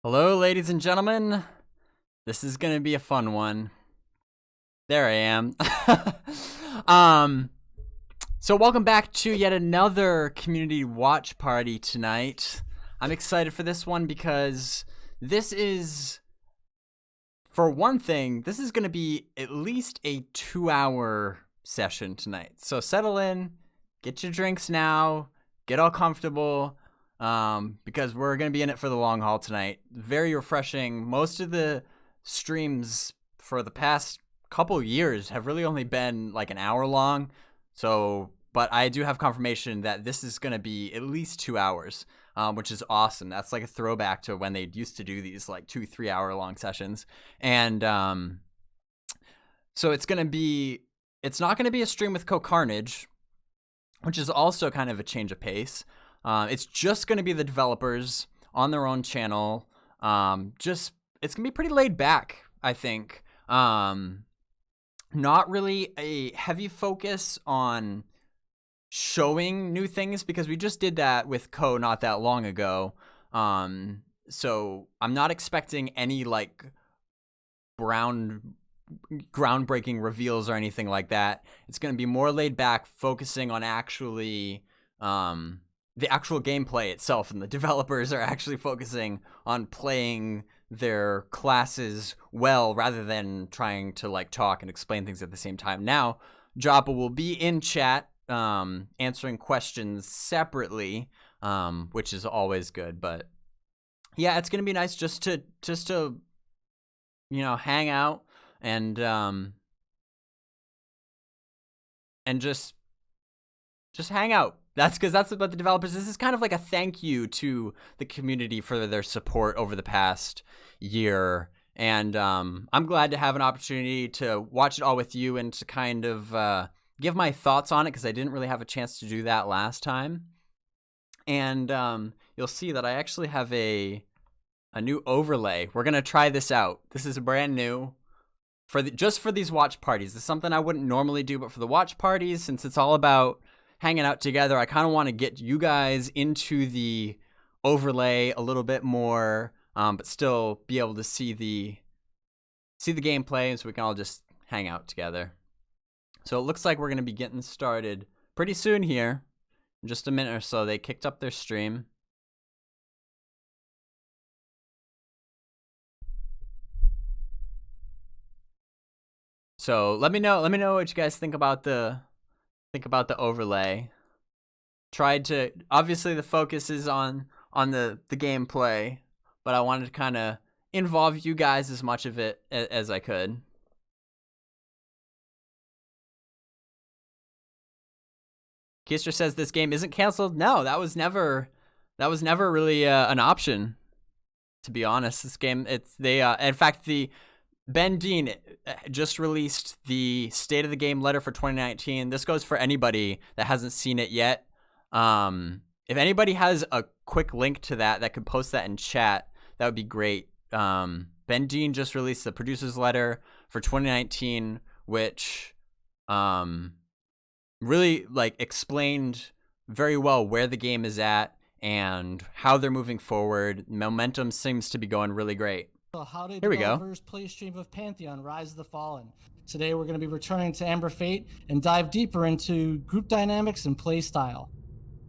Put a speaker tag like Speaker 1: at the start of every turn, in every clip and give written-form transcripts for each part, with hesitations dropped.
Speaker 1: Hello, ladies and gentlemen. This is gonna be a fun one. There I am. um, so welcome back to yet another community watch party tonight. I'm excited for this one because this is, for one thing, this is gonna be at least a 2-hour session tonight. So settle in, get your drinks now, get all comfortable. Because we're going to be in it for the long haul tonight. Very refreshing. Most of the streams for the past couple years have really only been like an hour long. So, but I do have confirmation that this is going to be at least 2 hours, which is awesome. That's like a throwback to when they used to do these like 2-3 hour long sessions. And, so it's not going to be a stream with CoCarnage, which is also kind of a change of pace. It's just going to be the developers on their own channel. It's going to be pretty laid back, I think. Not really a heavy focus on showing new things because we just did that with Co not that long ago. So I'm not expecting any like groundbreaking reveals or anything like that. It's going to be more laid back, focusing on actually the actual gameplay itself, and the developers are actually focusing on playing their classes well rather than trying to like talk and explain things at the same time. Now, Joppa will be in chat answering questions separately, which is always good. But yeah, it's gonna be nice just to hang out and just hang out. That's because that's about the developers. This is kind of like a thank you to the community for their support over the past year. And I'm glad to have an opportunity to watch it all with you and to kind of give my thoughts on it because I didn't really have a chance to do that last time. And you'll see that I actually have a new overlay. We're going to try this out. This is brand new. Just for these watch parties. This is something I wouldn't normally do, but for the watch parties, since it's all about hanging out together, I kind of want to get you guys into the overlay a little bit more, but still be able to see the gameplay, so we can all just hang out together. So it looks like we're going to be getting started pretty soon here. In just a minute or so, they kicked up their stream. So let me know what you guys think about the overlay. Obviously the focus is on the gameplay, but I wanted to kind of involve you guys as much of it as I could. Keister says this game isn't canceled. No, that was never really an option, to be honest. This game, in fact, Ben Dean just released the State of the Game letter for 2019. This goes for anybody that hasn't seen it yet. If anybody has a quick link to that could post that in chat, that would be great. Ben Dean just released the producer's letter for 2019, which really like explained very well where the game is at and how they're moving forward. Momentum seems to be going really great.
Speaker 2: So how did
Speaker 1: Here we go.
Speaker 2: developers play stream of Pantheon, Rise of the Fallen? Today we're going to be returning to Amber Fate and dive deeper into group dynamics and play style.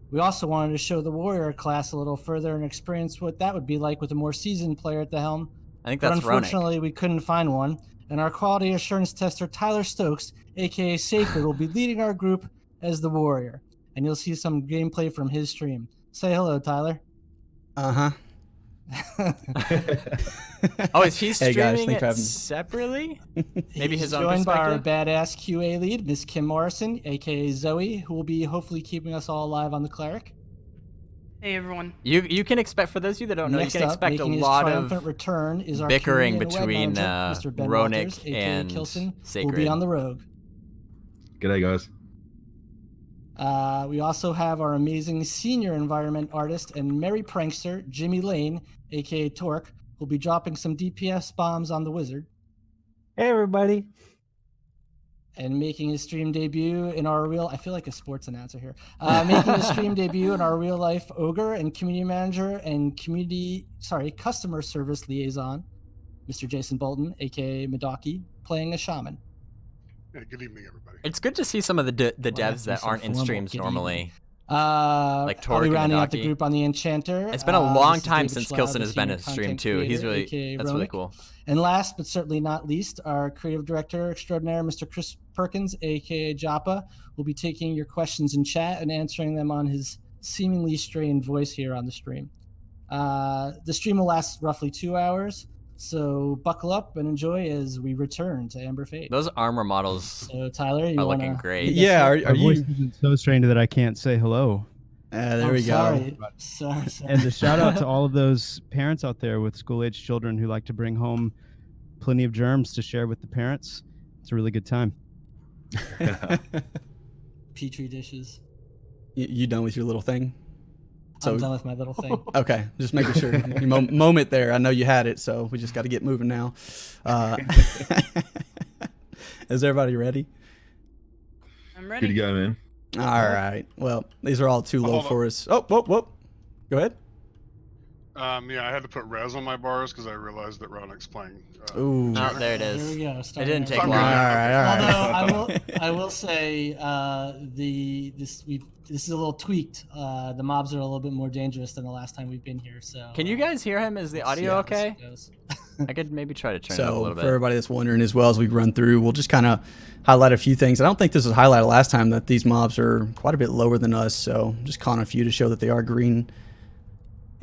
Speaker 2: We also wanted to show the warrior class a little further and experience what that would be like with a more seasoned player at the helm.
Speaker 1: I think that's
Speaker 2: But unfortunately, we couldn't find one, and our quality assurance tester Tyler Stokes, aka Sacred, will be leading our group as the warrior, and you'll see some gameplay from his stream. Say hello, Tyler.
Speaker 1: Oh, is he streaming
Speaker 3: hey guys,
Speaker 1: it separately? Maybe
Speaker 2: He's
Speaker 1: his own
Speaker 2: joined by our
Speaker 1: perspective?
Speaker 2: badass QA lead, Miss Kim Morrison, aka Zoe, who will be hopefully keeping us all alive on the cleric.
Speaker 4: Hey everyone.
Speaker 1: You can expect, for those of you that don't know,
Speaker 2: Next
Speaker 1: you can
Speaker 2: up,
Speaker 1: expect a
Speaker 2: making his
Speaker 1: lot
Speaker 2: triumphant
Speaker 1: of
Speaker 2: return is our
Speaker 1: bickering
Speaker 2: community and
Speaker 1: between
Speaker 2: web manager, Mr. Ben
Speaker 1: Ronik
Speaker 2: Walters, aka
Speaker 1: and
Speaker 2: Kilson,
Speaker 1: Sacred.
Speaker 2: who will be on the rogue.
Speaker 3: G'day guys.
Speaker 2: We also have our amazing senior environment artist and merry prankster, Jimmy Lane, aka Torque, who'll be dropping some DPS bombs on the wizard.
Speaker 5: Hey everybody.
Speaker 2: and making his stream debut in our real, I feel like a sports announcer here, making his stream debut in our real life ogre and community manager and customer service liaison, Mr. Jason Bolton, aka Madaki, playing a shaman.
Speaker 5: Yeah, good evening, everybody.
Speaker 1: It's good to see some of the devs that aren't in streams normally. Like
Speaker 2: I'll
Speaker 1: Torque
Speaker 2: be
Speaker 1: and
Speaker 2: rounding out the
Speaker 1: Madaki.
Speaker 2: group on the Enchanter.
Speaker 1: It's been a long
Speaker 2: this is
Speaker 1: time
Speaker 2: David
Speaker 1: since
Speaker 2: Schlatt,
Speaker 1: Kilson
Speaker 2: the
Speaker 1: has been
Speaker 2: senior
Speaker 1: in a stream
Speaker 2: content
Speaker 1: too. He's
Speaker 2: creator,
Speaker 1: really
Speaker 2: aka
Speaker 1: that's really
Speaker 2: Ronick.
Speaker 1: cool.
Speaker 2: And last but certainly not least, our creative director extraordinaire, Mr. Chris Perkins, aka Joppa, will be taking your questions in chat and answering them on his seemingly strained voice here on the stream. The stream will last roughly 2 hours, so buckle up and enjoy as we return to Amber Fate.
Speaker 1: Those armor models
Speaker 2: So Tyler, you
Speaker 1: are
Speaker 2: wanna
Speaker 1: looking great.
Speaker 6: Yeah,
Speaker 2: are
Speaker 6: are
Speaker 7: My voice
Speaker 6: you?
Speaker 7: isn't so strained that I can't say hello.
Speaker 6: There we go.
Speaker 2: Sorry.
Speaker 7: And a shout out to all of those parents out there with school-age children who like to bring home plenty of germs to share with the parents. It's a really good time.
Speaker 2: Petri dishes.
Speaker 6: You done with your little thing?
Speaker 2: I'm done with my little thing.
Speaker 6: Okay, just making sure. Your moment there. I know you had it, so we just got to get moving now. Is everybody ready?
Speaker 4: I'm
Speaker 3: Good
Speaker 4: ready.
Speaker 3: to go, man.
Speaker 6: All right. Well, these are all too low
Speaker 5: Hold on.
Speaker 6: for us. Oh, whoa. Go ahead.
Speaker 5: Yeah, I had to put res on my bars because I realized that Ronick's playing.
Speaker 6: Ooh.
Speaker 1: Oh, there it
Speaker 2: Here
Speaker 1: is.
Speaker 2: we go.
Speaker 1: It
Speaker 2: starting
Speaker 1: didn't
Speaker 2: our-
Speaker 1: take
Speaker 6: All
Speaker 1: long.
Speaker 6: right.
Speaker 2: Although I will say this is a little tweaked. The mobs are a little bit more dangerous than the last time we've been here. So
Speaker 1: Can you guys hear him? Is the
Speaker 2: let's see
Speaker 1: audio
Speaker 2: how this
Speaker 1: okay?
Speaker 2: goes.
Speaker 1: I could maybe try to turn it up a
Speaker 6: So
Speaker 1: little
Speaker 6: for
Speaker 1: bit.
Speaker 6: everybody that's wondering as well as we run through, we'll just kind of highlight a few things. I don't think this was highlighted last time that these mobs are quite a bit lower than us. So just calling a few to show that they are green.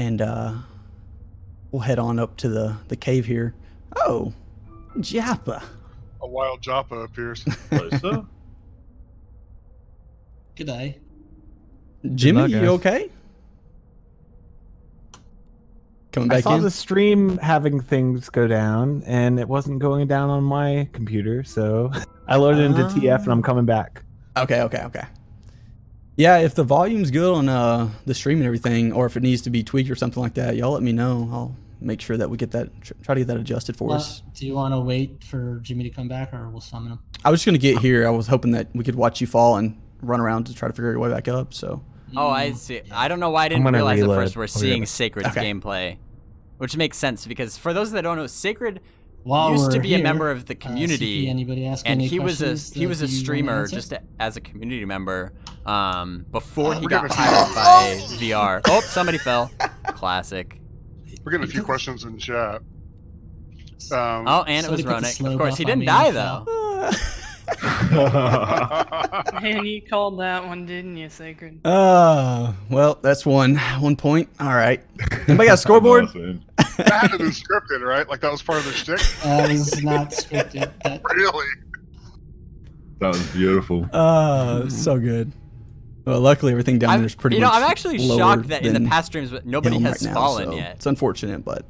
Speaker 6: And we'll head on up to the cave here. Oh, Joppa.
Speaker 5: A wild Joppa appears.
Speaker 3: Closer.
Speaker 2: Good day.
Speaker 6: Jimmy,
Speaker 7: luck,
Speaker 6: you
Speaker 7: guys.
Speaker 6: okay? Coming
Speaker 8: I
Speaker 6: back
Speaker 8: saw
Speaker 6: in?
Speaker 8: the stream having things go down, and it wasn't going down on my computer, so I loaded into TF and I'm coming back.
Speaker 6: Okay. Yeah, if the volume's good on the stream and everything, or if it needs to be tweaked or something like that, y'all let me know. I'll make sure that we get that, try to get that adjusted for us.
Speaker 2: Do you want to wait for Jimmy to come back, or we'll summon him?
Speaker 6: I was just gonna get here. I was hoping that we could watch you fall and run around to try to figure your way back up. So
Speaker 1: Oh, I see. I don't know why I didn't
Speaker 8: gonna
Speaker 1: realize at
Speaker 8: reload.
Speaker 1: first we're seeing
Speaker 8: Okay.
Speaker 1: Sacred's
Speaker 6: Okay.
Speaker 1: gameplay, which makes sense because for those that don't know, Sacred
Speaker 2: While
Speaker 1: used to
Speaker 2: we're
Speaker 1: be a
Speaker 2: here,
Speaker 1: member of the
Speaker 2: CP,
Speaker 1: community,
Speaker 2: anybody ask
Speaker 1: and
Speaker 2: any
Speaker 1: he was a
Speaker 2: questions that
Speaker 1: he was a
Speaker 2: you wanna
Speaker 1: streamer
Speaker 2: answer?
Speaker 1: just as a community member before he
Speaker 5: we're
Speaker 1: got
Speaker 5: getting a
Speaker 1: hired by VR. Oh, somebody fell. Classic.
Speaker 5: We're getting a few questions in chat.
Speaker 1: Oh, and it was
Speaker 2: Somebody put the
Speaker 1: Ronick.
Speaker 2: slow
Speaker 1: Of course,
Speaker 2: buff
Speaker 1: he
Speaker 2: on
Speaker 1: didn't
Speaker 2: me
Speaker 1: die
Speaker 2: and
Speaker 1: though.
Speaker 4: Man, you called that one, didn't you, Sacred?
Speaker 6: well, that's one point. All right. Anybody got a scoreboard?
Speaker 3: Nice, man.
Speaker 5: That had to be scripted, right? Like that was part of the shtick?
Speaker 2: That is not scripted. That,
Speaker 5: Really?
Speaker 3: That was beautiful.
Speaker 6: So good. Well, luckily everything down there is pretty
Speaker 1: You know,
Speaker 6: much
Speaker 1: I'm actually
Speaker 6: lower
Speaker 1: shocked that in the
Speaker 6: than
Speaker 1: past streams nobody
Speaker 6: Kelem
Speaker 1: has
Speaker 6: right now,
Speaker 1: fallen
Speaker 6: so
Speaker 1: yet.
Speaker 6: It's unfortunate, but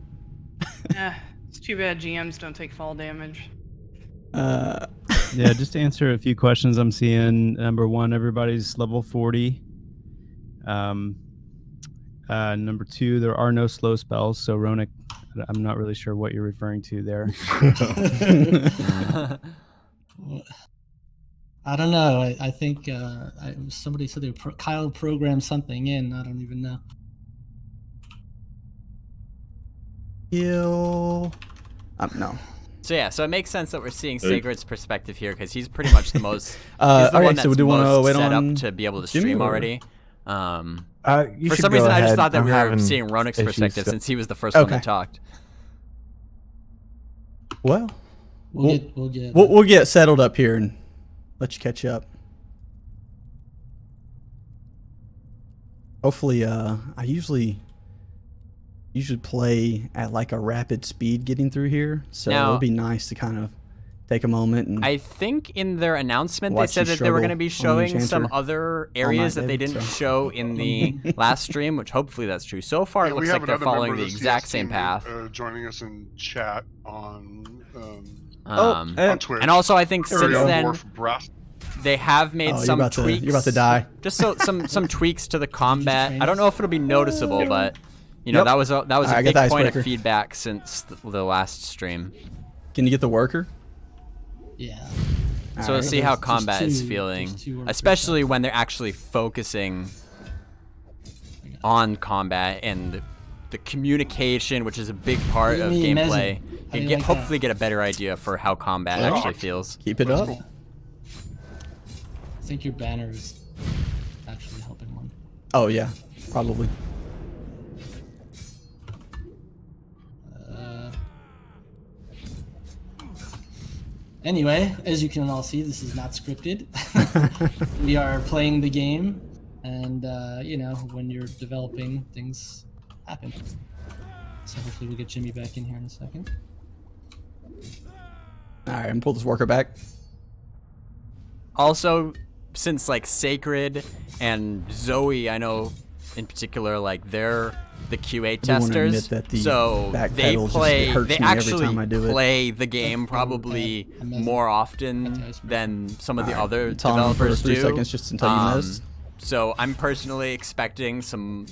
Speaker 4: It's too bad GMs don't take fall damage.
Speaker 7: Yeah, just to answer a few questions I'm seeing. Number one, everybody's level 40. Number two, there are no slow spells. So Ronick, I'm not really sure what you're referring to there.
Speaker 2: I don't know. I think somebody said Kyle programmed something in. I don't even know.
Speaker 6: heal. No.
Speaker 1: So yeah, so it makes sense that we're seeing Sacred's perspective here because he's pretty much the most. He's the
Speaker 6: Okay,
Speaker 1: one
Speaker 6: so
Speaker 1: that's
Speaker 6: we do want to
Speaker 1: most
Speaker 6: wait
Speaker 1: set
Speaker 6: on
Speaker 1: up to be able to
Speaker 6: Jimmy,
Speaker 1: stream
Speaker 6: or-
Speaker 1: already.
Speaker 8: You
Speaker 1: For
Speaker 8: should
Speaker 1: some
Speaker 8: go
Speaker 1: reason, I just
Speaker 8: ahead.
Speaker 1: thought that
Speaker 8: I'm
Speaker 1: we were
Speaker 8: having
Speaker 1: seeing Ronick's
Speaker 8: issues
Speaker 1: perspective
Speaker 8: still.
Speaker 1: since he was the first one
Speaker 6: Okay.
Speaker 1: that talked.
Speaker 6: Well,
Speaker 2: We'll get.
Speaker 6: we'll get settled up here and let you catch up. Hopefully, I usually play at like a rapid speed getting through here, so
Speaker 1: Now-
Speaker 6: it'd be nice to kind of take a moment and
Speaker 1: I think in their announcement they
Speaker 6: Watch
Speaker 1: said
Speaker 6: you
Speaker 1: that they were going to
Speaker 6: struggle
Speaker 1: be
Speaker 6: on the
Speaker 1: showing some
Speaker 6: Enchanter
Speaker 1: other areas
Speaker 6: night,
Speaker 1: that they
Speaker 6: David,
Speaker 1: didn't
Speaker 6: so.
Speaker 1: show in the last stream, which hopefully that's true. So far, it
Speaker 5: Yeah, we
Speaker 1: looks
Speaker 5: have
Speaker 1: like they're
Speaker 5: another
Speaker 1: following
Speaker 5: member
Speaker 1: the
Speaker 5: of
Speaker 1: exact
Speaker 5: CS
Speaker 1: same
Speaker 5: team,
Speaker 1: path.
Speaker 5: joining us in chat on
Speaker 6: and
Speaker 5: Twitch.
Speaker 1: And also, I think since
Speaker 5: Area
Speaker 1: then
Speaker 5: Morph Brass.
Speaker 1: they have made
Speaker 6: Oh,
Speaker 1: some
Speaker 6: you're
Speaker 1: tweaks.
Speaker 6: about to die.
Speaker 1: Just some tweaks to the combat. I don't know if it'll be noticeable, but you know
Speaker 6: Yep.
Speaker 1: that was a
Speaker 6: I got
Speaker 1: big
Speaker 6: the
Speaker 1: point
Speaker 6: icebreaker.
Speaker 1: of feedback since the last stream.
Speaker 6: Can you get the worker?
Speaker 2: Yeah.
Speaker 1: So we'll
Speaker 6: Alright.
Speaker 1: see how
Speaker 2: There's
Speaker 1: combat is
Speaker 2: two-
Speaker 1: feeling,
Speaker 2: there's two workers
Speaker 1: especially
Speaker 2: left.
Speaker 1: when they're actually focusing on combat and the communication, which is a big part of
Speaker 2: Gimme
Speaker 1: gameplay.
Speaker 2: Mezzo. How do
Speaker 1: And
Speaker 2: you
Speaker 1: get,
Speaker 2: like that?
Speaker 1: hopefully get a better idea for how combat
Speaker 6: Well,
Speaker 1: actually feels.
Speaker 6: Keep it up.
Speaker 2: I think your banner is actually helping one.
Speaker 6: Oh yeah, probably.
Speaker 2: Anyway, as you can all see, this is not scripted. We are playing the game, and you know, when you're developing, things happen. So hopefully we'll get Jimmy back in here in a second.
Speaker 6: All right, I'm pull this worker back.
Speaker 1: Also, since like Sacred and Zoe, I know in particular, like they're the QA
Speaker 6: do wanna admit
Speaker 1: testers,
Speaker 6: that the
Speaker 1: so
Speaker 6: back
Speaker 1: they
Speaker 6: pedal just
Speaker 1: play.
Speaker 6: hurts
Speaker 1: They
Speaker 6: me every
Speaker 1: actually
Speaker 6: time I do it.
Speaker 1: play the game probably
Speaker 2: I'm messing.
Speaker 1: more
Speaker 2: That's
Speaker 1: often
Speaker 2: nice, bro.
Speaker 1: than some of the
Speaker 6: All right,
Speaker 1: other
Speaker 6: time for
Speaker 1: developers
Speaker 6: 3
Speaker 1: do.
Speaker 6: seconds just until you miss.
Speaker 1: So I'm personally expecting some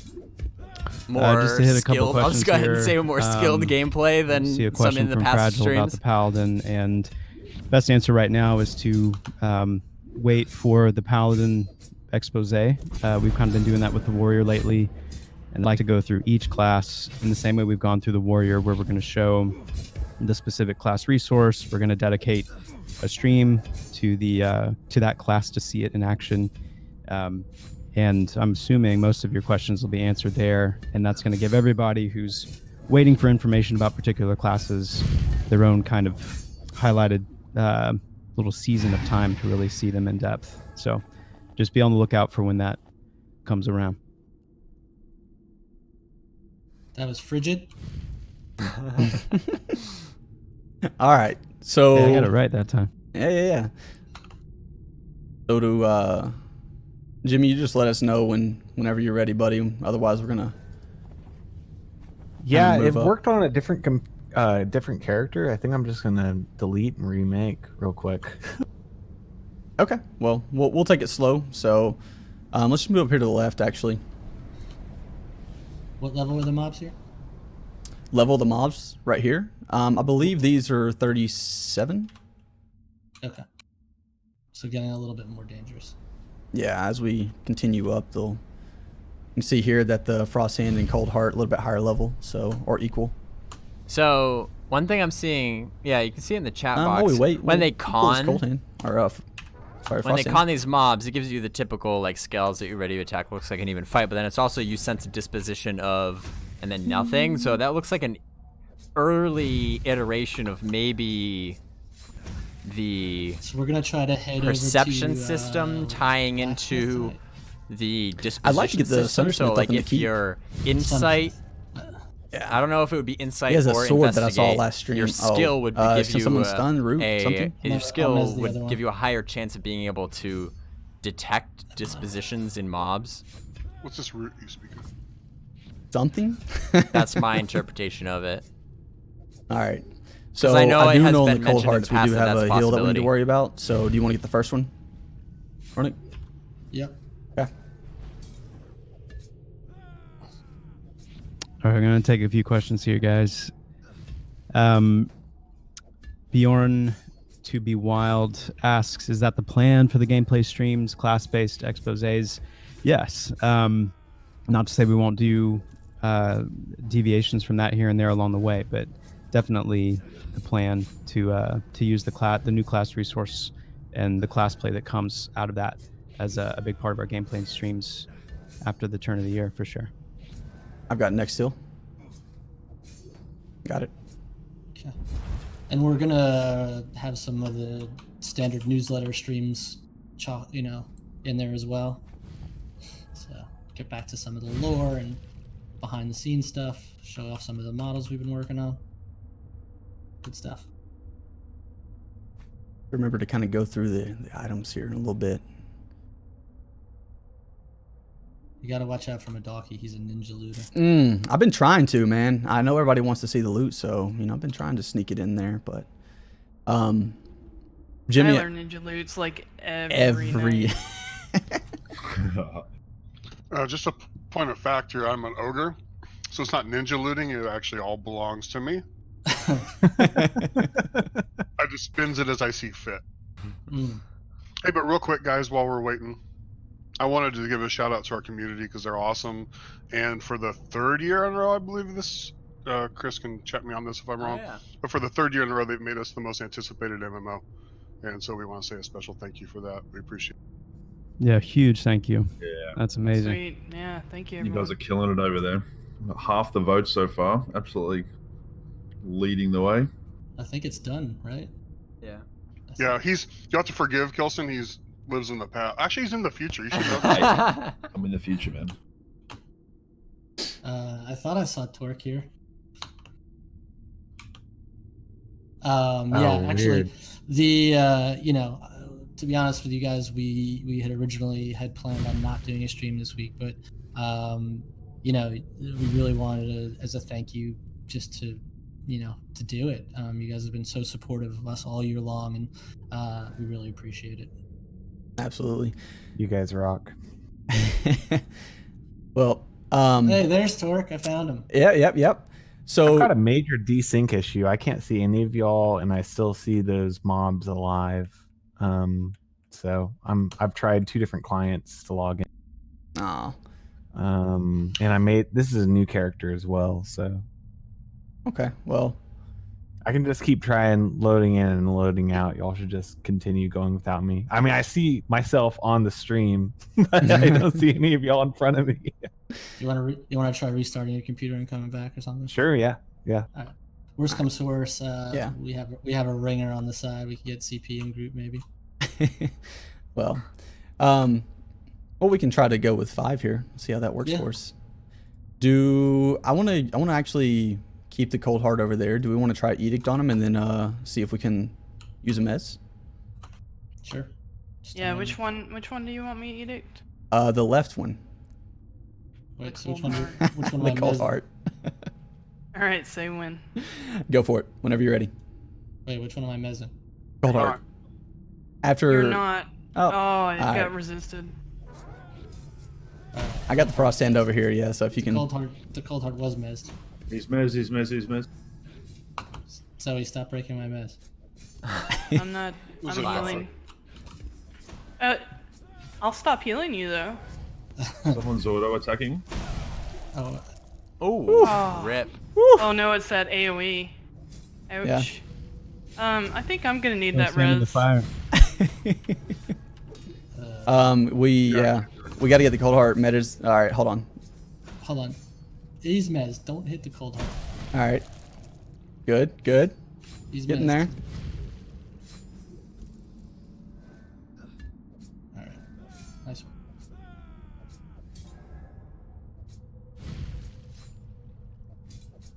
Speaker 1: more
Speaker 7: just to hit a couple
Speaker 1: skilled. I'll just go ahead and
Speaker 7: questions
Speaker 1: say more
Speaker 7: here,
Speaker 1: skilled gameplay than
Speaker 7: See a
Speaker 1: some
Speaker 7: question
Speaker 1: in the
Speaker 7: from
Speaker 1: past
Speaker 7: Fragile about
Speaker 1: streams.
Speaker 7: the Paladin, and best answer right now is to wait for the Paladin expose. We've kind of been doing that with the Warrior lately, and like to go through each class in the same way we've gone through the Warrior, where we're going to show the specific class resource. We're going to dedicate a stream to the to that class to see it in action. And I'm assuming most of your questions will be answered there, and that's going to give everybody who's waiting for information about particular classes their own kind of highlighted little season of time to really see them in depth. So just be on the lookout for when that comes around.
Speaker 2: That was frigid.
Speaker 6: All right, so
Speaker 7: Yeah, I got it right that time.
Speaker 6: Yeah. So to Jimmy, you just let us know whenever you're ready, buddy. Otherwise, we're gonna.
Speaker 8: Yeah,
Speaker 6: move
Speaker 8: it
Speaker 6: up.
Speaker 8: worked on a different character. I think I'm just gonna delete and remake real quick.
Speaker 6: Okay. Well, we'll take it slow. So let's just move up here to the left. Actually,
Speaker 2: What level were the mobs here?
Speaker 6: level the mobs right here. I believe these are 37.
Speaker 2: Okay. So getting a little bit more dangerous.
Speaker 6: Yeah, as we continue up, you can see here that the Frost Hand and Cold Heart a little bit higher level, so or equal.
Speaker 1: So one thing I'm seeing, yeah, you can see in the chat box
Speaker 6: Oh, wait,
Speaker 1: when they
Speaker 6: we'll pull this Cold
Speaker 1: con.
Speaker 6: Hand or sorry,
Speaker 1: When they
Speaker 6: Frost Hand.
Speaker 1: con these mobs, it gives you the typical like scales that you're ready to attack. Looks like an even fight, but then it's also you sense a disposition of and then nothing. So that looks like an early iteration of maybe the
Speaker 2: So we're gonna try to head
Speaker 1: perception
Speaker 2: over to,
Speaker 1: system tying
Speaker 2: Black
Speaker 1: into
Speaker 2: Knight.
Speaker 1: the disposition
Speaker 6: I'd like to get the
Speaker 1: system.
Speaker 6: Sundersmith
Speaker 1: So
Speaker 6: up
Speaker 1: like
Speaker 6: in the
Speaker 1: if
Speaker 6: keep.
Speaker 1: your insight,
Speaker 6: Yeah.
Speaker 1: I don't know if it would be insight
Speaker 6: He has a
Speaker 1: or
Speaker 6: sword that I saw
Speaker 1: investigate.
Speaker 6: last stream.
Speaker 1: Your skill would
Speaker 6: Oh,
Speaker 1: give
Speaker 6: can
Speaker 1: you
Speaker 6: someone stun, root, something?
Speaker 1: your
Speaker 2: I'll
Speaker 1: skill
Speaker 2: mess the other
Speaker 1: would
Speaker 2: one.
Speaker 1: give you a higher chance of being able to detect dispositions in mobs.
Speaker 5: What's this root you speak of?
Speaker 6: Something.
Speaker 1: That's my interpretation of it.
Speaker 6: All right. So
Speaker 1: I know it
Speaker 6: do
Speaker 1: has
Speaker 6: know
Speaker 1: been
Speaker 6: in the Cold
Speaker 1: mentioned in the
Speaker 6: Hearts we
Speaker 1: past
Speaker 6: do
Speaker 1: that
Speaker 6: have
Speaker 1: that's
Speaker 6: a
Speaker 1: a
Speaker 6: heal that we need
Speaker 1: possibility.
Speaker 6: to worry about. So do you want to get the first one? Run it.
Speaker 2: Yep.
Speaker 6: Okay.
Speaker 7: All right, I'm going to take a few questions here, guys. Bjorn to be wild asks, is that the plan for the gameplay streams, class-based exposés? Yes. Not to say we won't do deviations from that here and there along the way, but definitely the plan to use the new class resource and the class play that comes out of that as a big part of our gameplay streams after the turn of the year, for sure.
Speaker 6: I've got next still. Got it.
Speaker 2: Okay. And we're gonna have some of the standard newsletter streams, in there as well. So get back to some of the lore and behind the scenes stuff. Show off some of the models we've been working on. Good stuff.
Speaker 6: Remember to kind of go through the items here in a little bit.
Speaker 2: You gotta watch out for Madaki. He's a ninja looter.
Speaker 6: I've been trying to, man. I know everybody wants to see the loot, so I've been trying to sneak it in there, but Jimmy,
Speaker 4: I learn ninja loots like every night.
Speaker 5: Just a point of fact here, I'm an ogre, so it's not ninja looting, it actually all belongs to me. I just spins it as I see fit.
Speaker 2: Mm.
Speaker 5: Hey, but real quick, guys, while we're waiting, I wanted to give a shout out to our community because they're awesome. And for the third year in a row, I believe this, Chris can check me on this if I'm wrong.
Speaker 1: Yeah.
Speaker 5: But for the third year in a row, they've made us the most anticipated MMO. And so we want to say a special thank you for that. We appreciate it.
Speaker 7: Yeah, huge thank you.
Speaker 3: Yeah.
Speaker 7: That's amazing.
Speaker 4: Sweet. Yeah, thank you,
Speaker 3: You
Speaker 4: everyone.
Speaker 3: guys are killing it over there. Half the votes so far. Absolutely leading the way.
Speaker 2: I think it's done, right?
Speaker 1: Yeah.
Speaker 5: Yeah, you have to forgive Kelson. He's lives in the past. Actually, he's in the future. You should know
Speaker 3: Hey,
Speaker 5: that.
Speaker 3: I'm in the future, man.
Speaker 2: I thought I saw Torque here.
Speaker 8: Oh,
Speaker 2: Yeah, actually,
Speaker 8: weird.
Speaker 2: the to be honest with you guys, we had originally planned on not doing a stream this week, but we really wanted as a thank you just to to do it. You guys have been so supportive of us all year long, and we really appreciate it.
Speaker 6: Absolutely.
Speaker 8: You guys rock.
Speaker 6: Well,
Speaker 2: Hey, there's Torque. I found him.
Speaker 6: yeah, yep. So
Speaker 8: I've got a major desync issue. I can't see any of y'all, and I still see those mobs alive. So I've tried 2 different clients to log in.
Speaker 6: Aw.
Speaker 8: And this is a new character as well, so
Speaker 6: Okay, well,
Speaker 8: I can just keep trying loading in and loading out. Y'all should just continue going without me. I mean, I see myself on the stream, but I don't see any of y'all in front of me.
Speaker 2: You want to try restarting your computer and coming back or something?
Speaker 8: Sure, yeah.
Speaker 2: Worst comes to worst,
Speaker 6: Yeah.
Speaker 2: we have a ringer on the side. We can get CP in group maybe.
Speaker 6: well, we can try to go with 5 here. See how that works
Speaker 2: Yeah.
Speaker 6: for us. I want to actually keep the cold heart over there. Do we want to try edict on him and then see if we can use a mess?
Speaker 2: Sure. Just
Speaker 4: Yeah,
Speaker 2: tell me.
Speaker 4: which one do you want me to edict?
Speaker 6: The left one.
Speaker 2: Wait, so
Speaker 4: Cold
Speaker 2: which one am
Speaker 6: The
Speaker 2: I
Speaker 6: cold
Speaker 2: missing?
Speaker 6: heart.
Speaker 4: All right, say when.
Speaker 6: Go for it. Whenever you're ready.
Speaker 2: Wait, which one am I missing?
Speaker 6: Cold heart. After
Speaker 4: You're not.
Speaker 6: Oh,
Speaker 4: it
Speaker 6: alright.
Speaker 4: got resisted.
Speaker 6: I got the frost hand over here. Yeah, so if you
Speaker 2: The
Speaker 6: can.
Speaker 2: cold heart was missed.
Speaker 3: He's mez.
Speaker 2: So he stopped breaking my mess.
Speaker 4: I'm not.
Speaker 5: Was
Speaker 4: I'm
Speaker 5: it
Speaker 4: healing. I'll stop healing you though.
Speaker 3: Someone's auto attacking.
Speaker 2: Oh,
Speaker 1: Oh, rip.
Speaker 4: Oh no, it's that AOE. Ouch. I think I'm gonna need that
Speaker 7: Stand in the
Speaker 4: res.
Speaker 7: fire.
Speaker 6: We got to get the cold heart metas. All right, hold on.
Speaker 2: hold on. He's mez. Don't hit the cold heart.
Speaker 6: All right. Good.
Speaker 2: He's
Speaker 6: Getting
Speaker 2: mezzed.
Speaker 6: there.
Speaker 2: All right. Nice one.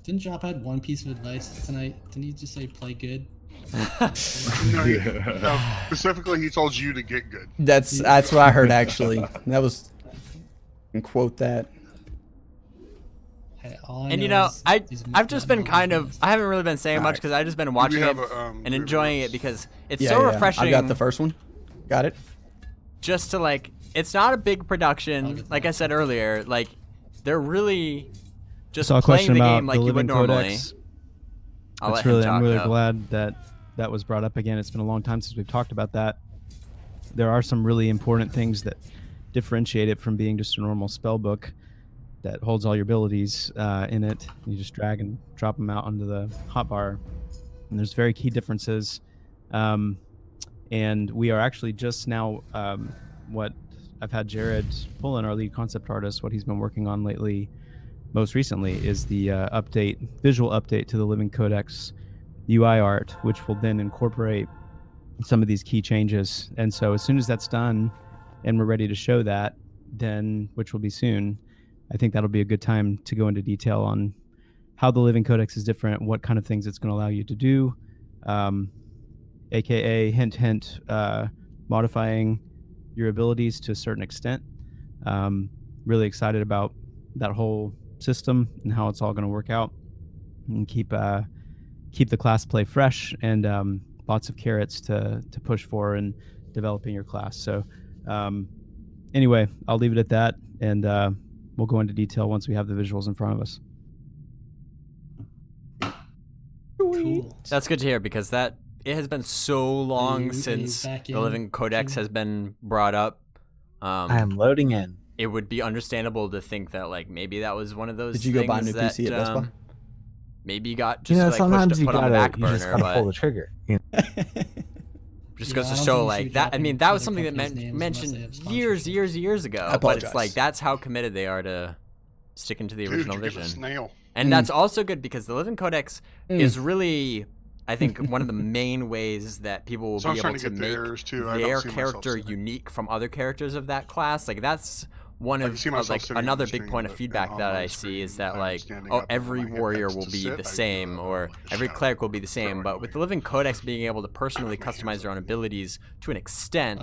Speaker 2: Didn't Jop had one piece of advice tonight? Didn't he just say play good?
Speaker 5: No, specifically, he told you to get good.
Speaker 6: That's what I heard actually. That was. Can quote that.
Speaker 2: Hey, all I
Speaker 1: And
Speaker 2: know is
Speaker 1: I've
Speaker 2: these
Speaker 1: just been kind of, I haven't really been saying much because I've just been watching it and enjoying it because it's so refreshing.
Speaker 6: I got the first one. Got it.
Speaker 1: Just to it's not a big production. Like I said earlier, they're really just
Speaker 7: Saw a
Speaker 1: playing
Speaker 7: question
Speaker 1: the
Speaker 7: about
Speaker 1: game like
Speaker 7: the
Speaker 1: you would
Speaker 7: living
Speaker 1: normally.
Speaker 7: codex.
Speaker 1: I'll
Speaker 7: That's
Speaker 1: let him
Speaker 7: really,
Speaker 1: talk,
Speaker 7: I'm really
Speaker 1: though.
Speaker 7: glad that was brought up again. It's been a long time since we've talked about that. There are some really important things that differentiate it from being just a normal spell book that holds all your abilities in it. You just drag and drop them out onto the hotbar, and there's very key differences. And we are actually just now what I've had Jared Pullen, our lead concept artist, what he's been working on lately. Most recently is the visual update to the Living Codex UI art, which will then incorporate some of these key changes. And so as soon as that's done and we're ready to show that, then, which will be soon, I think that'll be a good time to go into detail on how the Living Codex is different, what kind of things it's going to allow you to do, aka hint, modifying your abilities to a certain extent. Really excited about that whole system and how it's all going to work out, and keep the class play fresh and lots of carrots to push for in developing your class. So anyway, I'll leave it at that, and we'll go into detail once we have the visuals in front of us.
Speaker 2: Cool.
Speaker 1: That's good to hear because that it has been so long
Speaker 2: Are you
Speaker 1: since
Speaker 2: back
Speaker 1: the
Speaker 2: in,
Speaker 1: Living Codex
Speaker 2: Jimmy?
Speaker 1: has been brought up.
Speaker 8: I am loading in.
Speaker 1: It would be understandable to think that like maybe that was one of those.
Speaker 6: Did you go buy a new
Speaker 1: things
Speaker 6: PC at
Speaker 1: that,
Speaker 6: Best Buy?
Speaker 1: Maybe got
Speaker 8: You
Speaker 1: just
Speaker 8: know,
Speaker 1: like
Speaker 8: sometimes
Speaker 1: pushed,
Speaker 8: you
Speaker 1: put on the back
Speaker 8: gotta, you just
Speaker 1: burner,
Speaker 8: gotta pull the
Speaker 1: but
Speaker 8: trigger. You know?
Speaker 1: just
Speaker 2: Yeah,
Speaker 1: goes
Speaker 2: I
Speaker 1: to
Speaker 2: don't
Speaker 1: show
Speaker 2: think you
Speaker 1: like
Speaker 2: should
Speaker 1: that. I
Speaker 2: drop
Speaker 1: mean,
Speaker 2: in
Speaker 1: that was
Speaker 2: other
Speaker 1: something that
Speaker 2: companies' names unless they
Speaker 1: mentioned
Speaker 2: have
Speaker 1: years
Speaker 2: sponsorships.
Speaker 1: ago.
Speaker 6: I
Speaker 1: But
Speaker 6: apologize.
Speaker 1: it's like that's how committed they are to sticking to the
Speaker 5: Dude,
Speaker 1: original
Speaker 5: you're getting a
Speaker 1: vision.
Speaker 5: snail.
Speaker 1: And that's also good because the Living Codex is really, I think, one of the main ways that people will
Speaker 5: So I'm
Speaker 1: be
Speaker 5: trying
Speaker 1: able
Speaker 5: to
Speaker 1: to
Speaker 5: get the
Speaker 1: make
Speaker 5: errors, too. I don't
Speaker 1: their
Speaker 5: see myself
Speaker 1: character
Speaker 5: sitting.
Speaker 1: unique from other characters of that class. Like that's one
Speaker 5: I can
Speaker 1: of
Speaker 5: see myself
Speaker 1: like
Speaker 5: sitting on
Speaker 1: another
Speaker 5: the
Speaker 1: big
Speaker 5: screen,
Speaker 1: point of
Speaker 5: but
Speaker 1: feedback
Speaker 5: on
Speaker 1: that
Speaker 5: my
Speaker 1: I see is
Speaker 5: screen,
Speaker 1: that
Speaker 5: I'm
Speaker 1: like,
Speaker 5: standing
Speaker 1: oh,
Speaker 5: up, and
Speaker 1: every
Speaker 5: when I hit
Speaker 1: warrior
Speaker 5: X
Speaker 1: will
Speaker 5: to
Speaker 1: be
Speaker 5: sit,
Speaker 1: the
Speaker 5: I
Speaker 1: same,
Speaker 5: do
Speaker 1: or
Speaker 5: like a
Speaker 1: every
Speaker 5: shadow
Speaker 1: cleric will be the same.
Speaker 5: throwing
Speaker 1: But with
Speaker 5: away.
Speaker 1: the Living Codex being able to personally
Speaker 5: My hands
Speaker 1: customize their own
Speaker 5: up.
Speaker 1: abilities to an extent,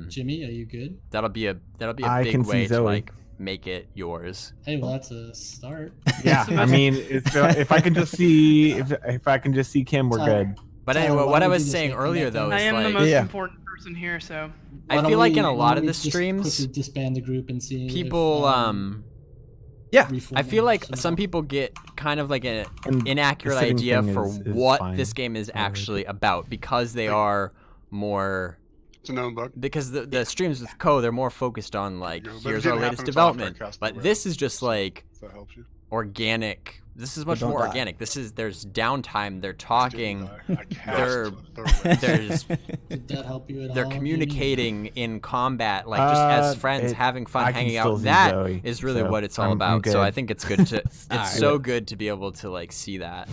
Speaker 2: Jimmy, are you good?
Speaker 1: that'll be a
Speaker 8: I
Speaker 1: big
Speaker 8: can see
Speaker 1: way to
Speaker 8: Zoe.
Speaker 1: like make it yours.
Speaker 2: Hey, well, that's a start.
Speaker 8: Yeah, I mean, if I can just see if I can just see Kim, we're
Speaker 2: Tyler,
Speaker 8: good.
Speaker 1: But
Speaker 2: Tyler,
Speaker 1: anyway,
Speaker 2: why
Speaker 1: what I
Speaker 2: don't we
Speaker 1: was
Speaker 2: do this?
Speaker 1: saying
Speaker 2: Hey, come
Speaker 1: earlier
Speaker 2: back
Speaker 1: though
Speaker 2: in.
Speaker 4: I
Speaker 1: is
Speaker 4: am the
Speaker 1: like
Speaker 4: most
Speaker 6: Yeah.
Speaker 4: important person here, so
Speaker 1: I
Speaker 2: Why don't
Speaker 1: feel like in a
Speaker 2: why
Speaker 1: lot
Speaker 2: don't
Speaker 1: of
Speaker 2: we
Speaker 1: the
Speaker 2: just
Speaker 1: streams,
Speaker 2: quickly disband the group and see
Speaker 1: people
Speaker 2: if,
Speaker 6: Yeah,
Speaker 1: I feel like
Speaker 2: reform
Speaker 1: some
Speaker 2: them.
Speaker 1: people get kind of like an
Speaker 8: And
Speaker 1: inaccurate
Speaker 8: the sitting
Speaker 1: idea
Speaker 8: thing
Speaker 1: for
Speaker 8: is
Speaker 1: what
Speaker 8: fine.
Speaker 1: this game is
Speaker 8: Totally.
Speaker 1: actually about because they are more
Speaker 5: It's a known bug.
Speaker 1: because the streams with Co they're more focused on like
Speaker 5: Yeah, but it
Speaker 1: here's our
Speaker 5: didn't
Speaker 1: latest
Speaker 5: happen until after I
Speaker 1: development.
Speaker 5: cast
Speaker 1: But
Speaker 5: the
Speaker 1: this is just like
Speaker 5: If that helps you.
Speaker 1: organic. This is much
Speaker 6: don't
Speaker 1: more
Speaker 6: die.
Speaker 1: organic. This is there's downtime. They're
Speaker 5: I
Speaker 1: talking.
Speaker 5: didn't die. I cast
Speaker 1: They're
Speaker 5: the
Speaker 1: there's
Speaker 2: Did that help you at
Speaker 1: they're
Speaker 2: all? Jimmy?
Speaker 1: communicating in combat, like just as friends, having fun,
Speaker 8: I can
Speaker 1: hanging
Speaker 8: still
Speaker 1: out.
Speaker 8: see
Speaker 1: That
Speaker 8: Zoe,
Speaker 1: is really
Speaker 8: so
Speaker 1: what it's all
Speaker 8: I'm
Speaker 1: about. So I
Speaker 8: good.
Speaker 1: think it's good to. It's
Speaker 6: Alright.
Speaker 1: so good to be able to like see that.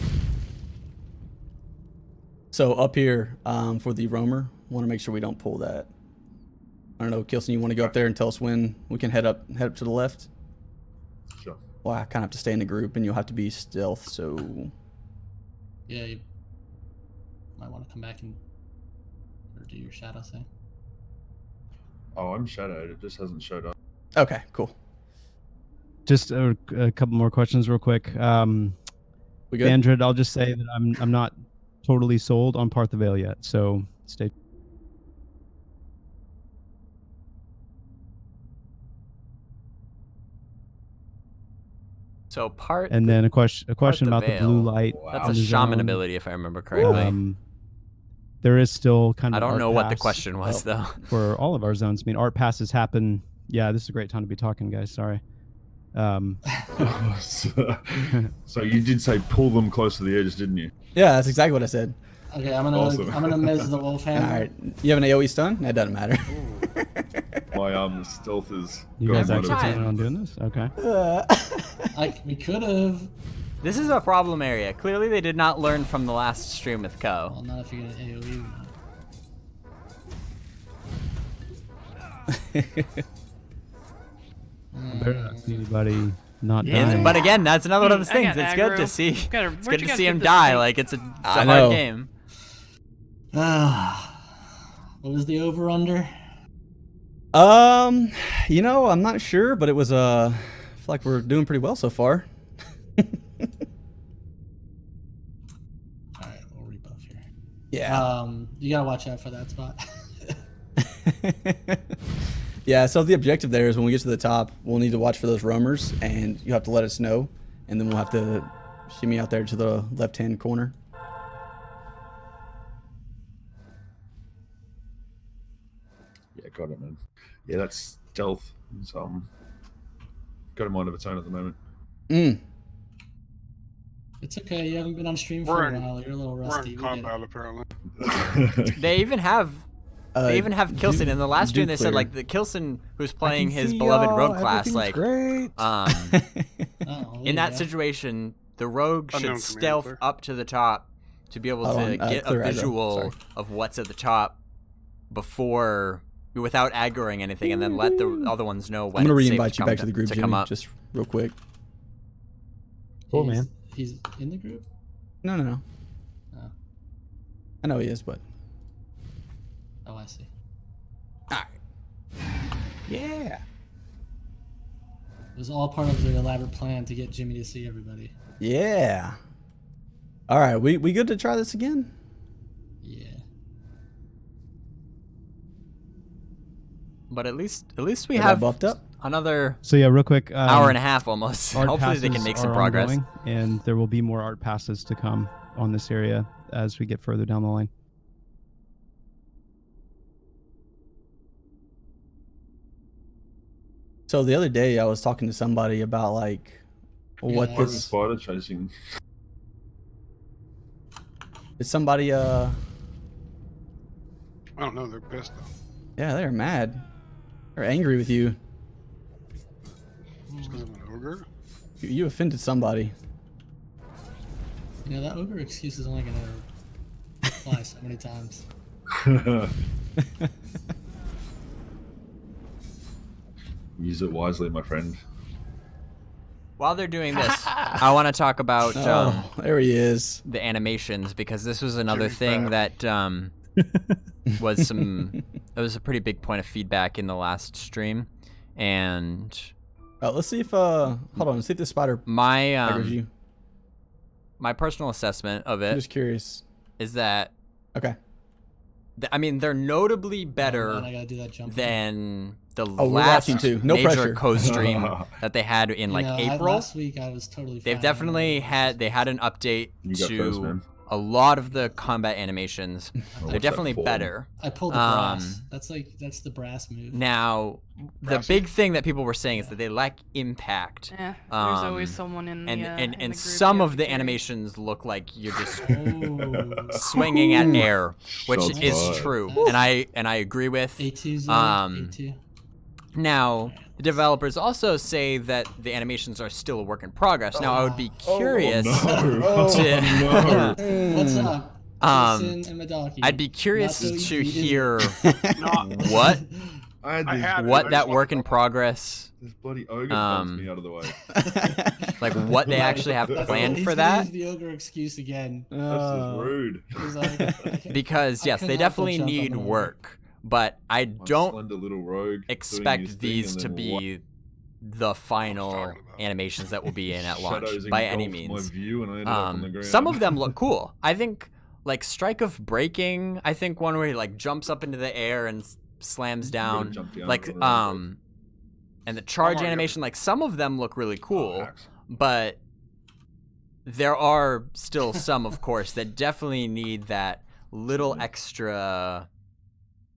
Speaker 6: So up here for the roamer, want to make sure we don't pull that. I don't know, Kilson, you want to go up there and tell us when we can head up to the left?
Speaker 3: Sure.
Speaker 6: Well, I kind of have to stay in the group, and you'll have to be stealth. So
Speaker 2: Yeah, you might want to come back and or do your shadow thing.
Speaker 3: Oh, I'm shadowed. It just hasn't showed up.
Speaker 6: okay, cool.
Speaker 7: Just a couple more questions, real quick.
Speaker 6: We good?
Speaker 7: Andred, I'll just say that I'm not totally sold on Part the Veil yet, so stay.
Speaker 1: So part
Speaker 7: And then a question
Speaker 1: the
Speaker 7: about the blue
Speaker 1: Veil.
Speaker 7: light.
Speaker 1: that's
Speaker 7: in
Speaker 1: a
Speaker 7: the
Speaker 1: shaman
Speaker 7: zone.
Speaker 1: ability, if I remember correctly.
Speaker 7: There is still kind of.
Speaker 1: I don't
Speaker 7: art
Speaker 1: know what the
Speaker 7: pass
Speaker 1: question was though.
Speaker 7: for all of our zones. I mean, art passes happen. Yeah, this is a great time to be talking, guys. Sorry.
Speaker 3: So you did say pull them close to the edge, didn't you?
Speaker 6: Yeah, that's exactly what I said.
Speaker 2: Okay, I'm
Speaker 3: Awesome.
Speaker 2: gonna miss the wolf
Speaker 6: All
Speaker 2: hammer.
Speaker 6: right, you have an AOE stun? That doesn't matter.
Speaker 3: My stealth is.
Speaker 7: You
Speaker 3: gone
Speaker 7: guys
Speaker 3: right
Speaker 7: actually
Speaker 3: over
Speaker 7: planning on doing this? Okay.
Speaker 2: We could have.
Speaker 1: This is a problem area. Clearly, they did not learn from the last stream with Co.
Speaker 2: Well, not if you get an AOE.
Speaker 7: Better not see anybody not
Speaker 1: Yeah,
Speaker 7: dying.
Speaker 1: but again, that's another one of those
Speaker 4: I
Speaker 1: things.
Speaker 4: got
Speaker 1: It's good
Speaker 4: aggro.
Speaker 1: to see.
Speaker 4: Where'd
Speaker 1: It's good
Speaker 4: you
Speaker 1: to
Speaker 4: guys
Speaker 1: see
Speaker 4: get
Speaker 1: him
Speaker 4: this
Speaker 1: die.
Speaker 4: thing?
Speaker 1: Like it's a
Speaker 6: I
Speaker 1: hard
Speaker 6: know.
Speaker 1: game.
Speaker 2: What was the over under?
Speaker 6: You know, I'm not sure, but it was I feel like we're doing pretty well so far.
Speaker 2: All right, we'll rebuff here.
Speaker 6: Yeah.
Speaker 2: You gotta watch out for that spot.
Speaker 6: Yeah, so the objective there is when we get to the top, we'll need to watch for those roamers, and you have to let us know, and then we'll have to shimmy out there to the left-hand corner.
Speaker 3: Yeah, got it, man. Yeah, that's stealth. It's, got a mind of its own at the moment.
Speaker 2: It's okay. You haven't been on stream
Speaker 5: We're
Speaker 2: for a
Speaker 5: in-
Speaker 2: while. You're a little
Speaker 5: We're
Speaker 2: rusty.
Speaker 5: in
Speaker 2: We get it.
Speaker 5: combat apparently.
Speaker 1: They even have Kilson in the last stream. They said
Speaker 6: clear.
Speaker 1: like the Kilson who's playing his beloved rogue class. Like
Speaker 8: great.
Speaker 2: Oh,
Speaker 1: in that
Speaker 2: yeah.
Speaker 1: situation, the rogue should
Speaker 5: Unknown
Speaker 1: stealth
Speaker 5: commander.
Speaker 1: up to the top to be able to get a
Speaker 6: clear aggro.
Speaker 1: visual
Speaker 6: Sorry.
Speaker 1: of what's at the top before without aggroing anything, and then let the other ones know when
Speaker 6: I'm gonna
Speaker 1: it's safe
Speaker 6: re-invite you
Speaker 1: come
Speaker 6: back to the group,
Speaker 1: to
Speaker 6: Jimmy,
Speaker 1: come up.
Speaker 6: just real quick.
Speaker 8: Cool,
Speaker 2: He's-
Speaker 8: man.
Speaker 2: He's in the group.
Speaker 6: No.
Speaker 2: Oh,
Speaker 6: I know he is, but
Speaker 2: oh, I see.
Speaker 8: Yeah.
Speaker 2: It was all part of the elaborate plan to get Jimmy to see everybody.
Speaker 6: yeah. All right, we good to try this again?
Speaker 2: Yeah.
Speaker 1: But at least we
Speaker 6: Are they
Speaker 1: have
Speaker 6: buffed up?
Speaker 1: another
Speaker 7: So yeah, real quick.
Speaker 1: hour and a half almost.
Speaker 7: Art
Speaker 1: Hopefully they can
Speaker 7: passes
Speaker 1: make some
Speaker 7: are
Speaker 1: progress.
Speaker 7: ongoing, and there will be more art passes to come. on this area as we get further down the line.
Speaker 6: So the other day I was talking to somebody about like what
Speaker 3: What is
Speaker 6: this
Speaker 3: spider chasing?
Speaker 6: is somebody
Speaker 5: I don't know. They're pissed though.
Speaker 6: yeah, they're mad. They're angry with you.
Speaker 5: Just because I'm an ogre.
Speaker 6: You offended somebody.
Speaker 2: You know, that ogre excuse is only gonna apply so many times.
Speaker 3: Use it wisely, my friend.
Speaker 1: While they're doing this, I want to talk about
Speaker 6: Oh, there he is.
Speaker 1: the animations, because this was another
Speaker 5: Jimmy
Speaker 1: thing
Speaker 5: Crab.
Speaker 1: that was it was a pretty big point of feedback in the last stream, and
Speaker 6: Let's see if hold on, let's see if the spider
Speaker 1: my
Speaker 6: triggers you.
Speaker 1: my personal assessment of
Speaker 6: I'm
Speaker 1: it
Speaker 6: just curious.
Speaker 1: is that
Speaker 6: Okay.
Speaker 1: I mean, they're notably better
Speaker 2: Oh, man, I gotta do that jump.
Speaker 1: than the
Speaker 6: we're
Speaker 1: last
Speaker 6: watching too. No
Speaker 1: major
Speaker 6: pressure.
Speaker 1: co-stream that they had in
Speaker 2: You
Speaker 1: like
Speaker 2: know,
Speaker 1: April.
Speaker 2: last week I was totally.
Speaker 1: They've
Speaker 2: fine.
Speaker 1: definitely had an update
Speaker 3: You go first,
Speaker 1: to
Speaker 3: man.
Speaker 1: a lot of the combat animations.
Speaker 3: I'll
Speaker 1: They're
Speaker 3: watch that
Speaker 1: definitely
Speaker 3: form.
Speaker 1: better.
Speaker 2: I pulled the brass. That's the brass move.
Speaker 1: Now, the
Speaker 5: Brassy.
Speaker 1: big thing that people were saying is that they lack impact.
Speaker 4: Yeah, there's always
Speaker 1: Um,
Speaker 4: someone in the
Speaker 1: And
Speaker 4: in the group
Speaker 1: some
Speaker 4: you
Speaker 1: of
Speaker 4: have
Speaker 1: the
Speaker 4: to carry.
Speaker 1: animations look like you're just
Speaker 2: Oh.
Speaker 1: swinging at air, which
Speaker 3: Shots
Speaker 1: is
Speaker 3: fired.
Speaker 1: true, and I agree with.
Speaker 2: A2's
Speaker 1: Um,
Speaker 2: A2.
Speaker 1: Now, the developers also say that the animations are still a work in progress. Now, I would be curious
Speaker 3: No.
Speaker 1: to
Speaker 3: no.
Speaker 2: What's up? Jason and Madaki?
Speaker 1: I'd be curious
Speaker 2: Not so
Speaker 1: to
Speaker 2: easy, is it?
Speaker 1: hear
Speaker 5: Not
Speaker 1: what
Speaker 3: I had
Speaker 5: I
Speaker 3: this,
Speaker 5: had it.
Speaker 1: what
Speaker 5: I
Speaker 1: that
Speaker 5: just
Speaker 1: work in
Speaker 5: wanted to-
Speaker 1: progress,
Speaker 3: this bloody ogre
Speaker 1: Um,
Speaker 3: punched me out of the way.
Speaker 1: like what they actually have
Speaker 2: That's-
Speaker 1: planned
Speaker 2: he's
Speaker 1: for
Speaker 2: gonna
Speaker 1: that.
Speaker 2: use the ogre excuse again.
Speaker 3: That's just rude.
Speaker 2: He's like, I can't-
Speaker 1: Because
Speaker 2: I
Speaker 1: yes,
Speaker 2: could
Speaker 1: they
Speaker 2: not
Speaker 1: definitely
Speaker 2: jump on
Speaker 1: need
Speaker 2: the ogre.
Speaker 1: work, but I
Speaker 3: My
Speaker 1: don't
Speaker 3: slender little rogue doing his
Speaker 1: expect
Speaker 3: thing
Speaker 1: these
Speaker 3: and
Speaker 1: to
Speaker 3: then
Speaker 1: be the final
Speaker 5: talking about.
Speaker 1: animations that will be in at launch
Speaker 3: shadows
Speaker 1: by any
Speaker 3: engulfed
Speaker 1: means.
Speaker 3: My view and I ended up on the ground.
Speaker 1: Some of them look cool. I think like Strike of Breaking. I think one where he like jumps up into the air and slams down.
Speaker 3: jump down
Speaker 1: Like
Speaker 3: on the rogue.
Speaker 1: and the charge
Speaker 5: Come on,
Speaker 1: animation. Like some of them look really cool,
Speaker 3: Axe.
Speaker 1: but there are still some, of course, that definitely need that little extra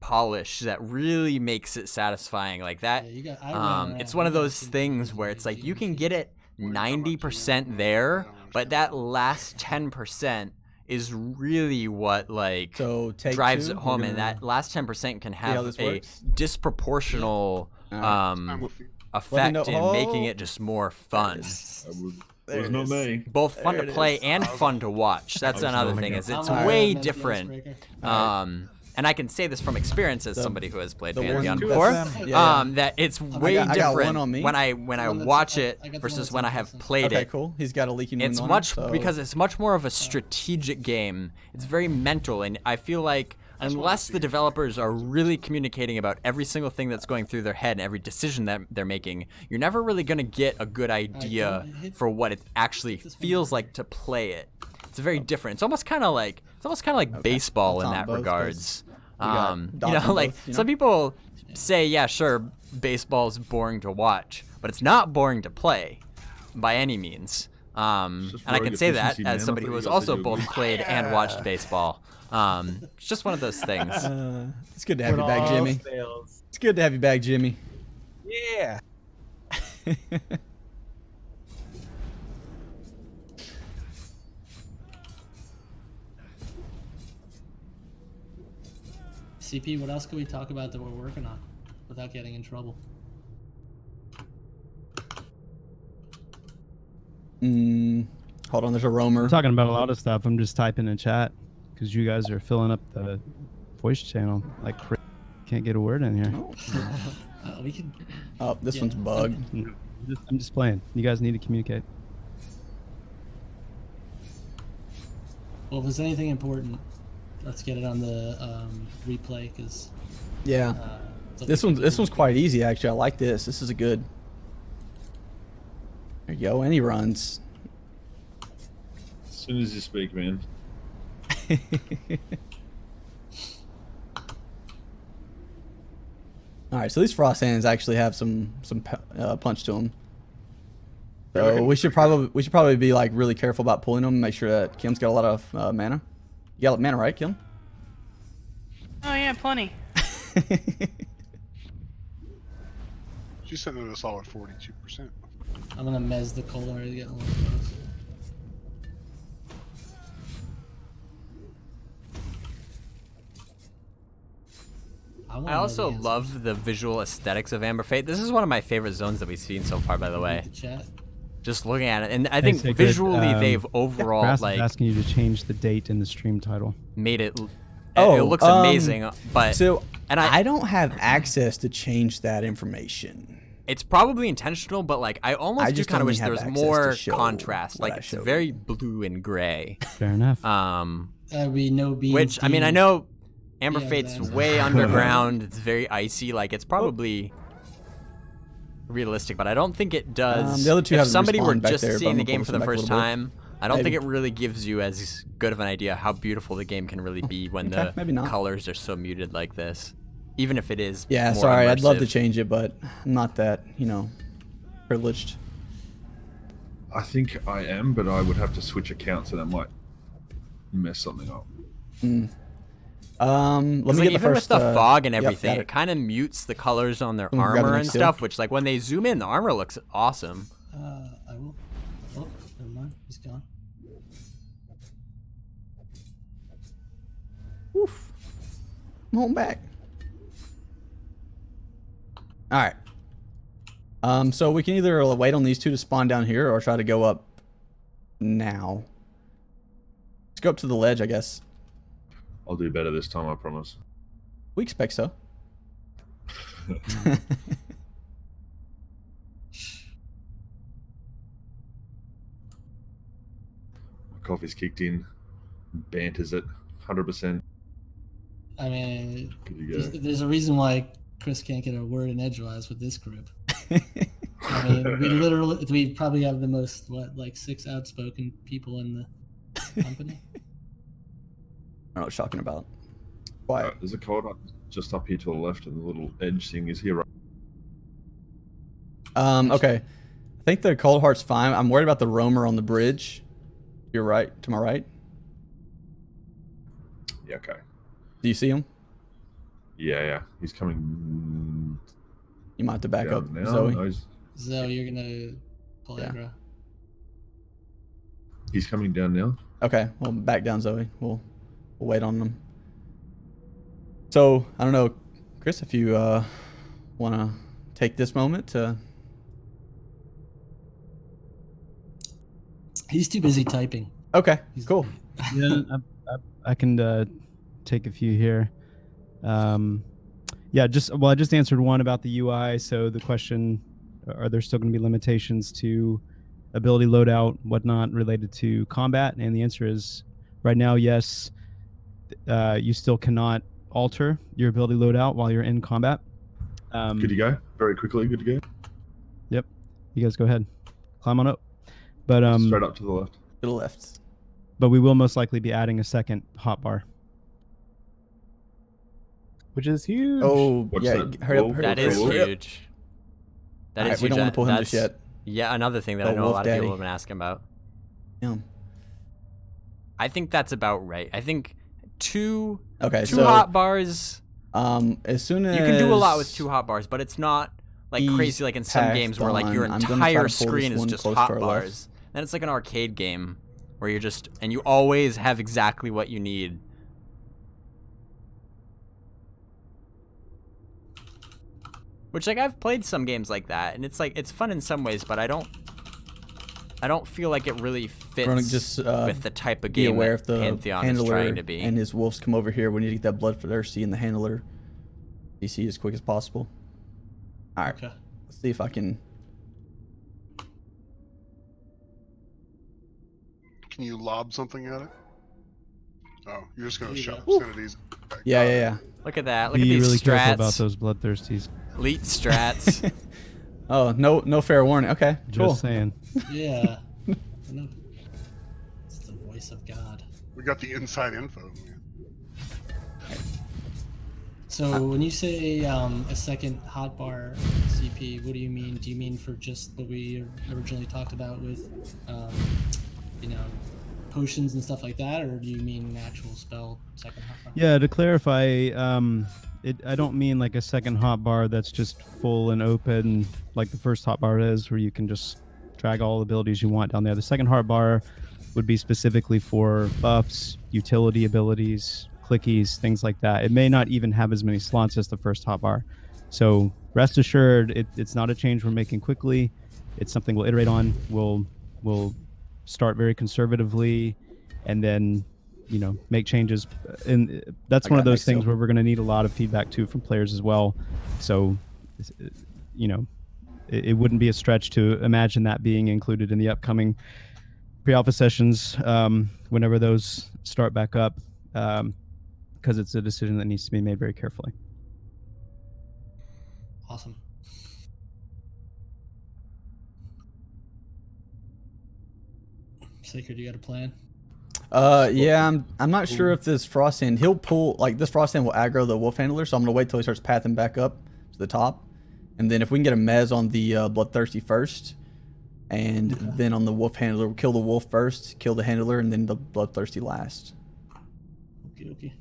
Speaker 1: polish that really makes it satisfying. Like that.
Speaker 2: Yeah, you got, I ran
Speaker 1: It's
Speaker 2: around.
Speaker 1: one
Speaker 2: I
Speaker 1: of
Speaker 2: got
Speaker 1: those
Speaker 2: some
Speaker 1: things
Speaker 2: crazy
Speaker 1: where it's like you
Speaker 2: GG.
Speaker 1: can get it 90% there, but that last 10% is really what like
Speaker 6: So take
Speaker 1: drives
Speaker 6: two.
Speaker 1: it home,
Speaker 6: We're
Speaker 1: and
Speaker 6: gonna
Speaker 1: that last 10% can
Speaker 6: how
Speaker 1: have
Speaker 6: this
Speaker 1: a
Speaker 6: works?
Speaker 1: disproportional
Speaker 6: Alright.
Speaker 5: I'm with you.
Speaker 1: effect
Speaker 6: know-
Speaker 1: in making
Speaker 6: oh.
Speaker 1: it just more fun.
Speaker 3: It was
Speaker 6: There
Speaker 3: not
Speaker 6: it is.
Speaker 3: me.
Speaker 1: Both fun
Speaker 6: There
Speaker 1: to
Speaker 6: it
Speaker 1: play
Speaker 6: is.
Speaker 1: and fun to watch. That's
Speaker 3: was
Speaker 1: another
Speaker 3: not
Speaker 1: thing,
Speaker 3: me.
Speaker 1: is it's
Speaker 2: I'm a
Speaker 1: way
Speaker 2: Pantheon
Speaker 1: different.
Speaker 2: breaker.
Speaker 1: And I can say this from experience as somebody who has played
Speaker 6: the one-
Speaker 1: Pantheon
Speaker 6: two
Speaker 1: before.
Speaker 6: of them? Yeah, yeah.
Speaker 1: That it's
Speaker 2: I
Speaker 1: way
Speaker 6: got- I got one
Speaker 1: different
Speaker 6: on me.
Speaker 1: when I
Speaker 2: One that's-
Speaker 1: watch
Speaker 2: I
Speaker 1: it
Speaker 2: got the one
Speaker 1: versus
Speaker 2: that's
Speaker 1: when I
Speaker 2: on
Speaker 1: have
Speaker 2: Pantheon.
Speaker 1: played
Speaker 6: Okay,
Speaker 1: it.
Speaker 6: cool. He's got a leaking wound
Speaker 1: It's
Speaker 6: on
Speaker 1: much
Speaker 6: him, so-
Speaker 1: because it's much more of a strategic game. It's very mental, and I feel like unless the developers are really communicating about every single thing that's going through their head and every decision that they're making, you're never really going to get a good idea for what it actually feels like to play it. It's very different. It's almost kind of like baseball in
Speaker 6: I'll
Speaker 1: that
Speaker 6: taunt both,
Speaker 1: regards.
Speaker 6: 'cause we got
Speaker 1: You
Speaker 6: dodging
Speaker 1: know, like
Speaker 6: both, you know?
Speaker 1: some people say, yeah, sure, baseball is boring to watch, but it's not boring to play by any means. And
Speaker 3: just
Speaker 1: I can
Speaker 3: rogue
Speaker 1: say that
Speaker 3: efficiency, man.
Speaker 1: as
Speaker 3: I
Speaker 1: somebody
Speaker 3: thought
Speaker 1: who
Speaker 3: you
Speaker 1: has
Speaker 3: guys
Speaker 1: also
Speaker 3: said you
Speaker 1: both
Speaker 3: were-
Speaker 1: played and watched baseball. It's just one of those things.
Speaker 6: It's good to have you back, Jimmy. It's good to have you back, Jimmy.
Speaker 8: Yeah.
Speaker 2: CP, what else can we talk about that we're working on without getting in trouble?
Speaker 6: Hold on, there's a roamer.
Speaker 7: We're talking about a lot of stuff. I'm just typing in chat because you guys are filling up the voice channel like crazy. Can't get a word in here.
Speaker 2: We can.
Speaker 6: Oh, this
Speaker 2: Yeah.
Speaker 6: one's bugged.
Speaker 7: I'm just playing. You guys need to communicate.
Speaker 2: Well, if there's anything important, let's get it on the replay because.
Speaker 6: Yeah. This one's quite easy actually. I like this. This is a good. There you go, and he runs.
Speaker 3: As soon as you speak, man.
Speaker 6: All right, so these frost hands actually have some punch to them. So we should probably be like really careful about pulling them. Make sure that Kim's got a lot of mana. You got mana, right, Kim?
Speaker 4: Oh yeah, plenty.
Speaker 5: She's sitting at a solid 42%.
Speaker 2: I'm gonna mez the Color to get a little close.
Speaker 1: I also love the visual aesthetics of Amber Fate. This is one of my favorite zones that we've seen so far, by the way. Just looking at it, and I think visually they've overall
Speaker 7: Brass
Speaker 1: like
Speaker 7: is asking you to change the date in the stream title.
Speaker 1: made it. It looks amazing, but
Speaker 6: so
Speaker 1: and
Speaker 6: I don't have access to change that information.
Speaker 1: It's probably intentional, but like I almost
Speaker 6: just
Speaker 1: do kind of
Speaker 6: only
Speaker 1: wish there
Speaker 6: have
Speaker 1: was
Speaker 6: access
Speaker 1: more
Speaker 6: to show
Speaker 1: contrast.
Speaker 6: what
Speaker 1: Like
Speaker 6: I
Speaker 1: it's
Speaker 6: showed
Speaker 1: very
Speaker 6: you.
Speaker 1: blue and gray.
Speaker 7: Fair enough.
Speaker 2: We know beans.
Speaker 1: Which I mean, I know Amber
Speaker 2: Yeah,
Speaker 1: Fate's
Speaker 2: exactly.
Speaker 1: way underground. It's very icy. Like it's probably realistic, but I don't think it does.
Speaker 6: The other two
Speaker 1: if
Speaker 6: haven't
Speaker 1: somebody were
Speaker 6: respawned back
Speaker 1: just
Speaker 6: there, but
Speaker 1: seeing
Speaker 6: I'm
Speaker 1: the
Speaker 6: gonna
Speaker 1: game
Speaker 6: pull
Speaker 1: for
Speaker 6: them
Speaker 1: the
Speaker 6: back a
Speaker 1: first
Speaker 6: little bit.
Speaker 1: time, I don't think
Speaker 6: Maybe.
Speaker 1: it really gives you as good of an idea how beautiful the game can really be when
Speaker 6: Okay, maybe
Speaker 1: the
Speaker 6: not.
Speaker 1: colors are so muted like this. Even if it is
Speaker 6: Yeah,
Speaker 1: more
Speaker 6: sorry, I'd love to
Speaker 1: immersive.
Speaker 6: change it, but I'm not that, privileged.
Speaker 3: I think I am, but I would have to switch accounts, and that might mess something up.
Speaker 6: Let me
Speaker 1: Like,
Speaker 6: get the
Speaker 1: even
Speaker 6: first.
Speaker 1: with the fog and
Speaker 6: yep,
Speaker 1: everything,
Speaker 6: got
Speaker 1: it kind of mutes the colors on their
Speaker 6: grab the
Speaker 1: armor and
Speaker 6: next
Speaker 1: stuff.
Speaker 6: kill.
Speaker 1: Which, like, when they zoom in, the armor looks awesome.
Speaker 2: I will. Oh, never mind. He's gone.
Speaker 6: Oof. I'm home back. All right. So we can either wait on these two to spawn down here or try to go up now. Let's go up to the ledge, I guess.
Speaker 3: I'll do better this time, I promise.
Speaker 6: We expect so.
Speaker 3: My coffee's kicked in. Banters it. 100%.
Speaker 2: I mean,
Speaker 3: Good to go.
Speaker 2: there's a reason why Chris can't get a word in edgewise with this group. I mean, we probably have the most, 6 outspoken people in the company.
Speaker 6: I don't know what you're talking about. Quiet.
Speaker 3: There's a code just up here to the left, and the little edge thing is here. Right?
Speaker 6: Okay. I think the Cold Heart's fine. I'm worried about the roamer on the bridge. You're right. To my right.
Speaker 3: Yeah, okay.
Speaker 6: Do you see him?
Speaker 3: Yeah. He's coming
Speaker 6: You might have to back up,
Speaker 3: down now.
Speaker 6: Zoe.
Speaker 3: No,
Speaker 2: Zoe, you're gonna pull aggro.
Speaker 3: he's coming down now.
Speaker 6: Okay, well, back down, Zoe. We'll wait on them. So, I don't know, Chris, if you want to take this moment to...
Speaker 2: He's too busy typing.
Speaker 6: Okay, cool.
Speaker 7: Yeah, I can take a few here. I just answered one about the UI. So the question, are there still going to be limitations to ability loadout, whatnot related to combat? And the answer is right now, yes. You still cannot alter your ability loadout while you're in combat.
Speaker 3: Good to go. Very quickly. Good to go.
Speaker 7: Yep. You guys go ahead. Climb on up. But
Speaker 3: Straight up to the left.
Speaker 6: To the left.
Speaker 7: But we will most likely be adding a second hotbar.
Speaker 8: Which is huge.
Speaker 6: Oh,
Speaker 3: What's
Speaker 6: yeah.
Speaker 3: that?
Speaker 6: Hurry up,
Speaker 3: Wolf?
Speaker 6: hurry
Speaker 1: That
Speaker 6: up,
Speaker 1: is
Speaker 6: hurry up.
Speaker 1: huge. That
Speaker 6: Alright,
Speaker 1: is
Speaker 6: we
Speaker 1: huge.
Speaker 6: don't want to pull him just
Speaker 1: That's-
Speaker 6: yet.
Speaker 1: Yeah, another thing that
Speaker 6: Oh,
Speaker 1: I know a
Speaker 6: Wolf
Speaker 1: lot of
Speaker 6: Daddy.
Speaker 1: people have been asking about.
Speaker 6: Yeah.
Speaker 1: I think that's about right. I think two
Speaker 6: Okay,
Speaker 1: two
Speaker 6: so
Speaker 1: hot bars.
Speaker 6: as soon as
Speaker 1: You can do a lot with two hot bars, but it's not like
Speaker 6: He's
Speaker 1: crazy like in some
Speaker 6: packed
Speaker 1: games where like your
Speaker 6: on. I'm gonna try to
Speaker 1: entire
Speaker 6: pull this
Speaker 1: screen is
Speaker 6: one
Speaker 1: just
Speaker 6: close to
Speaker 1: hot
Speaker 6: our
Speaker 1: bars.
Speaker 6: left.
Speaker 1: Then it's like an arcade game where you're just and you always have exactly what you need. Which like I've played some games like that, and it's like it's fun in some ways, but I don't feel like it really fits
Speaker 6: We're gonna just
Speaker 1: with the type of
Speaker 6: be
Speaker 1: game
Speaker 6: aware
Speaker 1: that
Speaker 6: if the
Speaker 1: Pantheon is
Speaker 6: handler
Speaker 1: trying to be.
Speaker 6: and his wolves come over here. We need to get that bloodthirsty and the handler DC as quick as possible. All right,
Speaker 2: Okay.
Speaker 6: let's see if I can.
Speaker 5: Can you lob something at it? Oh, you're just gonna
Speaker 2: There you
Speaker 5: shove
Speaker 2: go.
Speaker 5: Sanity's. Okay,
Speaker 6: Yeah,
Speaker 5: got it.
Speaker 6: yeah.
Speaker 1: Look at that. Look
Speaker 7: Be
Speaker 1: at these
Speaker 7: really careful about
Speaker 1: strats.
Speaker 7: those bloodthirsties.
Speaker 1: Elite strats.
Speaker 6: Oh, no fair warning. Okay, cool.
Speaker 7: Just saying.
Speaker 2: Yeah. I know. It's the voice of God.
Speaker 5: We got the inside info, man.
Speaker 2: So when you say a second hotbar, so you PvP, what do you mean? Do you mean for just what we originally talked about with, you know, potions and stuff like that, or do you mean an actual spell second hotbar?
Speaker 7: Yeah, to clarify, I don't mean like a second hotbar that's just full and open like the first hotbar is, where you can just drag all the abilities you want down there. The second hotbar would be specifically for buffs, utility abilities, clickies, things like that. It may not even have as many slots as the first hotbar. So rest assured, it's not a change we're making quickly. It's something we'll iterate on. We'll start very conservatively, and then, you know, make changes. And that's one of those things where we're going to need a lot of feedback too from players as well. So, you know, it wouldn't be a stretch to imagine that being included in the upcoming pre-alpha sessions whenever those start back up, because it's a decision that needs to be made very carefully.
Speaker 2: Awesome. Sacred, you got a plan?
Speaker 6: Yeah, I'm not sure if this frost hand, he'll pull, like this frost hand will aggro the wolf handler, so I'm gonna wait till he starts pathing back up to the top, and then if we can get a mez on the bloodthirsty first, and then on the wolf handler, kill the wolf first, kill the handler, and then the bloodthirsty last.
Speaker 2: Okay.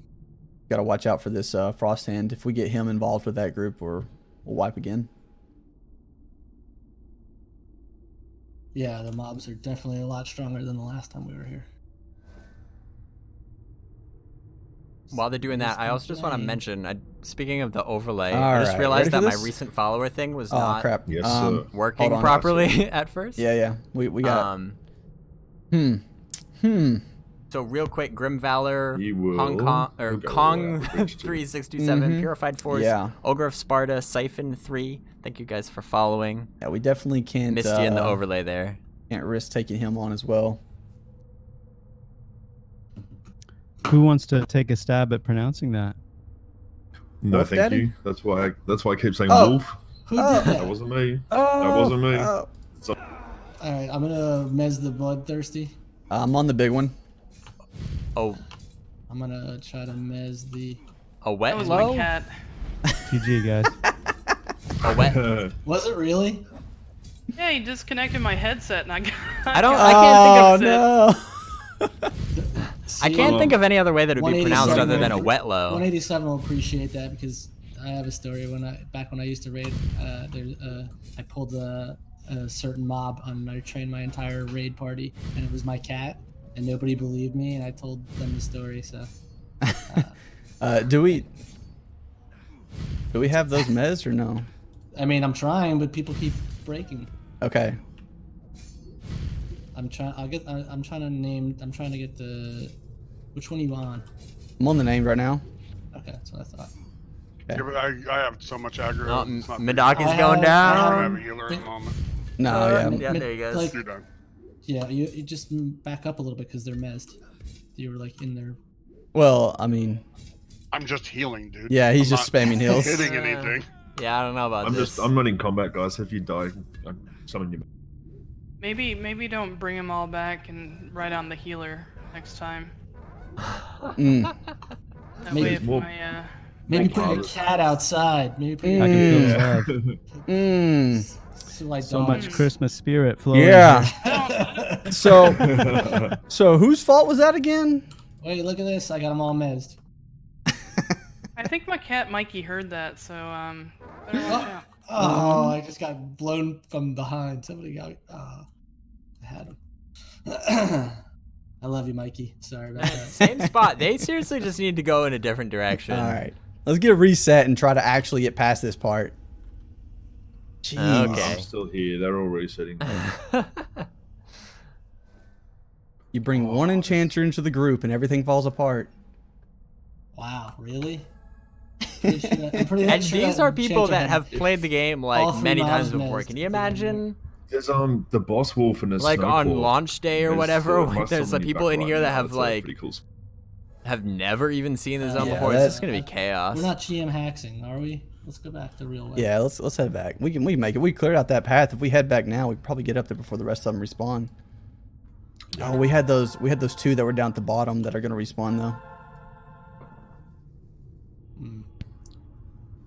Speaker 6: Gotta watch out for this frost hand. If we get him involved with that group, we'll wipe again.
Speaker 2: Yeah, the mobs are definitely a lot stronger than the last time we were here.
Speaker 1: While they're doing that, I also just want to mention, speaking of the overlay,
Speaker 6: All
Speaker 1: I just
Speaker 6: right,
Speaker 1: realized
Speaker 6: ready
Speaker 1: that
Speaker 6: for
Speaker 1: my
Speaker 6: this?
Speaker 1: recent follower thing was
Speaker 6: Oh
Speaker 1: not
Speaker 6: crap!
Speaker 3: Yes,
Speaker 1: working
Speaker 6: hold on.
Speaker 1: properly at first.
Speaker 6: Yeah, we got.
Speaker 1: So real quick, Grim Valor,
Speaker 3: You will
Speaker 1: Hong Kong or
Speaker 3: go
Speaker 1: Kong
Speaker 3: out, which
Speaker 1: 3627, Purified Force,
Speaker 6: Yeah.
Speaker 1: Ogre of Sparta, Siphon 3. Thank you guys for following.
Speaker 6: Yeah, we definitely can't.
Speaker 1: Missed you in the overlay there.
Speaker 6: Can't risk taking him on as well.
Speaker 7: Who wants to take a stab at pronouncing that?
Speaker 3: No,
Speaker 6: Wolf
Speaker 3: thank
Speaker 6: Daddy?
Speaker 3: you. That's why I keep saying
Speaker 6: Oh.
Speaker 3: wolf.
Speaker 2: Who did
Speaker 3: That
Speaker 2: that?
Speaker 3: wasn't me.
Speaker 6: Oh,
Speaker 3: That wasn't me.
Speaker 6: oh.
Speaker 2: Alright, I'm gonna mez the bloodthirsty.
Speaker 6: I'm on the big one.
Speaker 1: Oh,
Speaker 2: I'm gonna try to mez the...
Speaker 1: a wet
Speaker 4: That was
Speaker 1: low?
Speaker 4: my cat.
Speaker 7: GG, guys.
Speaker 1: A wet.
Speaker 2: Was it really?
Speaker 4: Yeah, he disconnected my headset and I got.
Speaker 1: I can't think of I
Speaker 2: See,
Speaker 1: can't think of any other way that it would be pronounced
Speaker 2: 187
Speaker 1: other than a wet low.
Speaker 2: 187 will appreciate that, because I have a story back when I used to raid. I pulled a certain mob and I trained my entire raid party, and it was my cat, and nobody believed me, and I told them the story. So,
Speaker 6: Do we have those mez or no?
Speaker 2: I mean, I'm trying, but people keep breaking.
Speaker 6: Okay.
Speaker 2: I'm trying to get the. Which one are you on?
Speaker 6: I'm on the name right now.
Speaker 2: Okay, that's what I thought.
Speaker 5: Yeah, but I have so much aggro.
Speaker 1: Oh,
Speaker 5: it's not
Speaker 1: Medaki's
Speaker 2: I
Speaker 1: going
Speaker 2: have-
Speaker 5: I don't
Speaker 1: down.
Speaker 5: have a healer at the moment.
Speaker 6: No, yeah.
Speaker 1: Yeah, there he goes.
Speaker 2: Like,
Speaker 5: You're done.
Speaker 2: yeah, you just back up a little bit because they're mezzed. You were like in there.
Speaker 6: Well, I mean,
Speaker 5: I'm just healing, dude.
Speaker 6: yeah, he's
Speaker 5: I'm
Speaker 6: just
Speaker 5: not
Speaker 6: spamming heals.
Speaker 5: hitting anything.
Speaker 1: Yeah, I don't know about this.
Speaker 3: I'm not in combat, guys. If you die, I'm summoning you.
Speaker 4: Maybe don't bring them all back and write on the healer next time.
Speaker 6: Mm.
Speaker 4: That
Speaker 2: Maybe
Speaker 4: way if
Speaker 3: more-
Speaker 2: Maybe
Speaker 3: Thank
Speaker 2: put
Speaker 3: you.
Speaker 2: your cat outside. Maybe put
Speaker 7: I
Speaker 2: your
Speaker 7: can feel the love.
Speaker 6: Mm.
Speaker 2: so, like
Speaker 7: So
Speaker 2: dogs.
Speaker 7: much Christmas spirit flowing.
Speaker 6: Yeah. So whose fault was that again?
Speaker 2: Wait, look at this. I got them all mezzed.
Speaker 4: I think my cat Mikey heard that, so better watch out.
Speaker 2: Oh, I just got blown from behind. Somebody got. I had him. I love you, Mikey. Sorry about that.
Speaker 1: Same spot. They seriously just need to go in a different direction.
Speaker 6: All right. Let's get a reset and try to actually get past this part. Jeez.
Speaker 1: Okay.
Speaker 3: I'm still here. They're all resetting.
Speaker 6: You bring one enchanter into the group and everything falls apart.
Speaker 2: Wow, really? I'm pretty
Speaker 1: And
Speaker 2: sure
Speaker 1: these
Speaker 2: that
Speaker 1: are people
Speaker 2: enchanter
Speaker 1: that
Speaker 2: had
Speaker 1: have played the game
Speaker 2: all
Speaker 1: like
Speaker 2: three
Speaker 1: many
Speaker 2: mobs
Speaker 1: times before.
Speaker 2: missed.
Speaker 1: Can you imagine,
Speaker 3: There's the boss wolf and the
Speaker 1: like on
Speaker 3: snowfall.
Speaker 1: launch day or
Speaker 3: There's,
Speaker 1: whatever,
Speaker 3: my
Speaker 1: there's like
Speaker 3: summoning
Speaker 1: people in
Speaker 3: back
Speaker 1: here
Speaker 3: right
Speaker 1: that
Speaker 3: now.
Speaker 1: have
Speaker 3: It's a
Speaker 1: like
Speaker 3: pretty cool spot.
Speaker 1: have never even seen the zone
Speaker 2: Yeah,
Speaker 1: before. It's
Speaker 6: that-
Speaker 1: just gonna be chaos.
Speaker 2: We're not GM hacking, are we? Let's go back the real way.
Speaker 6: Yeah, let's head back. We can make it. We cleared out that path. If we head back now, we could probably get up there before the rest of them respawn. Oh, we had those two that were down at the bottom that are gonna respawn though.
Speaker 2: Mm.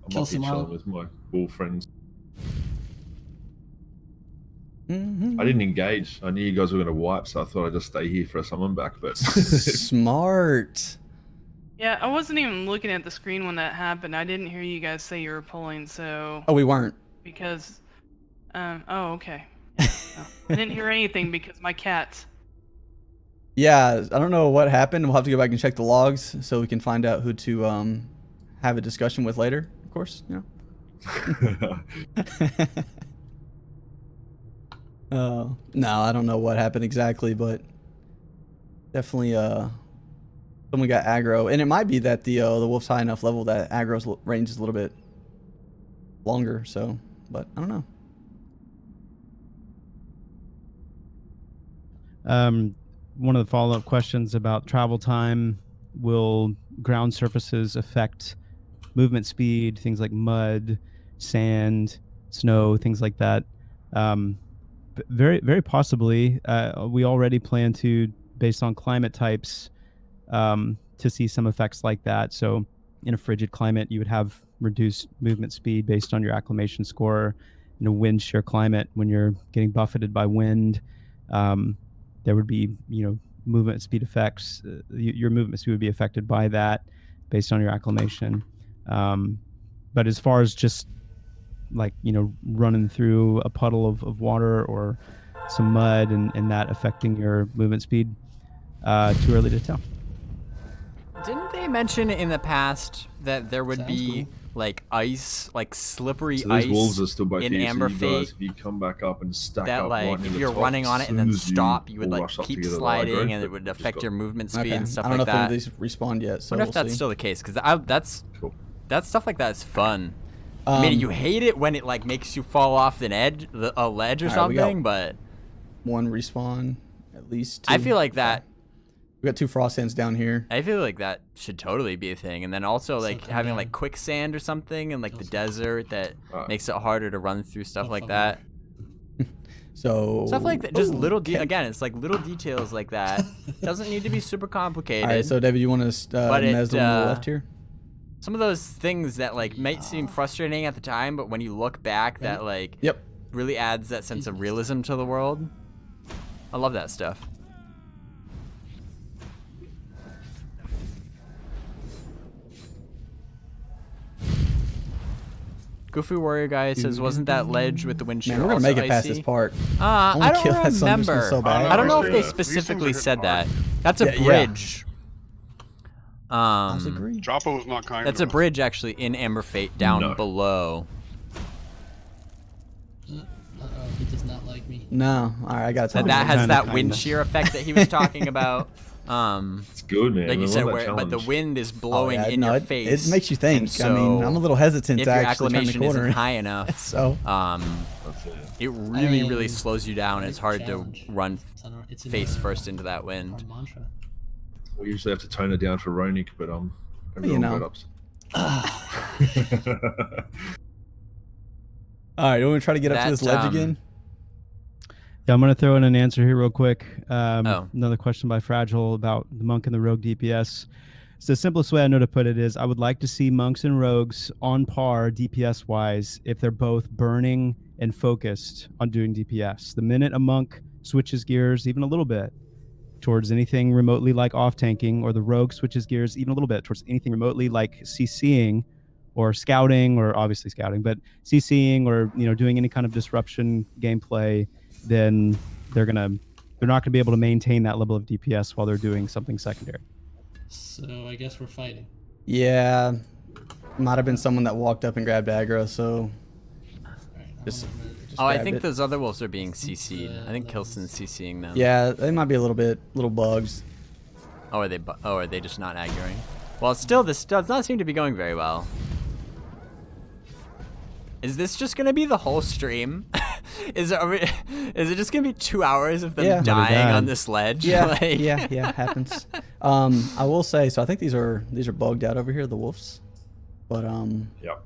Speaker 3: I
Speaker 2: Kill
Speaker 3: might be
Speaker 2: some
Speaker 3: chilling
Speaker 2: out.
Speaker 3: with my wolf friends. I didn't engage. I knew you guys were going to wipe, so I thought I'd just stay here for a summon back. But
Speaker 6: Smart.
Speaker 4: Yeah, I wasn't even looking at the screen when that happened. I didn't hear you guys say you were pulling, so...
Speaker 6: Oh, we weren't.
Speaker 4: Because... oh, okay. Yeah, no. I didn't hear anything because my cats...
Speaker 6: Yeah, I don't know what happened. We'll have to go back and check the logs so we can find out who to have a discussion with later, of course. You know. No, I don't know what happened exactly, but definitely someone got aggro, and it might be that the wolf's high enough level that aggro's range is a little bit longer. So, but I don't
Speaker 7: know. One of the follow-up questions about travel time: will ground surfaces affect movement speed? Things like mud, sand, snow, things like that. Very, very possibly. We already plan to, based on climate types, to see some effects like that. So in a frigid climate, you would have reduced movement speed based on your acclimation score. In a wind shear climate, when you're getting buffeted by wind, there would be, movement speed effects. Your movement speed would be affected by that based on your acclimation. But as far as just like, running through a puddle of water or some mud and that affecting your movement speed, too early to tell.
Speaker 1: Didn't they mention in the past that there would be like ice, like slippery
Speaker 3: so
Speaker 1: ice
Speaker 3: wolves are still back
Speaker 1: in
Speaker 3: here,
Speaker 1: Amber
Speaker 3: so you
Speaker 1: Fate?
Speaker 3: guys, if you come back up and stack
Speaker 1: That
Speaker 3: up
Speaker 1: like
Speaker 3: right near
Speaker 1: if
Speaker 3: the
Speaker 1: you're
Speaker 3: top,
Speaker 1: running on
Speaker 3: as
Speaker 1: it and
Speaker 3: soon
Speaker 1: then
Speaker 3: as
Speaker 1: stop, you would
Speaker 3: all
Speaker 1: like
Speaker 3: rush up
Speaker 1: keep
Speaker 3: together,
Speaker 1: sliding
Speaker 3: aggro,
Speaker 1: and it
Speaker 3: but
Speaker 1: would
Speaker 3: just
Speaker 1: affect
Speaker 3: got-
Speaker 1: your movement speed
Speaker 6: Okay.
Speaker 1: and stuff
Speaker 6: I don't
Speaker 1: like
Speaker 6: know
Speaker 1: that.
Speaker 6: if any of these respawned yet, so
Speaker 1: I wonder if
Speaker 6: we'll
Speaker 1: that's
Speaker 6: see.
Speaker 1: still the case because that's
Speaker 3: Cool.
Speaker 1: that stuff like that is fun. I mean, you hate it when it like makes you fall off an edge, a ledge or
Speaker 6: All right, we got
Speaker 1: something, but
Speaker 6: one respawn, at least two.
Speaker 1: I feel like that.
Speaker 6: We got 2 frost hands down here.
Speaker 1: I feel like that should totally be a thing, and then also like
Speaker 2: come
Speaker 1: having
Speaker 2: down.
Speaker 1: like quicksand or something in like the desert that
Speaker 3: Right.
Speaker 1: makes it harder to run through stuff
Speaker 2: Oh,
Speaker 1: like
Speaker 2: fuck
Speaker 1: that.
Speaker 6: So
Speaker 1: Stuff like that, just little
Speaker 6: okay.
Speaker 1: again, it's like little details like that. Doesn't need to be super complicated.
Speaker 6: All right, so David, you want to
Speaker 1: But it,
Speaker 6: mez the one on the left here?
Speaker 1: Some of those things that like might seem frustrating at the time, but when you look back, that like
Speaker 6: Yep.
Speaker 1: really adds that sense of realism to the world. I love that stuff. Goofy Warrior guy says, "Wasn't that ledge with the wind shear
Speaker 6: Man, we're gonna
Speaker 1: also
Speaker 6: make it past
Speaker 1: icy?"
Speaker 6: this part.
Speaker 1: I
Speaker 6: wanna
Speaker 1: don't
Speaker 6: kill that son just
Speaker 1: remember.
Speaker 6: so bad.
Speaker 1: I don't know if they
Speaker 5: These things are
Speaker 1: specifically
Speaker 5: hitting
Speaker 1: said that.
Speaker 5: hard.
Speaker 1: That's a
Speaker 6: Yeah, yeah.
Speaker 1: bridge.
Speaker 6: I agree.
Speaker 5: Joppa was not kind.
Speaker 1: That's
Speaker 5: to
Speaker 1: a
Speaker 5: us.
Speaker 1: bridge actually in Amber Fate down
Speaker 3: No.
Speaker 1: below.
Speaker 2: He does not like me.
Speaker 6: No, all right, I got
Speaker 1: That
Speaker 6: time.
Speaker 1: that has
Speaker 7: Kinda,
Speaker 1: that
Speaker 7: kinda.
Speaker 1: wind shear effect that he was talking about.
Speaker 3: It's good, man.
Speaker 1: Like
Speaker 3: I
Speaker 1: you
Speaker 3: love
Speaker 1: said,
Speaker 3: that
Speaker 1: where, but the
Speaker 3: challenge.
Speaker 1: wind is blowing in your face.
Speaker 6: It makes you think.
Speaker 1: And
Speaker 6: I mean,
Speaker 1: so
Speaker 6: I'm a little hesitant
Speaker 1: if
Speaker 6: to
Speaker 1: your
Speaker 6: actually turn the
Speaker 1: acclimation isn't
Speaker 6: corner.
Speaker 1: high enough,
Speaker 6: So
Speaker 3: That's it.
Speaker 1: it really, really
Speaker 2: mean,
Speaker 1: slows you down. It's hard to
Speaker 2: challenge.
Speaker 1: run
Speaker 2: It's in
Speaker 1: face
Speaker 2: our-
Speaker 1: first into that
Speaker 2: our
Speaker 1: wind.
Speaker 2: mantra.
Speaker 3: We usually have to tone it down for Ronic, but everyone
Speaker 6: know.
Speaker 3: got ups.
Speaker 6: all right, you want to try to get up to
Speaker 1: That,
Speaker 6: this ledge again?
Speaker 7: Yeah, I'm going to throw in an answer here real quick.
Speaker 1: Oh.
Speaker 7: Another question by Fragile about the monk and the rogue DPS. So the simplest way I know to put it is I would like to see monks and rogues on par DPS-wise if they're both burning and focused on doing DPS. The minute a monk switches gears even a little bit towards anything remotely like off-tanking, or the rogue switches gears even a little bit towards anything remotely like CCing or scouting, or obviously scouting, but CCing or doing any kind of disruption gameplay, then they're not gonna be able to maintain that level of DPS while they're doing something secondary.
Speaker 2: So I guess we're fighting.
Speaker 6: Yeah, might have been someone that walked up and grabbed aggro. So
Speaker 2: Alright,
Speaker 6: Just-
Speaker 1: Oh, I
Speaker 6: grabbed
Speaker 1: think
Speaker 6: it.
Speaker 1: those other wolves are being CC'd. I think Kilson's CCing them.
Speaker 6: Yeah, they might be a little bugs.
Speaker 1: Oh, are they just not aggroing? Well, still, this does not seem to be going very well. Is this just gonna be the whole stream? Is it just gonna be 2 hours of them
Speaker 6: Yeah.
Speaker 1: dying
Speaker 7: Bad.
Speaker 1: on this ledge?
Speaker 6: Yeah,
Speaker 1: Like-
Speaker 6: yeah, happens. I will say, so I think these are bugged out over here, the wolves. But
Speaker 3: Yep.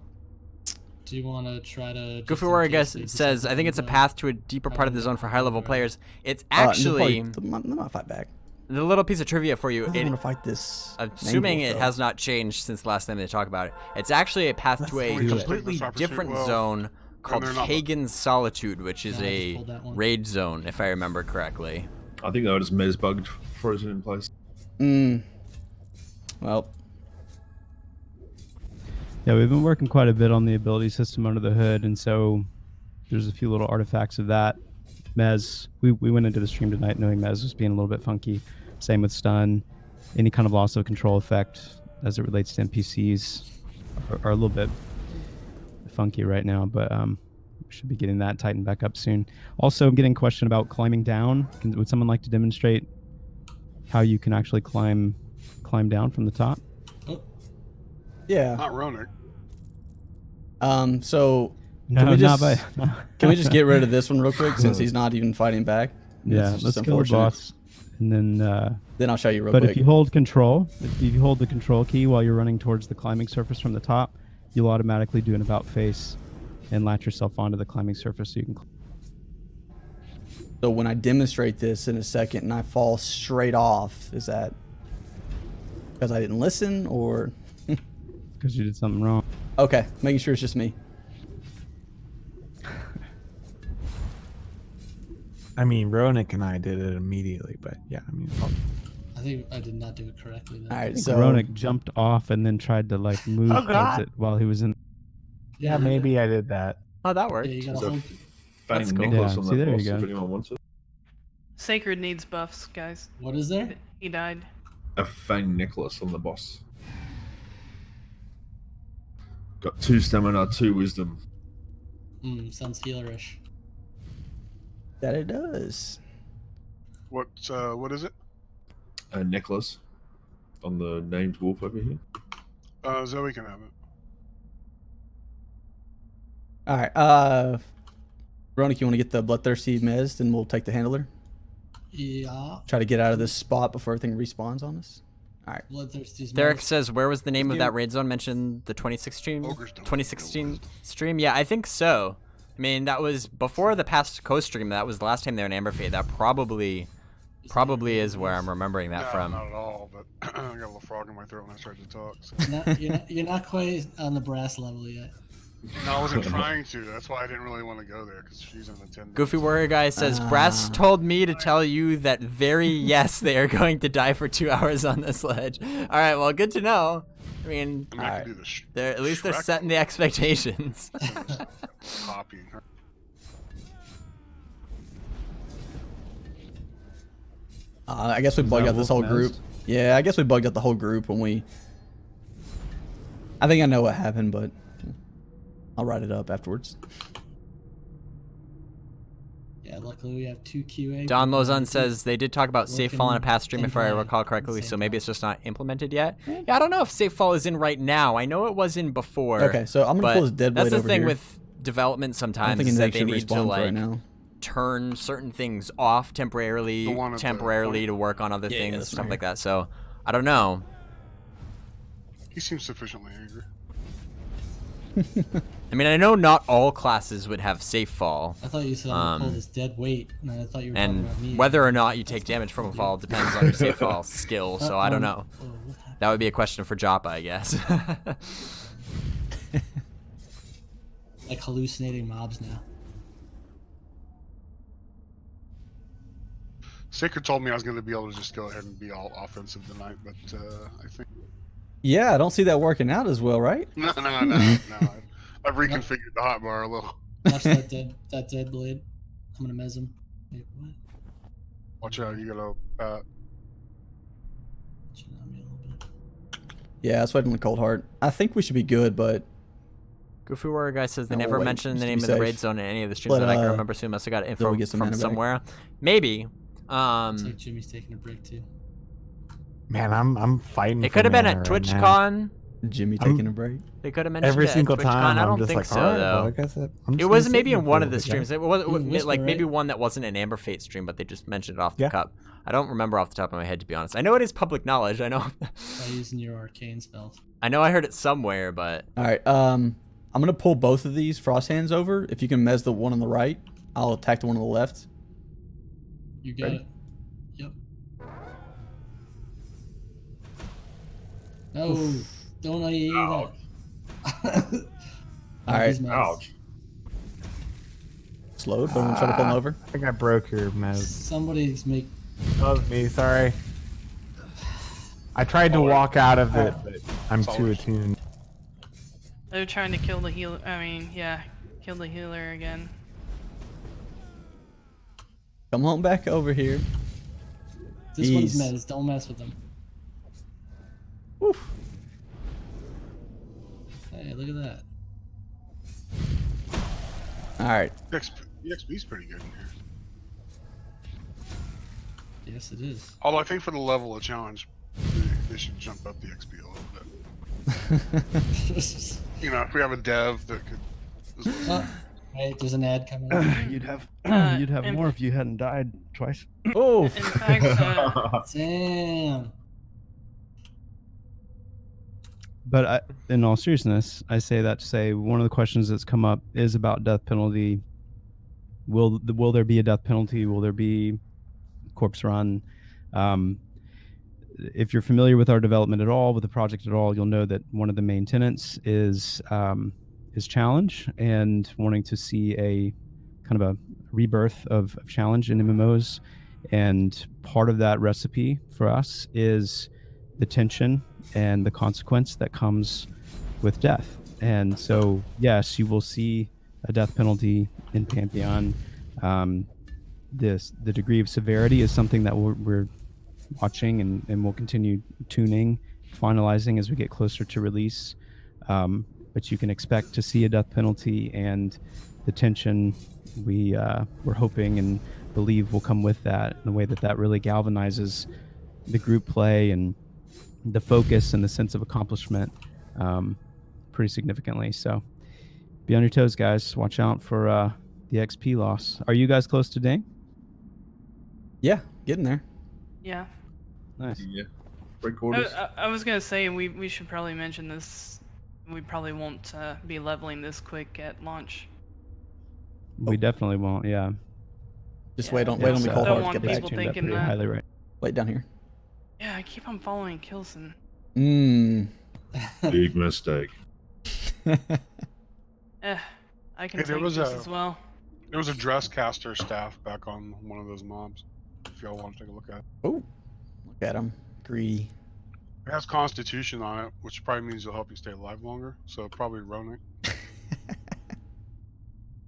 Speaker 2: Do you want to try to? just
Speaker 1: Goofy
Speaker 2: in
Speaker 1: Warrior
Speaker 2: case
Speaker 1: guess
Speaker 2: they
Speaker 1: says, I think it's a
Speaker 2: decide
Speaker 1: path to a deeper part of the zone for high-level players. It's
Speaker 6: they'll
Speaker 1: actually
Speaker 6: probably- they might fight back.
Speaker 1: the little piece of trivia for you.
Speaker 6: I don't want to fight this.
Speaker 1: Assuming
Speaker 6: main
Speaker 1: it
Speaker 6: wolf,
Speaker 1: has not changed since last time they talked about it, it's actually a path to a
Speaker 5: We just
Speaker 1: completely
Speaker 5: took this
Speaker 1: different
Speaker 5: opportunity well.
Speaker 1: zone called
Speaker 5: they're not-
Speaker 1: Higgins Solitude, which is
Speaker 2: Yeah, I just
Speaker 1: a
Speaker 2: pulled that one.
Speaker 1: raid zone, if I remember correctly.
Speaker 3: I think they were just mes bugged, frozen in place.
Speaker 6: Well,
Speaker 7: Yeah, we've been working quite a bit on the ability system under the hood, and so there's a few little artifacts of that. Mez, we went into the stream tonight knowing Mez was being a little bit funky. Same with stun. Any kind of loss of control effect as it relates to NPCs are a little bit funky right now, but we should be getting that tightened back up soon. Also, I'm getting a question about climbing down. Would someone like to demonstrate how you can actually climb down from the top?
Speaker 6: yeah.
Speaker 5: Not Ronik.
Speaker 6: So
Speaker 7: No,
Speaker 6: can we just
Speaker 7: not by.
Speaker 6: can we just get rid of this one real quick since he's not even fighting back?
Speaker 7: Yeah,
Speaker 6: It's
Speaker 7: let's
Speaker 6: just
Speaker 7: kill the
Speaker 6: unfortunate.
Speaker 7: boss, and then.
Speaker 6: Then I'll show you real
Speaker 7: But
Speaker 6: quick.
Speaker 7: if you hold control, if you hold the control key while you're running towards the climbing surface from the top, you'll automatically do an about face and latch yourself onto the climbing surface so you can.
Speaker 6: So when I demonstrate this in a second and I fall straight off, is that because I didn't listen or?
Speaker 7: Because you did something wrong.
Speaker 6: Okay, making sure it's just me.
Speaker 8: I mean, Ronik and I did it immediately, but yeah, I mean,
Speaker 2: I think I did not do it correctly. Then.
Speaker 6: All right,
Speaker 7: So
Speaker 6: so
Speaker 7: Ronik jumped off and then tried to like move
Speaker 8: Oh,
Speaker 7: towards
Speaker 8: God.
Speaker 7: it while he was in.
Speaker 8: yeah, maybe I did that.
Speaker 1: Oh, that
Speaker 2: Yeah,
Speaker 1: worked.
Speaker 2: you
Speaker 3: There's
Speaker 2: gotta
Speaker 3: a
Speaker 2: hold.
Speaker 3: Fang
Speaker 1: cool.
Speaker 3: Nicholas
Speaker 7: Yeah,
Speaker 3: on
Speaker 7: see,
Speaker 3: that
Speaker 7: there you
Speaker 3: boss
Speaker 7: go.
Speaker 3: if anyone wants it.
Speaker 4: Sacred needs buffs, guys.
Speaker 2: What is there?
Speaker 4: He died.
Speaker 3: A Fang Nicholas on the boss. Got 2 stamina, 2 wisdom.
Speaker 2: Sounds healerish.
Speaker 6: that it does.
Speaker 5: What is it?
Speaker 3: A Nicholas on the named wolf over here.
Speaker 5: Zoe can have it.
Speaker 6: All right, Veronica, you want to get the bloodthirsty mez, and we'll take the handler.
Speaker 2: Yeah.
Speaker 6: Try to get out of this spot before everything respawns on us. All right.
Speaker 2: Bloodthirsty.
Speaker 1: Derek says, where was the name of that raid zone mentioned? The 2016
Speaker 5: Ogres don't
Speaker 1: 2016 stream? Yeah, I think so. I mean, that was before the past co-stream. That was the last time they were in Amber Fate. That probably is where I'm remembering that
Speaker 5: No,
Speaker 1: from.
Speaker 5: not at all. But I got a little frog in my throat when I started to talk. So.
Speaker 2: You're not quite on the brass level yet.
Speaker 5: No, I wasn't trying to. That's why I didn't really want to go there because she's in the 10.
Speaker 1: Goofy Warrior Guy says, Brass told me to tell you that very yes, they are going to die for 2 hours on this ledge. All right, well, good to know. I mean,
Speaker 5: I could do the
Speaker 1: at least they're
Speaker 5: Shrek
Speaker 1: setting the expectations.
Speaker 5: copying her.
Speaker 6: I guess we
Speaker 7: Is
Speaker 6: bugged
Speaker 7: that
Speaker 6: out this
Speaker 7: Wolf
Speaker 6: whole group.
Speaker 7: Nest?
Speaker 6: Yeah, I guess we bugged out the whole group when we. I think I know what happened, but I'll write it up afterwards.
Speaker 2: Yeah, luckily we have 2 QA.
Speaker 1: Don Lozon says they did talk about safe fall in a past stream, if I
Speaker 2: Working
Speaker 1: recall
Speaker 2: in
Speaker 1: correctly,
Speaker 2: same
Speaker 1: so maybe
Speaker 2: time.
Speaker 1: it's just not implemented yet. Yeah, I don't know if safe fall is in right now. I know it was in before.
Speaker 6: Okay, so I'm gonna
Speaker 1: but
Speaker 6: pull his dead blade
Speaker 1: that's the
Speaker 6: over
Speaker 1: thing
Speaker 6: here.
Speaker 1: with development
Speaker 6: I don't
Speaker 1: sometimes
Speaker 6: think
Speaker 1: is
Speaker 6: it
Speaker 1: that
Speaker 6: actually
Speaker 1: they need to
Speaker 6: respawns
Speaker 1: like
Speaker 6: right now.
Speaker 1: turn certain things off temporarily,
Speaker 5: The one at the point.
Speaker 1: to work on other
Speaker 6: Yeah,
Speaker 1: things,
Speaker 6: that's
Speaker 1: stuff
Speaker 6: right.
Speaker 1: like that. So I don't know.
Speaker 5: He seems sufficiently angry.
Speaker 1: I mean, I know not all classes would have safe fall,
Speaker 2: I thought you said I'm gonna pull this dead weight, and I thought you were talking
Speaker 1: and
Speaker 2: about me.
Speaker 1: whether or not you take damage from a fall depends on your safe fall skill. So I don't know.
Speaker 2: Oh, what happened?
Speaker 1: That would be a question for Joppa, I guess.
Speaker 2: Like hallucinating mobs now.
Speaker 5: Sacred told me I was going to be able to just go ahead and be all offensive tonight, but I think
Speaker 6: Yeah, I don't see that working out as well, right?
Speaker 5: no. I've reconfigured the hotbar a little.
Speaker 2: Watch that dead blade. I'm gonna mez him. Wait, what?
Speaker 5: Watch out, you gotta.
Speaker 2: Chin on me a little bit.
Speaker 6: Yeah, that's why I'm cold heart. I think we should be good, but
Speaker 1: Goofy Warrior Guy says they
Speaker 6: No,
Speaker 1: never
Speaker 6: wait,
Speaker 1: mentioned the
Speaker 6: just to
Speaker 1: name
Speaker 6: be
Speaker 1: of the
Speaker 6: safe.
Speaker 1: raid zone in any of the streams
Speaker 6: But,
Speaker 1: that I can remember, so we must have got info
Speaker 6: we get some
Speaker 1: from
Speaker 6: mana back.
Speaker 1: somewhere. Maybe.
Speaker 2: Looks like Jimmy's taking a break too.
Speaker 8: Man, I'm fighting.
Speaker 1: It
Speaker 8: for
Speaker 1: could have been
Speaker 8: mana
Speaker 1: at
Speaker 8: right now.
Speaker 1: TwitchCon.
Speaker 6: Jimmy
Speaker 8: I'm-
Speaker 6: taking a break.
Speaker 1: They could have mentioned
Speaker 8: Every
Speaker 1: it at
Speaker 8: single
Speaker 1: TwitchCon.
Speaker 8: time,
Speaker 1: I
Speaker 8: I'm
Speaker 1: don't
Speaker 8: just
Speaker 1: think
Speaker 8: like,
Speaker 1: so,
Speaker 8: all right,
Speaker 1: though.
Speaker 8: well, I guess I'm
Speaker 1: It
Speaker 8: just
Speaker 1: was
Speaker 8: gonna
Speaker 1: maybe
Speaker 8: sit
Speaker 1: in
Speaker 8: here
Speaker 1: one
Speaker 8: for
Speaker 1: of
Speaker 8: a
Speaker 1: the
Speaker 8: bit,
Speaker 1: streams.
Speaker 8: guys.
Speaker 1: It was
Speaker 2: Whisper,
Speaker 1: like maybe
Speaker 2: right?
Speaker 1: one that wasn't an Amber Fate stream, but they just mentioned it off the
Speaker 8: Yeah.
Speaker 1: cup. I don't remember off the top of my head, to be honest. I know it is public knowledge. I know.
Speaker 2: By using your arcane spells.
Speaker 1: I know I heard it somewhere, but
Speaker 6: All right, I'm gonna pull both of these frost hands over. If you can mez the one on the right, I'll attack the one on the left.
Speaker 2: You got
Speaker 6: Ready?
Speaker 2: it. Yep. No, don't I eat that?
Speaker 6: All right.
Speaker 2: He's mezed.
Speaker 3: Ouch.
Speaker 6: slowed, but I'm gonna try to pull him over.
Speaker 8: I think I broke your mouse.
Speaker 2: Somebody's make.
Speaker 8: That was me. Sorry. I tried to walk out of it, but I'm too attuned.
Speaker 4: They're trying to kill the healer. I mean, yeah, kill the healer again.
Speaker 6: Come on back over here.
Speaker 2: This one's
Speaker 6: Jeez.
Speaker 2: mez. Don't mess with them.
Speaker 6: Woof.
Speaker 2: Hey, look at that.
Speaker 6: All right.
Speaker 5: EXP's pretty good in here.
Speaker 2: Yes, it is.
Speaker 5: Although I think for the level of challenge, they should jump up the XP a little bit. You know, if we have a dev that could.
Speaker 2: Right, there's an ad coming up.
Speaker 7: You'd have
Speaker 4: and-
Speaker 7: more if you hadn't died twice.
Speaker 6: Oh.
Speaker 4: In fact,
Speaker 2: Damn.
Speaker 7: But in all seriousness, I say that to say one of the questions that's come up is about death penalty. Will there be a death penalty? Will there be corpse run? If you're familiar with our development at all, with the project at all, you'll know that one of the main tenets is challenge and wanting to see a kind of a rebirth of challenge in MMOs. And part of that recipe for us is the tension and the consequence that comes with death. And so, yes, you will see a death penalty in Pantheon. The degree of severity is something that we're watching and we'll continue tuning, finalizing as we get closer to release. But you can expect to see a death penalty, and the tension we're hoping and believe will come with that in a way that really galvanizes the group play and the focus and the sense of accomplishment pretty significantly. So be on your toes, guys. Watch out for the XP loss. Are you guys close to Ding?
Speaker 6: Yeah, getting there.
Speaker 4: yeah.
Speaker 7: Nice.
Speaker 3: Yeah. Break quarters.
Speaker 4: I was gonna say we should probably mention this. We probably won't be leveling this quick at launch.
Speaker 7: We definitely won't. Yeah.
Speaker 6: Just
Speaker 4: Yeah,
Speaker 6: wait on
Speaker 4: yeah,
Speaker 6: me
Speaker 4: so
Speaker 6: cold
Speaker 4: don't
Speaker 6: hard to
Speaker 4: want
Speaker 6: get back.
Speaker 4: people
Speaker 7: Tuned up
Speaker 4: thinking
Speaker 7: pretty
Speaker 4: that.
Speaker 7: highly right.
Speaker 6: Wait down here.
Speaker 4: Yeah, I keep on following Kilson.
Speaker 3: Big mistake.
Speaker 4: I can
Speaker 5: Hey,
Speaker 4: take
Speaker 5: there was
Speaker 4: this
Speaker 5: a-
Speaker 4: as well.
Speaker 5: There was a dress caster staff back on one of those mobs. If y'all want to take a look at it.
Speaker 6: Oh, look at him. Greedy.
Speaker 5: It has Constitution on it, which probably means it'll help you stay alive longer. So probably Ronik.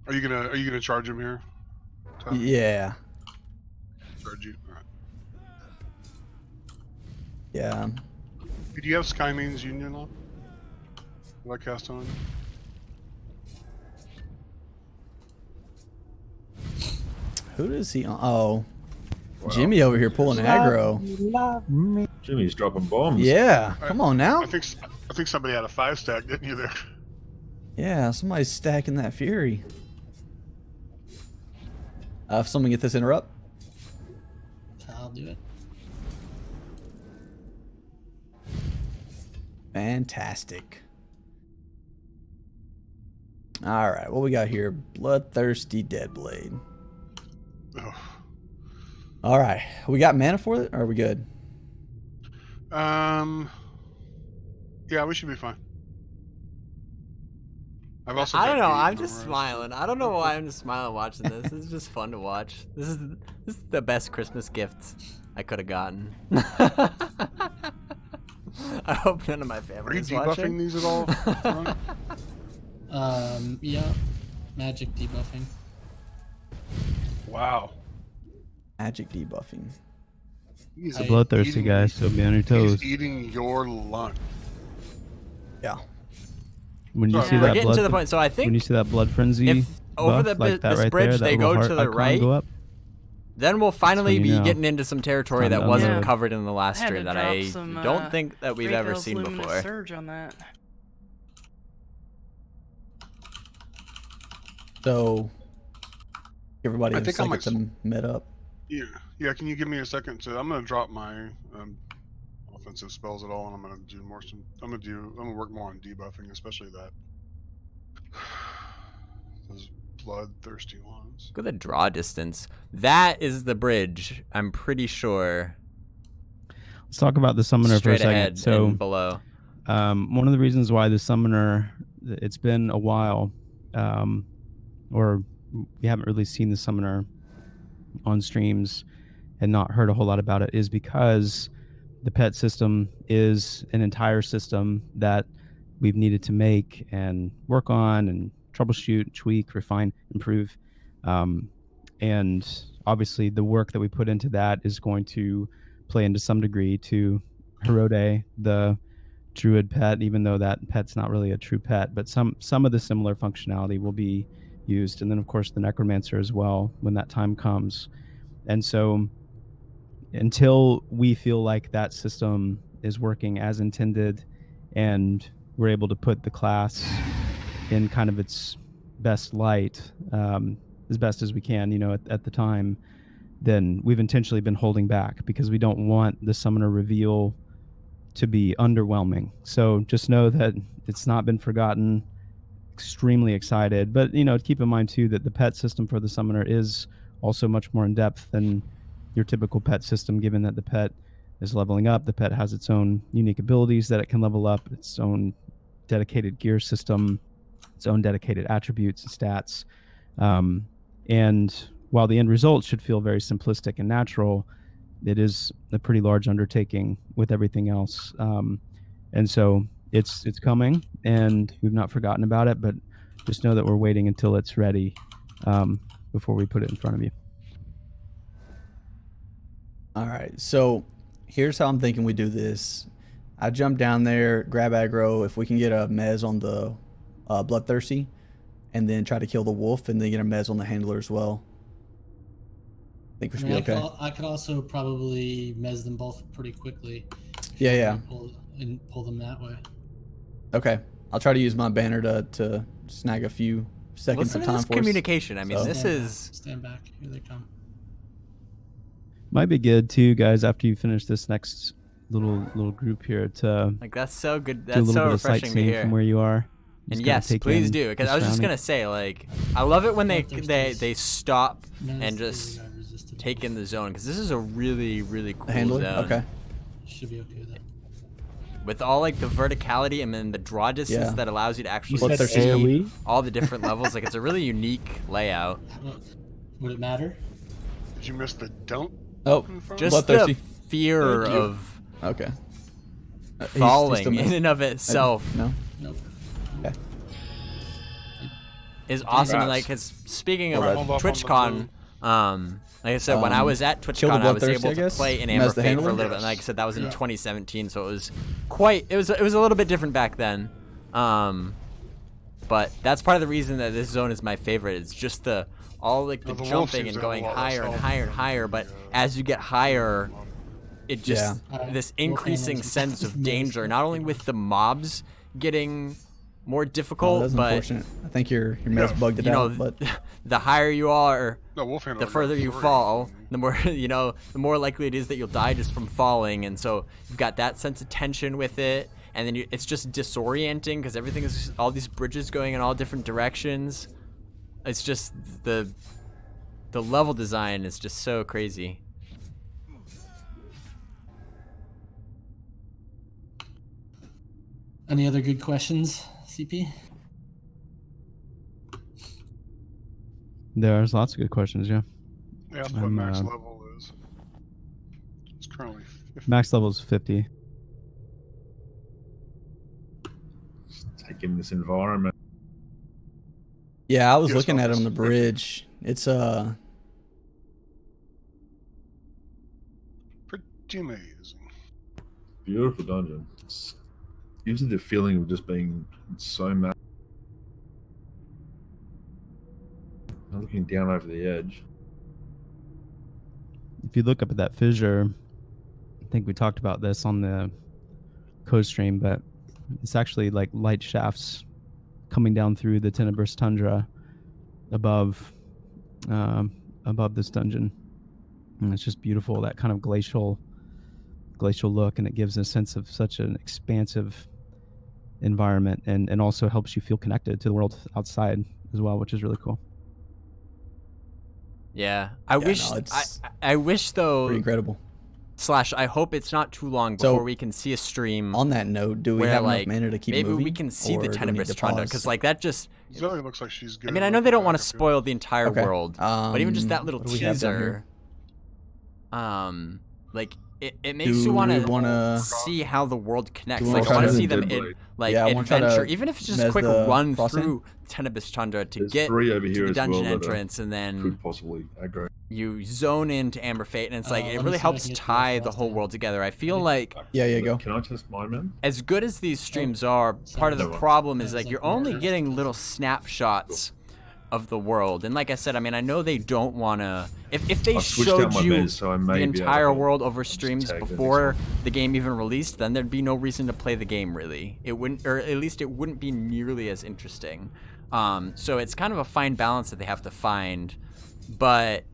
Speaker 5: Are you gonna charge him here? Tom?
Speaker 6: Yeah.
Speaker 5: Charge you. All right.
Speaker 6: Yeah.
Speaker 5: Do you have Skymean's Union on? Will I cast on?
Speaker 6: Who does he? Oh,
Speaker 3: Wow.
Speaker 6: Jimmy over here pulling aggro.
Speaker 3: Jimmy's dropping bombs.
Speaker 6: Yeah. Come on now.
Speaker 5: I think somebody had a 5-stack, didn't you there?
Speaker 6: Yeah, somebody's stacking that fury. If someone get this interrupt.
Speaker 2: I'll do it.
Speaker 6: Fantastic. All right, what we got here? Bloodthirsty Deadblade.
Speaker 5: Ugh.
Speaker 6: All right, we got mana for it, or are we good?
Speaker 5: Yeah, we should be fine. I've also.
Speaker 1: I don't
Speaker 5: got
Speaker 1: know.
Speaker 5: eight
Speaker 1: I'm
Speaker 5: in a
Speaker 1: just
Speaker 5: row.
Speaker 1: smiling. I don't know why I'm just smiling watching this. This is just fun to watch. This is the best Christmas gift I could have gotten. I hope none of my
Speaker 5: Are
Speaker 1: family
Speaker 5: you
Speaker 1: is
Speaker 5: debuffing
Speaker 1: watching.
Speaker 5: these at all? Ron?
Speaker 2: Yeah. Magic debuffing.
Speaker 5: Wow.
Speaker 6: Magic debuffing.
Speaker 5: He's
Speaker 7: It's bloodthirsty,
Speaker 5: eating-
Speaker 7: guys, so be on your toes.
Speaker 5: He's eating your lunch.
Speaker 6: Yeah.
Speaker 7: When you
Speaker 5: Sorry,
Speaker 7: see
Speaker 1: We're
Speaker 7: that
Speaker 1: getting to the
Speaker 7: blood,
Speaker 1: point. So I
Speaker 7: when
Speaker 1: think
Speaker 7: you see that blood frenzy
Speaker 1: if over
Speaker 7: buff,
Speaker 1: the
Speaker 7: like that
Speaker 1: this
Speaker 7: right
Speaker 1: bridge
Speaker 7: there,
Speaker 1: they
Speaker 7: that
Speaker 1: go
Speaker 7: little
Speaker 1: to
Speaker 7: heart
Speaker 1: the
Speaker 7: icon
Speaker 1: right,
Speaker 7: go up,
Speaker 1: then we'll finally
Speaker 7: you
Speaker 1: be
Speaker 7: know.
Speaker 1: getting into some territory
Speaker 7: Time
Speaker 1: that
Speaker 7: to
Speaker 1: wasn't
Speaker 7: unload.
Speaker 1: covered in the last
Speaker 4: I had
Speaker 1: stream
Speaker 4: to
Speaker 1: that
Speaker 4: drop
Speaker 1: I
Speaker 4: some,
Speaker 1: don't think that we've
Speaker 4: Great
Speaker 1: ever
Speaker 4: Hell's
Speaker 1: seen
Speaker 4: Luminous
Speaker 1: before.
Speaker 4: Surge on that.
Speaker 6: So, everybody
Speaker 5: I
Speaker 6: have a
Speaker 5: think I
Speaker 6: second
Speaker 5: might
Speaker 6: to mid up.
Speaker 5: Yeah. Can you give me a second to? I'm gonna drop my offensive spells at all, and I'm gonna do more. I'm gonna work more on debuffing, especially that. Those bloodthirsty ones.
Speaker 1: Look at the draw distance. That is the bridge. I'm pretty sure.
Speaker 7: let's talk about the summoner for a
Speaker 1: Straight
Speaker 7: second.
Speaker 1: ahead
Speaker 7: So,
Speaker 1: and below.
Speaker 7: one of the reasons why the summoner, it's been a while, or we haven't really seen the summoner on streams and not heard a whole lot about it is because the pet system is an entire system that we've needed to make and work on and troubleshoot, tweak, refine, improve. And obviously the work that we put into that is going to play into some degree to Rohret, the druid pet, even though that pet's not really a true pet, but some of the similar functionality will be used. And then of course the necromancer as well when that time comes. And so until we feel like that system is working as intended and we're able to put the class in kind of its best light, as best as we can, at the time, then we've intentionally been holding back because we don't want the summoner reveal to be underwhelming. So just know that it's not been forgotten. Extremely excited, but keep in mind too that the pet system for the summoner is also much more in depth than your typical pet system, given that the pet is leveling up. The pet has its own unique abilities that it can level up, its own dedicated gear system, its own dedicated attributes and stats. And while the end result should feel very simplistic and natural, it is a pretty large undertaking with everything else. And so it's coming, and we've not forgotten about it, but just know that we're waiting until it's ready before we put it in front of you.
Speaker 6: All right, so here's how I'm thinking we do this. I jump down there, grab aggro. If we can get a mez on the bloodthirsty, and then try to kill the wolf, and then get a mez on the handler as well. I think we should be okay.
Speaker 2: I could also probably mez them both pretty quickly.
Speaker 6: Yeah.
Speaker 2: Pull them that way.
Speaker 6: Okay, I'll try to use my banner to snag a few seconds
Speaker 1: Listen
Speaker 6: of
Speaker 1: to
Speaker 6: time
Speaker 1: this
Speaker 6: for us.
Speaker 1: communication. I mean, this is...
Speaker 2: Stand back. Here they come.
Speaker 7: Might be good too, guys, after you finish this next little group here to
Speaker 1: like, that's so good.
Speaker 7: do a
Speaker 1: That's
Speaker 7: little
Speaker 1: so
Speaker 7: bit of
Speaker 1: refreshing to
Speaker 7: sightseeing
Speaker 1: hear.
Speaker 7: from where you are.
Speaker 1: And
Speaker 7: Just
Speaker 1: yes,
Speaker 7: take
Speaker 1: please
Speaker 7: in
Speaker 1: do. Because
Speaker 7: the
Speaker 1: I was just
Speaker 7: surrounding.
Speaker 1: gonna say, like, I love it when they
Speaker 2: Bloodthirsty is-
Speaker 1: stop
Speaker 2: Mez
Speaker 1: and
Speaker 2: the
Speaker 1: just
Speaker 2: guy resisted.
Speaker 1: take in the zone, because this is a really, really cool
Speaker 6: The handler?
Speaker 1: zone.
Speaker 6: Okay.
Speaker 2: Should be okay then.
Speaker 1: With all like the verticality and then the draw distance
Speaker 6: Yeah.
Speaker 1: that allows you to actually
Speaker 6: said
Speaker 1: see
Speaker 8: AoE?
Speaker 1: all the different levels. Like, it's a really unique layout.
Speaker 2: Would it matter?
Speaker 5: Did you miss the don't?
Speaker 6: Oh,
Speaker 5: confirm?
Speaker 1: Just
Speaker 6: Bloodthirsty.
Speaker 1: the fear
Speaker 2: Thank you.
Speaker 1: of
Speaker 6: okay. He's
Speaker 1: falling
Speaker 6: still
Speaker 1: in
Speaker 6: missed.
Speaker 1: and of itself
Speaker 6: No?
Speaker 2: Nope.
Speaker 6: Okay.
Speaker 1: is awesome. And, like,
Speaker 3: Congrats.
Speaker 1: 'cause speaking of
Speaker 3: Alright,
Speaker 5: hold off on the
Speaker 1: TwitchCon, like I said, when I was at
Speaker 6: kill
Speaker 1: TwitchCon,
Speaker 6: the
Speaker 1: I was
Speaker 6: Bloodthirsty,
Speaker 1: able
Speaker 6: I
Speaker 1: to
Speaker 6: guess?
Speaker 1: play in
Speaker 6: Mez
Speaker 1: Amber
Speaker 6: the
Speaker 1: Fate for a
Speaker 6: handler?
Speaker 1: little bit. And like I said, that was in
Speaker 2: Yeah.
Speaker 1: 2017, so it was it was a little bit different back then. But that's part of the reason that this zone is my favorite. It's just the
Speaker 5: wolf
Speaker 1: jumping
Speaker 5: seems
Speaker 1: and
Speaker 5: to have
Speaker 1: going
Speaker 5: a lot less
Speaker 1: higher and
Speaker 5: health.
Speaker 1: higher and higher. But as you get higher, it just
Speaker 2: Yeah.
Speaker 1: this
Speaker 2: Wolf
Speaker 1: increasing
Speaker 2: handlers.
Speaker 1: sense of danger, not only with the mobs getting more
Speaker 6: Oh,
Speaker 1: difficult,
Speaker 6: that's
Speaker 1: but
Speaker 6: unfortunate. I think your mez bugged it
Speaker 1: you know,
Speaker 6: out, but
Speaker 1: the higher you are,
Speaker 5: No, Wolf Handler
Speaker 1: the
Speaker 5: got
Speaker 1: further you
Speaker 5: 3.
Speaker 1: fall, the more the more likely it is that you'll die just from falling. And so you've got that sense of tension with it, and then it's just disorienting because everything is just, all these bridges going in all different directions. It's just the level design is just so crazy.
Speaker 2: Any other good questions, CP?
Speaker 7: There's lots of good questions, yeah.
Speaker 5: Yeah, that's what
Speaker 7: I'm,
Speaker 5: max level is. It's currently 50.
Speaker 7: Max level is 50.
Speaker 3: Take in this environment.
Speaker 6: yeah, I was
Speaker 5: Yes,
Speaker 6: looking at it on the
Speaker 5: office.
Speaker 6: bridge. It's
Speaker 5: Pretty amazing.
Speaker 3: Beautiful dungeon. Gives you the feeling of just being so mad. I'm looking down over the edge.
Speaker 7: If you look up at that fissure, I think we talked about this on the code stream, but it's actually like light shafts coming down through the tenebrous tundra above this dungeon, and it's just beautiful, that kind of glacial look, and it gives a sense of such an expansive environment, and also helps you feel connected to the world outside as well, which is really cool.
Speaker 1: Yeah, I wish
Speaker 6: no, it's
Speaker 1: I wish though
Speaker 6: pretty incredible.
Speaker 1: / I hope it's not too long
Speaker 6: So,
Speaker 1: before we can see a stream
Speaker 6: On that note, do we
Speaker 1: where
Speaker 6: have
Speaker 1: like
Speaker 6: enough mana to keep
Speaker 1: maybe
Speaker 6: moving?
Speaker 1: we can see
Speaker 6: or
Speaker 1: the
Speaker 6: do we need
Speaker 1: Tenebris
Speaker 6: to
Speaker 1: Tundra,
Speaker 6: pause?
Speaker 1: because like that just.
Speaker 5: Zoe looks like she's good.
Speaker 1: I mean, I know they don't want to spoil the entire
Speaker 6: Okay.
Speaker 1: world, but even just that little
Speaker 6: what do we have down
Speaker 1: teaser, like it makes
Speaker 6: Do
Speaker 1: you want
Speaker 6: we
Speaker 1: to
Speaker 6: wanna-
Speaker 1: see how the world connects.
Speaker 6: we
Speaker 1: Like
Speaker 6: wanna
Speaker 1: I want
Speaker 6: try
Speaker 1: to
Speaker 6: to-
Speaker 1: see them in
Speaker 3: Deadblade.
Speaker 1: like
Speaker 6: Yeah, I wanna try to
Speaker 1: adventure, even if it's just a
Speaker 6: mez
Speaker 1: quick
Speaker 6: the
Speaker 1: run
Speaker 6: crossing.
Speaker 1: through Tenebris Tundra to
Speaker 3: There's
Speaker 1: get
Speaker 3: 3 over
Speaker 1: to
Speaker 3: here
Speaker 1: the
Speaker 3: as well
Speaker 1: dungeon
Speaker 3: that
Speaker 1: entrance, and then
Speaker 3: could possibly aggro.
Speaker 1: you zone into Amber Fate, and it's like
Speaker 2: let
Speaker 1: it
Speaker 2: me
Speaker 1: really
Speaker 2: see if I
Speaker 1: helps
Speaker 2: can get to
Speaker 1: tie
Speaker 2: the
Speaker 1: the whole
Speaker 2: frosting.
Speaker 1: world together. I feel like
Speaker 6: Yeah, go.
Speaker 3: Can I test mine, man?
Speaker 1: as good as these streams are, part of the
Speaker 3: Sorry.
Speaker 1: problem is
Speaker 2: Yeah,
Speaker 1: like
Speaker 2: it's
Speaker 1: you're
Speaker 2: like
Speaker 1: only
Speaker 2: murder.
Speaker 1: getting little snapshots of the world. And like I said, I mean, I know they don't want to. If they
Speaker 3: I've switched out
Speaker 1: showed
Speaker 3: my
Speaker 1: you
Speaker 3: mez, so I may
Speaker 1: the
Speaker 3: be able to
Speaker 1: entire
Speaker 3: help
Speaker 1: world over
Speaker 3: just
Speaker 1: streams
Speaker 3: tag the next
Speaker 1: before
Speaker 3: one.
Speaker 1: the game even released, then there'd be no reason to play the game really. It wouldn't, or at least it wouldn't be nearly as interesting. So it's kind of a fine balance that they have to find, but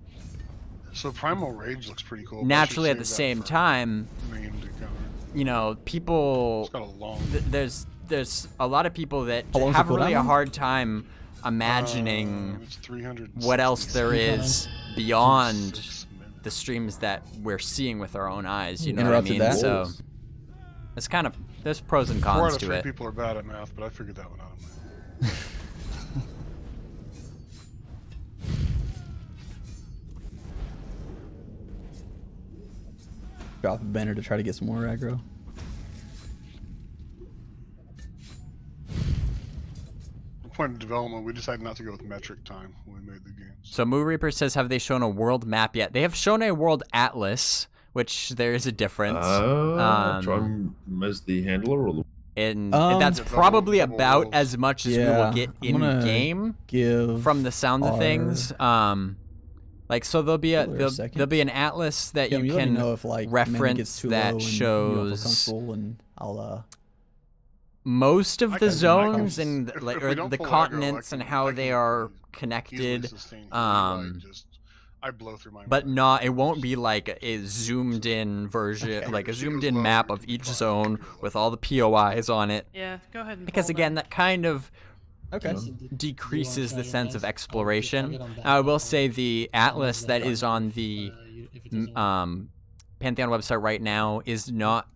Speaker 5: So Primal Rage looks pretty cool. but I should
Speaker 1: naturally at the
Speaker 5: save that
Speaker 1: same
Speaker 5: for
Speaker 1: time,
Speaker 5: main encounter.
Speaker 1: you know, people.
Speaker 5: It's got a long.
Speaker 1: There's a lot of people that
Speaker 6: How long's the
Speaker 1: have really a
Speaker 6: cooldown?
Speaker 1: hard time imagining
Speaker 5: It's 300.
Speaker 1: what else there is beyond
Speaker 5: 6 minutes.
Speaker 1: the streams that we're seeing with our own eyes. You know what I
Speaker 6: Interrupted
Speaker 1: mean?
Speaker 6: that?
Speaker 1: So it's kind of there's pros and
Speaker 5: 4
Speaker 1: cons
Speaker 5: out of
Speaker 1: to
Speaker 5: 3
Speaker 1: it.
Speaker 5: people are bad at math, but I figured that one out. On my own.
Speaker 6: Drop a banner to try to get some more aggro.
Speaker 5: The point of development, we decided not to go with metric time when we made the games.
Speaker 1: So Moo Reaper says, have they shown a world map yet? They have shown a world atlas, which there is a difference.
Speaker 3: Try and mez the handler or the
Speaker 1: And
Speaker 6: Um,
Speaker 1: that's
Speaker 5: Yeah,
Speaker 1: probably
Speaker 5: double
Speaker 1: about
Speaker 5: rules.
Speaker 1: as much as we
Speaker 6: Yeah,
Speaker 1: will get
Speaker 6: I'm
Speaker 1: in
Speaker 6: gonna
Speaker 1: game
Speaker 6: Give
Speaker 1: from the sound of
Speaker 6: our-
Speaker 1: things. Like so there'll be
Speaker 6: Hold there a second.
Speaker 1: there'll be an atlas that
Speaker 6: Kim,
Speaker 1: you
Speaker 6: let me
Speaker 1: can
Speaker 6: know if like mana
Speaker 1: reference
Speaker 6: gets too
Speaker 1: that
Speaker 6: low and
Speaker 1: shows
Speaker 6: you don't feel comfortable, and I'll
Speaker 1: most of
Speaker 5: I
Speaker 1: the
Speaker 5: can-
Speaker 1: zones
Speaker 5: I can-
Speaker 1: and
Speaker 5: if
Speaker 1: like
Speaker 5: we
Speaker 1: or
Speaker 5: don't
Speaker 1: the
Speaker 5: pull aggro,
Speaker 1: continents
Speaker 5: I
Speaker 1: and
Speaker 5: can-
Speaker 1: how
Speaker 5: I
Speaker 1: they
Speaker 5: can
Speaker 1: are
Speaker 5: easily
Speaker 1: connected.
Speaker 5: sustain heat, I blow through my
Speaker 1: But
Speaker 5: mana.
Speaker 1: not it won't be like a zoomed in version, like a
Speaker 5: She
Speaker 1: zoomed
Speaker 5: goes
Speaker 1: in
Speaker 5: low,
Speaker 1: map
Speaker 5: we
Speaker 1: of
Speaker 5: can
Speaker 1: each
Speaker 5: fine.
Speaker 1: zone with all the POIs on it.
Speaker 4: Yeah, go ahead and
Speaker 1: Because
Speaker 4: pull
Speaker 1: again, that kind of
Speaker 6: okay.
Speaker 1: decreases the sense of exploration. I will say the atlas that is on the Pantheon website right now is not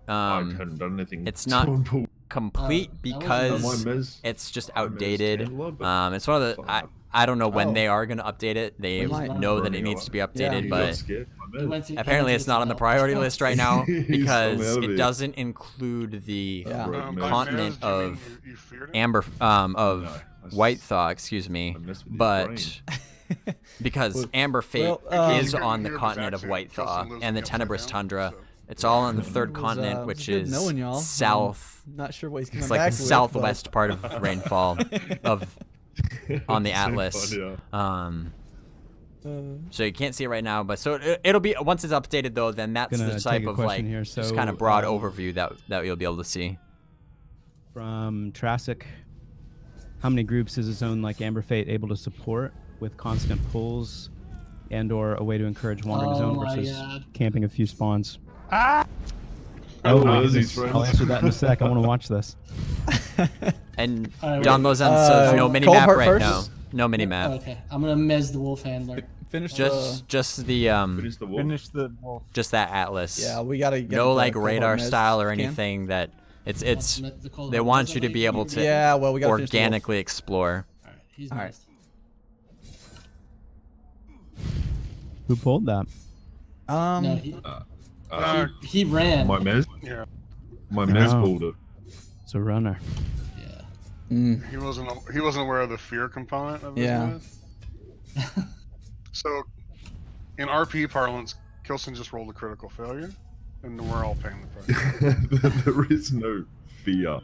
Speaker 3: I hadn't done anything.
Speaker 1: it's not
Speaker 3: to improve
Speaker 1: complete
Speaker 2: that wasn't
Speaker 3: my
Speaker 1: because
Speaker 3: mez.
Speaker 1: it's just
Speaker 3: my mez
Speaker 1: outdated.
Speaker 3: handler, but
Speaker 1: It's one of the I don't know when
Speaker 6: Oh.
Speaker 1: they are going to update it. They
Speaker 6: We might-
Speaker 1: know that it needs to be updated,
Speaker 3: you
Speaker 1: but
Speaker 3: got scared. My mez.
Speaker 1: apparently it's not on the priority list right now
Speaker 3: He's
Speaker 1: because
Speaker 3: out of
Speaker 1: it
Speaker 3: it.
Speaker 1: doesn't include the
Speaker 6: Yeah.
Speaker 3: By
Speaker 1: continent
Speaker 5: mez, do you mean
Speaker 1: of
Speaker 5: you feared it?
Speaker 1: amber of
Speaker 3: No, I
Speaker 1: white
Speaker 3: s-
Speaker 1: thaw, excuse me,
Speaker 3: I messed with his
Speaker 1: but
Speaker 3: brain.
Speaker 1: because
Speaker 6: Well-
Speaker 1: amber fate
Speaker 6: well,
Speaker 1: is
Speaker 5: You can
Speaker 1: on the
Speaker 5: hear his
Speaker 1: continent of
Speaker 5: accent.
Speaker 1: white thaw
Speaker 5: Kelson lives
Speaker 1: and the
Speaker 5: in the upside
Speaker 1: Tenebris
Speaker 5: down,
Speaker 1: tundra.
Speaker 5: so-
Speaker 1: It's all on the third
Speaker 6: It was,
Speaker 1: continent,
Speaker 6: it was
Speaker 1: which
Speaker 6: good
Speaker 1: is
Speaker 6: knowing y'all.
Speaker 1: south.
Speaker 6: Not sure what he's coming
Speaker 1: It's like
Speaker 6: back
Speaker 1: the
Speaker 6: with,
Speaker 1: southwest
Speaker 6: but-
Speaker 1: part of rainfall of on the
Speaker 3: It's so
Speaker 1: atlas.
Speaker 3: fun, yeah.
Speaker 1: So you can't see it right now, but so it'll be once it's updated though. Then that's
Speaker 7: Gonna
Speaker 1: the
Speaker 7: take
Speaker 1: type
Speaker 7: a
Speaker 1: of like
Speaker 7: question here.
Speaker 1: just
Speaker 7: So,
Speaker 1: kind of broad overview that you'll be able to see.
Speaker 7: From Trassic, how many groups is a zone like Amber Fate able to support with constant pulls and/or a way to encourage wandering
Speaker 2: Oh
Speaker 7: zone
Speaker 2: my
Speaker 7: versus
Speaker 2: God.
Speaker 7: camping a few spawns?
Speaker 3: Oh,
Speaker 7: Oh, my
Speaker 3: those
Speaker 7: goodness.
Speaker 3: friends.
Speaker 7: I'll answer that in a sec. I want to watch this.
Speaker 1: And
Speaker 2: Alright,
Speaker 1: John
Speaker 2: wait.
Speaker 1: Lozan says no mini
Speaker 6: Cold
Speaker 1: map
Speaker 6: part
Speaker 1: right
Speaker 6: first?
Speaker 1: now. No mini map.
Speaker 2: Okay, I'm gonna mez the wolf handler.
Speaker 6: Finish
Speaker 1: Just the
Speaker 3: Finish the wall.
Speaker 8: Finish the wolf.
Speaker 1: just that atlas.
Speaker 6: yeah, we gotta get
Speaker 1: No
Speaker 6: the
Speaker 1: like
Speaker 6: cohort
Speaker 1: radar
Speaker 6: mez,
Speaker 1: style or
Speaker 6: Cam.
Speaker 1: anything that it's
Speaker 2: The cold
Speaker 1: they
Speaker 2: hard.
Speaker 1: want
Speaker 2: Doesn't
Speaker 1: you to
Speaker 2: let
Speaker 1: be able to
Speaker 6: Yeah, well, we gotta finish the wolf.
Speaker 1: organically explore.
Speaker 2: Alright, he's
Speaker 6: Alright.
Speaker 2: mezed.
Speaker 7: Who pulled that?
Speaker 2: No, he ran.
Speaker 3: My mez.
Speaker 5: Yeah,
Speaker 3: My mez
Speaker 7: Oh.
Speaker 3: pulled it.
Speaker 7: It's a runner.
Speaker 2: Yeah.
Speaker 5: he wasn't aware of the fear component of his
Speaker 6: Yeah.
Speaker 5: mez. So, in RP parlance, Kilson just rolled a critical failure, and we're all paying the price.
Speaker 3: There is no fear.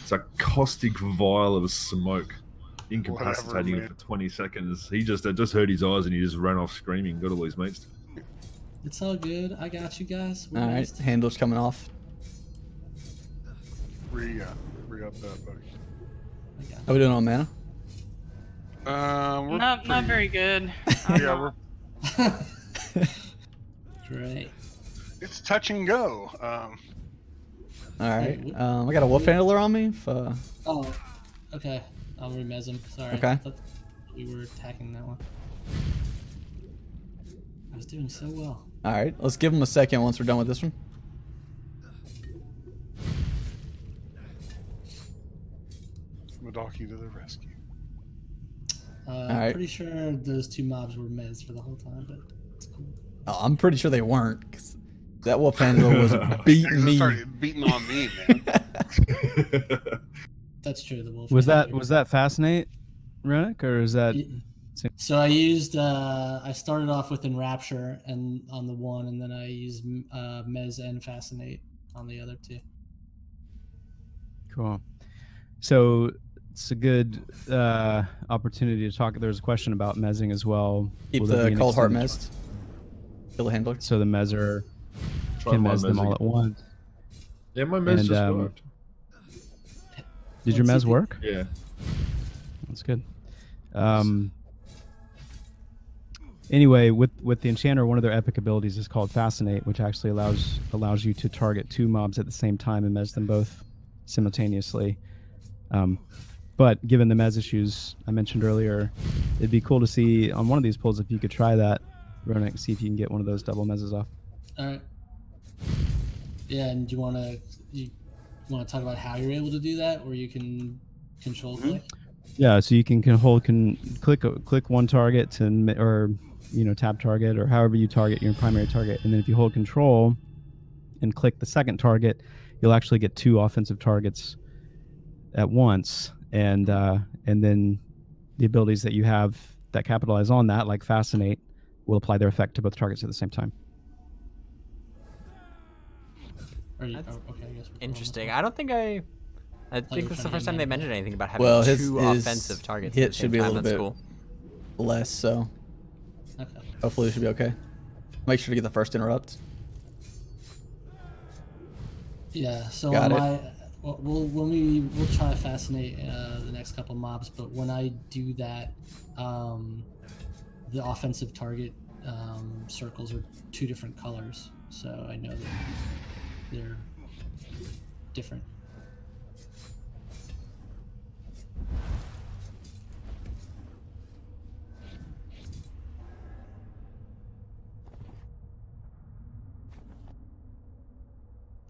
Speaker 3: It's a caustic vial of smoke, incapacitating
Speaker 5: Whatever,
Speaker 3: him for 20 seconds. I just heard his eyes and he just ran off screaming. Got all his mates.
Speaker 2: It's all good. I got you guys. We're
Speaker 6: All right,
Speaker 2: mezed.
Speaker 6: handle's coming off.
Speaker 5: Re up that, buddy.
Speaker 2: I got
Speaker 6: How we doing on mana?
Speaker 5: We're
Speaker 4: Not
Speaker 5: pretty-
Speaker 4: very good.
Speaker 5: Yeah,
Speaker 2: Great.
Speaker 5: it's touch and go.
Speaker 6: All right, I got a wolf handler on me. If,
Speaker 2: Oh, okay. I'll remez him. Sorry.
Speaker 6: Okay.
Speaker 2: I thought we were attacking that one. I was doing so well.
Speaker 6: All right, let's give them a second once we're done with this one.
Speaker 5: Madaki to the rescue.
Speaker 6: right.
Speaker 2: Pretty sure those 2 mobs were mez for the whole time, but it's cool.
Speaker 6: Oh, I'm pretty sure they weren't. 'Cause that wolf handler was beating me.
Speaker 5: Started beating on me, man.
Speaker 2: That's true. The wolf.
Speaker 7: Was that Fascinate, Runic, or is that?
Speaker 2: So I used. I started off with Enrapture and on the one, and then I used Mez and Fascinate on the other 2.
Speaker 7: Cool. So it's a good opportunity to talk. There's a question about mezzing as well.
Speaker 6: Keep
Speaker 7: Will there
Speaker 6: the
Speaker 7: be an
Speaker 6: cold heart
Speaker 7: extended-
Speaker 6: messed. Kill the handler.
Speaker 7: So the mezzer
Speaker 3: Try
Speaker 7: can
Speaker 3: my
Speaker 7: mez them all
Speaker 3: mezzing.
Speaker 7: at once.
Speaker 3: Yeah, my mez
Speaker 7: And,
Speaker 3: just worked.
Speaker 7: Did your
Speaker 2: Let's
Speaker 7: mez
Speaker 2: see.
Speaker 7: work?
Speaker 3: Yeah.
Speaker 7: That's good. Anyway, with the enchanter, one of their epic abilities is called Fascinate, which actually allows you to target 2 mobs at the same time and mez them both simultaneously. But given the mez issues I mentioned earlier, it'd be cool to see on one of these pulls if you could try that, Ronick, see if you can get one of those double mezzes off.
Speaker 2: All right. Yeah, and do you want to talk about how you're able to do that, or you can control play?
Speaker 7: Yeah, so you can click one target or tab target, or however you target your primary target, and then if you hold control and click the second target, you'll actually get 2 offensive targets at once, and then the abilities that you have that capitalize on that, like Fascinate, will apply their effect to both targets at the same time.
Speaker 2: Okay, I
Speaker 1: That's
Speaker 2: guess we're going
Speaker 1: Interesting.
Speaker 2: with
Speaker 1: I don't think I
Speaker 2: you're
Speaker 1: think that's the
Speaker 2: trying to
Speaker 1: first
Speaker 2: get
Speaker 1: time they
Speaker 2: mana.
Speaker 1: mentioned anything about having
Speaker 6: Well,
Speaker 1: 2
Speaker 6: his
Speaker 1: offensive targets.
Speaker 6: hit
Speaker 1: at the same
Speaker 6: should be a
Speaker 1: time.
Speaker 6: little
Speaker 1: That's
Speaker 6: bit
Speaker 1: cool.
Speaker 6: less, so
Speaker 2: that. Okay.
Speaker 6: hopefully it should be okay. Make sure to get the first interrupt.
Speaker 2: Yeah. So
Speaker 6: Got
Speaker 2: on
Speaker 6: it.
Speaker 2: my, we'll try to Fascinate the next couple mobs, but when I do that, the offensive target circles are 2 different colors, so I know that they're different.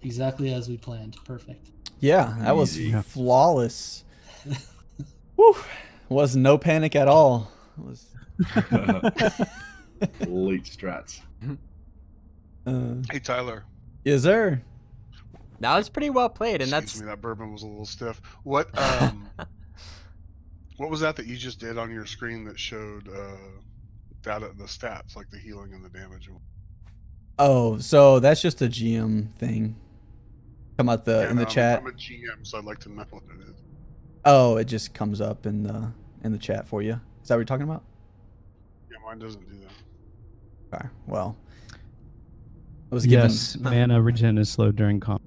Speaker 2: Exactly as we planned. Perfect.
Speaker 6: Yeah, that was
Speaker 3: Easy.
Speaker 6: flawless. Woo! Was no panic at all. It was,
Speaker 3: Late strats.
Speaker 5: Hey, Tyler.
Speaker 6: is there?
Speaker 1: That was pretty well played, and
Speaker 5: Excuse
Speaker 1: that's
Speaker 5: me, that bourbon was a little stiff. What what was that you just did on your screen that showed data, the stats, like the healing and the damage?
Speaker 6: Oh, so that's just a GM thing. Come out
Speaker 5: Yeah,
Speaker 6: in the
Speaker 5: no,
Speaker 6: chat.
Speaker 5: I'm a GM, so I'd like to know what it is.
Speaker 6: Oh, it just comes up in the chat for you. Is that what you're talking about?
Speaker 5: Yeah, mine doesn't do that.
Speaker 6: Okay. Well, I was given.
Speaker 7: Yes, mana regen is slowed during combat.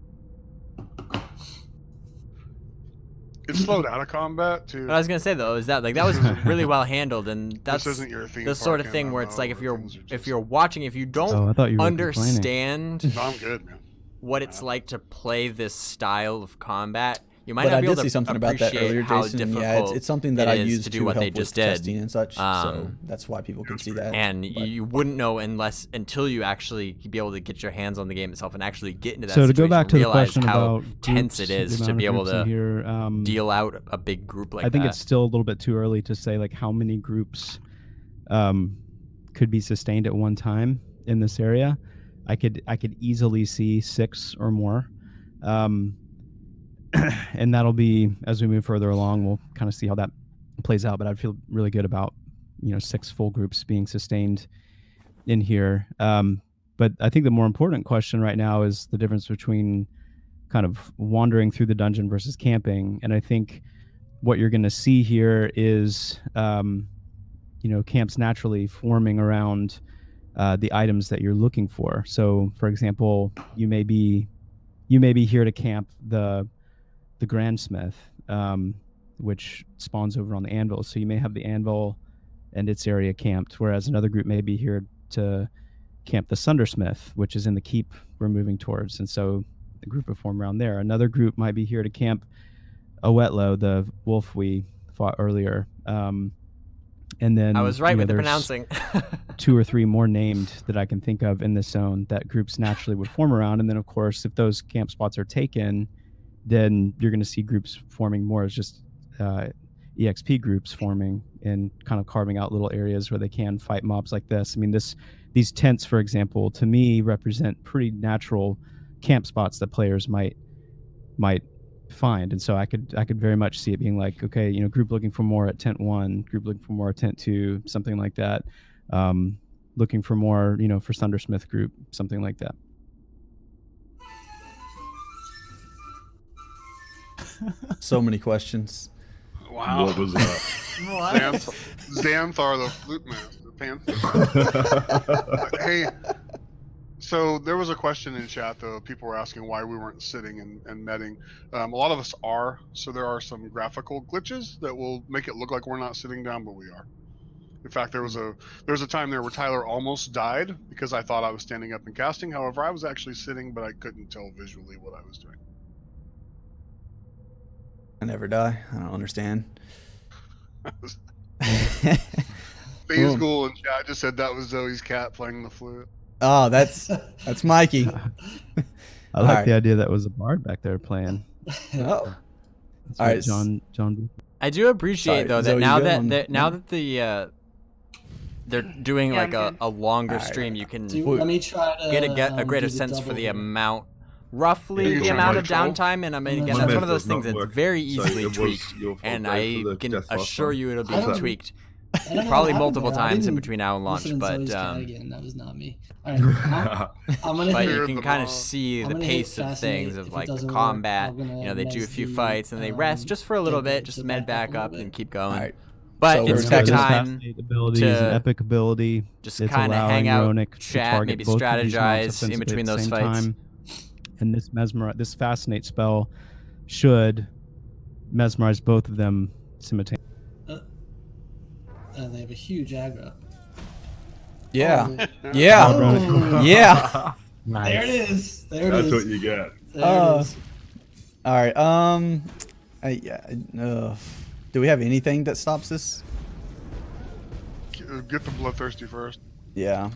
Speaker 5: It's slowed out of combat too.
Speaker 1: what I was gonna say though is that that was really well handled, and that's
Speaker 5: this isn't your theme
Speaker 1: the sort of
Speaker 5: park
Speaker 1: thing where it's
Speaker 5: MMO
Speaker 1: like if you're
Speaker 5: things are
Speaker 1: if
Speaker 5: just-
Speaker 1: you're watching, if you
Speaker 7: Oh,
Speaker 1: don't
Speaker 7: I thought you were
Speaker 1: understand
Speaker 5: No, I'm good, man.
Speaker 1: what it's like to play this style of combat, you might
Speaker 6: But
Speaker 1: not
Speaker 6: I
Speaker 1: be
Speaker 6: did
Speaker 1: able to
Speaker 6: see something about that
Speaker 1: appreciate
Speaker 6: earlier,
Speaker 1: how
Speaker 6: Jason.
Speaker 1: difficult
Speaker 6: Yeah, it's something that
Speaker 1: it
Speaker 6: I
Speaker 1: is
Speaker 6: use
Speaker 1: to do what
Speaker 6: help
Speaker 1: they just
Speaker 6: with
Speaker 1: did.
Speaker 6: testing and such. So
Speaker 1: Um,
Speaker 6: that's why people can see that.
Speaker 1: And
Speaker 6: but-
Speaker 1: you wouldn't know until you actually be able to get your hands on the game itself and actually get into that
Speaker 7: So to
Speaker 1: situation
Speaker 7: go back
Speaker 1: and
Speaker 7: to the
Speaker 1: realize
Speaker 7: question
Speaker 1: how
Speaker 7: about
Speaker 1: tense
Speaker 7: groups,
Speaker 1: it is
Speaker 7: the
Speaker 1: to
Speaker 7: amount
Speaker 1: be
Speaker 7: of
Speaker 1: able
Speaker 7: groups in
Speaker 1: to
Speaker 7: here,
Speaker 1: deal out a big group like
Speaker 7: I think
Speaker 1: that.
Speaker 7: it's still a little bit too early to say like how many groups could be sustained at one time in this area. I could easily see 6 or more, and that'll be as we move further along. We'll kind of see how that plays out. But I'd feel really good about 6 full groups being sustained in here. But I think the more important question right now is the difference between kind of wandering through the dungeon versus camping. And I think what you're going to see here is, camps naturally forming around the items that you're looking for. So, for example, you may be here to camp the Grandsmith, which spawns over on the anvil. So you may have the anvil and its area camped, whereas another group may be here to camp the Sundersmith, which is in the keep we're moving towards. And so the group will form around there. Another group might be here to camp Owetlo, the wolf we fought earlier. And then
Speaker 1: I was right with the
Speaker 7: there's
Speaker 1: pronouncing.
Speaker 7: 2 or 3 more named that I can think of in this zone that groups naturally would form around. And then, of course, if those camp spots are taken, then you're going to see groups forming more as just EXP groups forming and kind of carving out little areas where they can fight mobs like this. I mean, these tents, for example, to me represent pretty natural camp spots that players might find. And so I could very much see it being like, okay, group looking for more at tent 1, group looking for more at tent 2, something like that. Looking for more, for Thundersmith group, something like that.
Speaker 6: So many questions.
Speaker 5: Wow.
Speaker 3: What was that?
Speaker 5: Xanthar the flute master, Pantheon. Hey, so there was a question in chat though. People were asking why we weren't sitting and netting. A lot of us are, so there are some graphical glitches that will make it look like we're not sitting down, but we are. In fact, there was a time there where Tyler almost died because I thought I was standing up and casting. However, I was actually sitting, but I couldn't tell visually what I was doing.
Speaker 6: I never die. I don't understand.
Speaker 5: School in chat just said that was Zoe's cat playing the flute.
Speaker 6: Oh, that's Mikey.
Speaker 7: I like
Speaker 6: right.
Speaker 7: the idea that was a bard back there playing.
Speaker 6: Oh.
Speaker 7: All
Speaker 6: right,
Speaker 7: John.
Speaker 1: I do appreciate though that
Speaker 6: Zoe,
Speaker 1: now
Speaker 6: you
Speaker 1: that
Speaker 6: go
Speaker 1: now that the they're doing
Speaker 4: Yeah,
Speaker 1: like
Speaker 4: I'm
Speaker 1: a longer
Speaker 6: All right.
Speaker 1: stream, you can
Speaker 2: Let me try to
Speaker 1: get a greater
Speaker 2: do the
Speaker 1: sense for
Speaker 2: double
Speaker 1: the
Speaker 2: here.
Speaker 1: amount, roughly
Speaker 5: Yeah,
Speaker 1: the
Speaker 5: you're
Speaker 1: amount
Speaker 5: trying
Speaker 1: of
Speaker 5: to control.
Speaker 1: downtime. And I mean, again,
Speaker 2: My
Speaker 1: that's one
Speaker 3: method
Speaker 1: of those
Speaker 3: does not
Speaker 1: things that's
Speaker 3: work,
Speaker 1: very
Speaker 3: so
Speaker 1: easily
Speaker 3: it was
Speaker 1: tweaked,
Speaker 3: your fault,
Speaker 1: and
Speaker 3: Dave,
Speaker 1: I
Speaker 3: for the
Speaker 1: can
Speaker 3: death last
Speaker 1: assure
Speaker 3: time.
Speaker 1: you it'll be
Speaker 2: I don't-
Speaker 1: tweaked.
Speaker 2: I don't know
Speaker 1: Probably
Speaker 2: what happened
Speaker 1: multiple
Speaker 2: there. I
Speaker 1: times in
Speaker 2: didn't
Speaker 1: between now and launch,
Speaker 2: listen to
Speaker 1: but
Speaker 2: Zoe's cat again. That was not me. All right, I'm gonna
Speaker 1: but
Speaker 2: hit,
Speaker 1: you
Speaker 5: Hear
Speaker 1: can
Speaker 5: the
Speaker 1: kind of
Speaker 5: mob.
Speaker 1: see
Speaker 2: I'm
Speaker 1: the
Speaker 2: gonna hit
Speaker 1: pace of
Speaker 2: fascinate.
Speaker 1: things
Speaker 2: If
Speaker 1: of
Speaker 2: it
Speaker 1: like the
Speaker 2: doesn't work,
Speaker 1: combat.
Speaker 2: I'm gonna
Speaker 1: They do a
Speaker 2: mess
Speaker 1: few
Speaker 2: the,
Speaker 1: fights and they rest just for a little bit, just
Speaker 2: to
Speaker 1: med
Speaker 2: back
Speaker 1: back
Speaker 2: up a
Speaker 1: up
Speaker 2: little
Speaker 1: and
Speaker 2: bit.
Speaker 1: keep going.
Speaker 6: All right.
Speaker 1: But
Speaker 6: So
Speaker 1: it's
Speaker 6: we're
Speaker 1: good
Speaker 6: attacking this
Speaker 1: time
Speaker 7: Fascinate ability is an
Speaker 1: to
Speaker 7: epic ability.
Speaker 1: just
Speaker 7: It's
Speaker 1: kind of
Speaker 7: allowing
Speaker 1: hang out,
Speaker 7: Ronick to
Speaker 1: chat,
Speaker 7: target
Speaker 1: maybe
Speaker 7: both of these mobs
Speaker 1: strategize in
Speaker 7: offensively
Speaker 1: between
Speaker 7: at the
Speaker 1: those
Speaker 7: same
Speaker 1: fights.
Speaker 7: time. And this fascinate spell should mesmerize both of them simultaneously.
Speaker 2: They have a huge aggro.
Speaker 6: Yeah.
Speaker 2: Oh,
Speaker 6: Yeah.
Speaker 2: oh,
Speaker 6: Yeah.
Speaker 8: Nice.
Speaker 2: There it is. There it
Speaker 3: That's
Speaker 2: is.
Speaker 3: what you get.
Speaker 2: There it is.
Speaker 6: All right. Do we have anything that stops this?
Speaker 5: Get the bloodthirsty first.
Speaker 6: Yeah.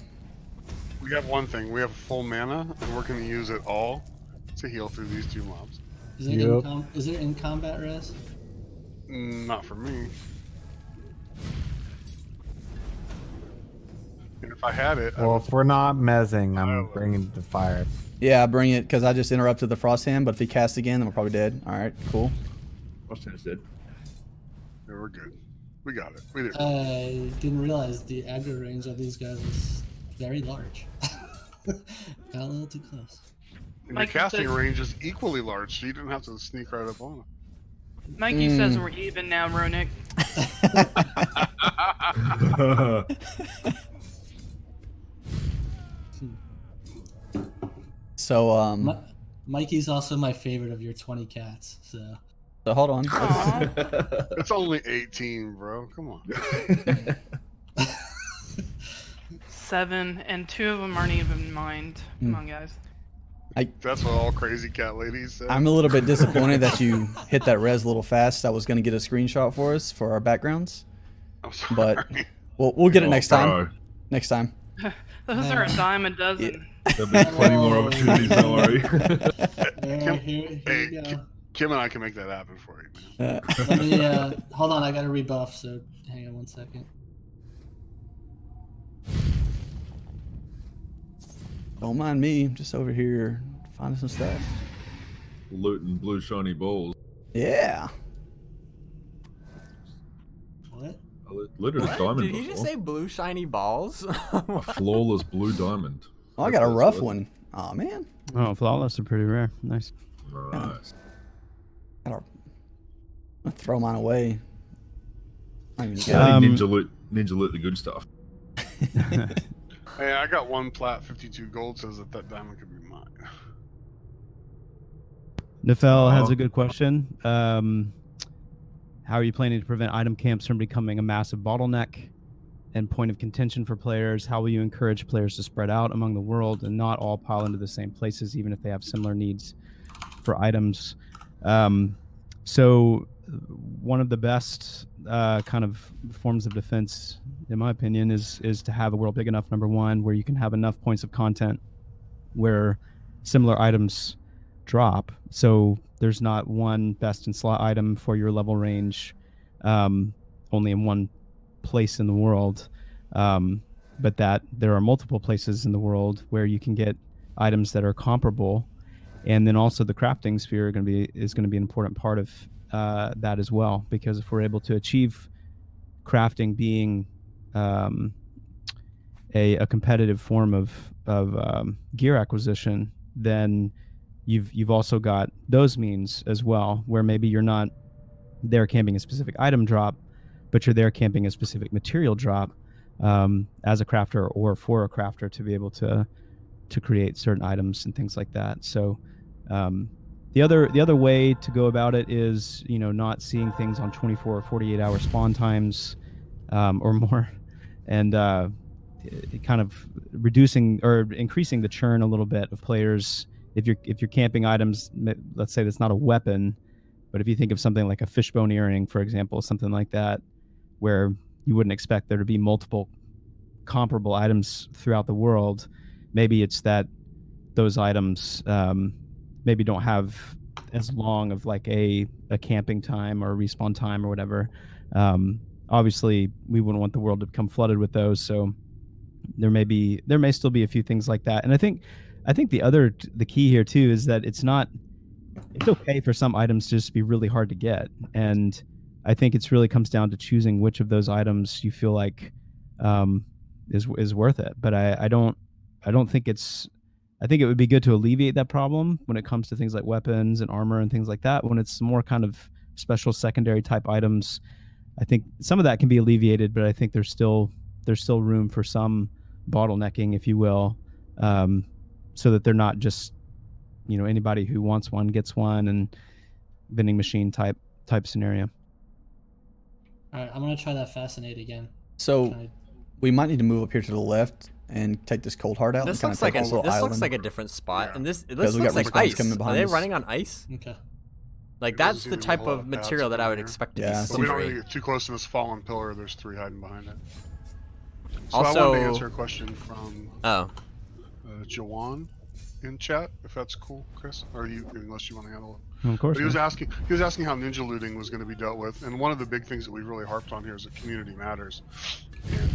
Speaker 5: We have one thing. We have full mana, and we're going to use it all to heal through these 2 mobs.
Speaker 2: Is it
Speaker 8: Yep.
Speaker 2: is there in combat res?
Speaker 5: Not for me. And if I had it,
Speaker 8: Well, if we're not mezzing, I'm bringing the fire.
Speaker 6: Yeah, bring it because I just interrupted the frost hand. But if he casts again, then we're probably dead. All right. Cool.
Speaker 3: What's that said?
Speaker 5: yeah, we're good. We got it. We did.
Speaker 2: I didn't realize the aggro range of these guys was very large. Got a little too close.
Speaker 5: And your
Speaker 4: Mikey
Speaker 5: casting
Speaker 4: says-
Speaker 5: range is equally large, so you didn't have to sneak right up on
Speaker 4: Mikey says we're even now, Ronick.
Speaker 6: So
Speaker 2: Mikey's also my favorite of your 20 cats. So
Speaker 6: hold on.
Speaker 4: Aw.
Speaker 5: it. It's only 18, bro. Come on.
Speaker 4: 7, and 2 of them aren't even mined. Come on, guys.
Speaker 5: That's what all crazy cat ladies say.
Speaker 6: I'm a little bit disappointed that you hit that res a little fast. I was going to get a screenshot for us for our backgrounds,
Speaker 5: I'm sorry.
Speaker 6: but we'll get it
Speaker 3: Oh,
Speaker 6: next time.
Speaker 3: bro.
Speaker 6: Next time.
Speaker 4: Those are a dime a dozen.
Speaker 3: There'll be plenty more opportunities, don't worry.
Speaker 2: there, here
Speaker 5: Hey,
Speaker 2: we go.
Speaker 5: Kim and I can make that happen for you, man.
Speaker 2: Let me hold on. I got to rebuff. So hang on one second.
Speaker 6: Don't mind me. I'm just over here finding some stuff.
Speaker 3: Looting blue shiny balls.
Speaker 6: Yeah.
Speaker 2: What?
Speaker 3: I looted a
Speaker 1: What?
Speaker 3: diamond
Speaker 1: Did he
Speaker 3: before.
Speaker 1: just say blue shiny balls?
Speaker 3: A flawless blue diamond.
Speaker 6: Oh, I got a rough one. Oh man.
Speaker 7: Oh, flawless are pretty rare. Nice.
Speaker 3: Nice.
Speaker 6: I'm gonna throw mine away. I mean,
Speaker 3: Yeah, I think ninja loot the good stuff.
Speaker 5: Hey, I got 1 plat, 52 gold. Says that diamond could be mine.
Speaker 7: Nefel has a good question. How are you planning to prevent item camps from becoming a massive bottleneck and point of contention for players? How will you encourage players to spread out among the world and not all pile into the same places, even if they have similar needs for items? So one of the best kind of forms of defense, in my opinion, is to have a world big enough, number one, where you can have enough points of content where similar items drop. So there's not one best in slot item for your level range only in one place in the world, but that there are multiple places in the world where you can get items that are comparable. And then also the crafting sphere is going to be an important part of that as well, because if we're able to achieve crafting being a competitive form of gear acquisition, then you've also got those means as well, where maybe you're not there camping a specific item drop, but you're there camping a specific material drop as a crafter or for a crafter to be able to create certain items and things like that. So the other way to go about it is, not seeing things on 24 or 48 hour spawn times or more, and kind of reducing or increasing the churn a little bit of players. If you're camping items, let's say that's not a weapon, but if you think of something like a fishbone earring, for example, something like that, where you wouldn't expect there to be multiple comparable items throughout the world, maybe it's that those items maybe don't have as long of like a camping time or respawn time or whatever. Obviously, we wouldn't want the world to become flooded with those, so there may still be a few things like that. And I think the key here too is that it's okay for some items to just be really hard to get, and I think it's really comes down to choosing which of those items you feel like is worth it. But I don't think I think it would be good to alleviate that problem when it comes to things like weapons and armor and things like that. When it's more kind of special secondary type items, I think some of that can be alleviated, but I think there's still room for some bottlenecking, if you will, so that they're not just, anybody who wants one gets one and vending machine type scenario.
Speaker 2: All right, I'm gonna try that fascinate again.
Speaker 6: So we might need to move up here to the left and take this cold heart out.
Speaker 1: This
Speaker 6: and
Speaker 1: looks
Speaker 6: kind
Speaker 1: like
Speaker 6: of take this
Speaker 1: looks like a different spot,
Speaker 5: Yeah.
Speaker 1: and this
Speaker 6: we
Speaker 1: looks
Speaker 6: got
Speaker 1: like
Speaker 6: response
Speaker 1: ice.
Speaker 6: coming
Speaker 1: Are
Speaker 6: behind
Speaker 1: they
Speaker 6: us.
Speaker 1: running on ice?
Speaker 2: Okay.
Speaker 1: Like
Speaker 5: There
Speaker 1: that's
Speaker 5: doesn't
Speaker 1: the
Speaker 5: seem to be
Speaker 1: type
Speaker 5: a lot
Speaker 1: of
Speaker 5: of paths
Speaker 1: material that I would
Speaker 5: here.
Speaker 1: expect to
Speaker 6: Yeah,
Speaker 1: be
Speaker 5: But we don't
Speaker 1: slippery.
Speaker 5: need to get too close to this fallen pillar. There's 3 hiding behind it. So
Speaker 1: Also-
Speaker 5: I wanted to answer a question from
Speaker 1: Oh,
Speaker 5: Jawan in chat, if that's cool, Chris, or unless you want to handle it.
Speaker 7: Of course.
Speaker 5: But he was asking how ninja looting was going to be dealt with, and one of the big things that we really harped on here is that community matters. And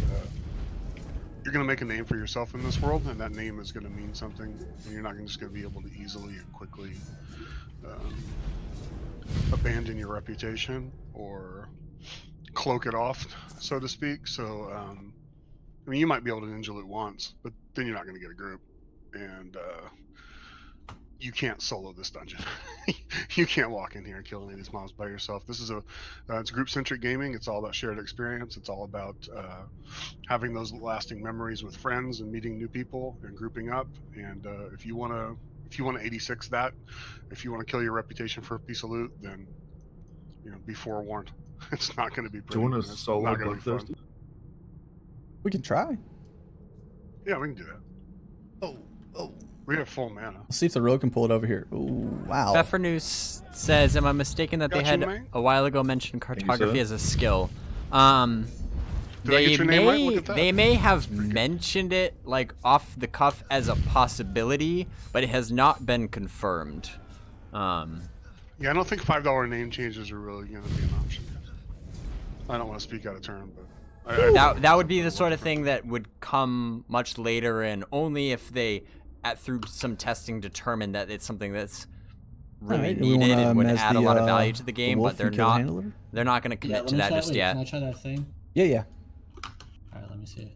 Speaker 5: you're going to make a name for yourself in this world, and that name is going to mean something. And you're not just going to be able to easily and quickly abandon your reputation or cloak it off, so to speak. So, I mean, you might be able to ninja loot once, but then you're not going to get a group, and you can't solo this dungeon. You can't walk in here and kill any of these mobs by yourself. This is it's group-centric gaming. It's all about shared experience. It's all about having those lasting memories with friends and meeting new people and grouping up. And if you want to 86 that, if you want to kill your reputation for a piece of loot, then be forewarned. It's not going to be
Speaker 3: Do
Speaker 5: pretty.
Speaker 3: you want
Speaker 5: and
Speaker 3: to
Speaker 5: it's
Speaker 3: solo
Speaker 5: not gonna be fun.
Speaker 3: Bloodthirsty?
Speaker 6: We can try.
Speaker 5: Yeah, we can do that.
Speaker 6: Oh.
Speaker 5: We have full mana.
Speaker 6: Let's see if the rogue can pull it over here. Ooh, wow.
Speaker 1: Pfeffernoose says, "Am I mistaken that they
Speaker 5: Got
Speaker 1: had
Speaker 5: you, mate.
Speaker 1: a while ago mentioned cartography
Speaker 3: sir.
Speaker 1: as a skill?"
Speaker 5: Did I get your name right? Look at that.
Speaker 1: They may have mentioned it like off the cuff as a possibility, but it has not been confirmed.
Speaker 5: Yeah, I don't think $5 name changes are really going to be an option. I don't want to speak out of turn, but
Speaker 1: That would be the sort of thing that would come much later, and only if they, through some testing, determine that it's something that's really
Speaker 6: Alright, do we
Speaker 1: needed
Speaker 6: wanna
Speaker 1: and would
Speaker 6: mess
Speaker 1: add a
Speaker 6: the,
Speaker 1: lot of value to the
Speaker 6: the
Speaker 1: game.
Speaker 6: wolf
Speaker 1: But they're
Speaker 6: and kill the handler?
Speaker 1: not going to commit to that just yet.
Speaker 2: Can I try that thing?
Speaker 6: Yeah.
Speaker 2: All right, let me see.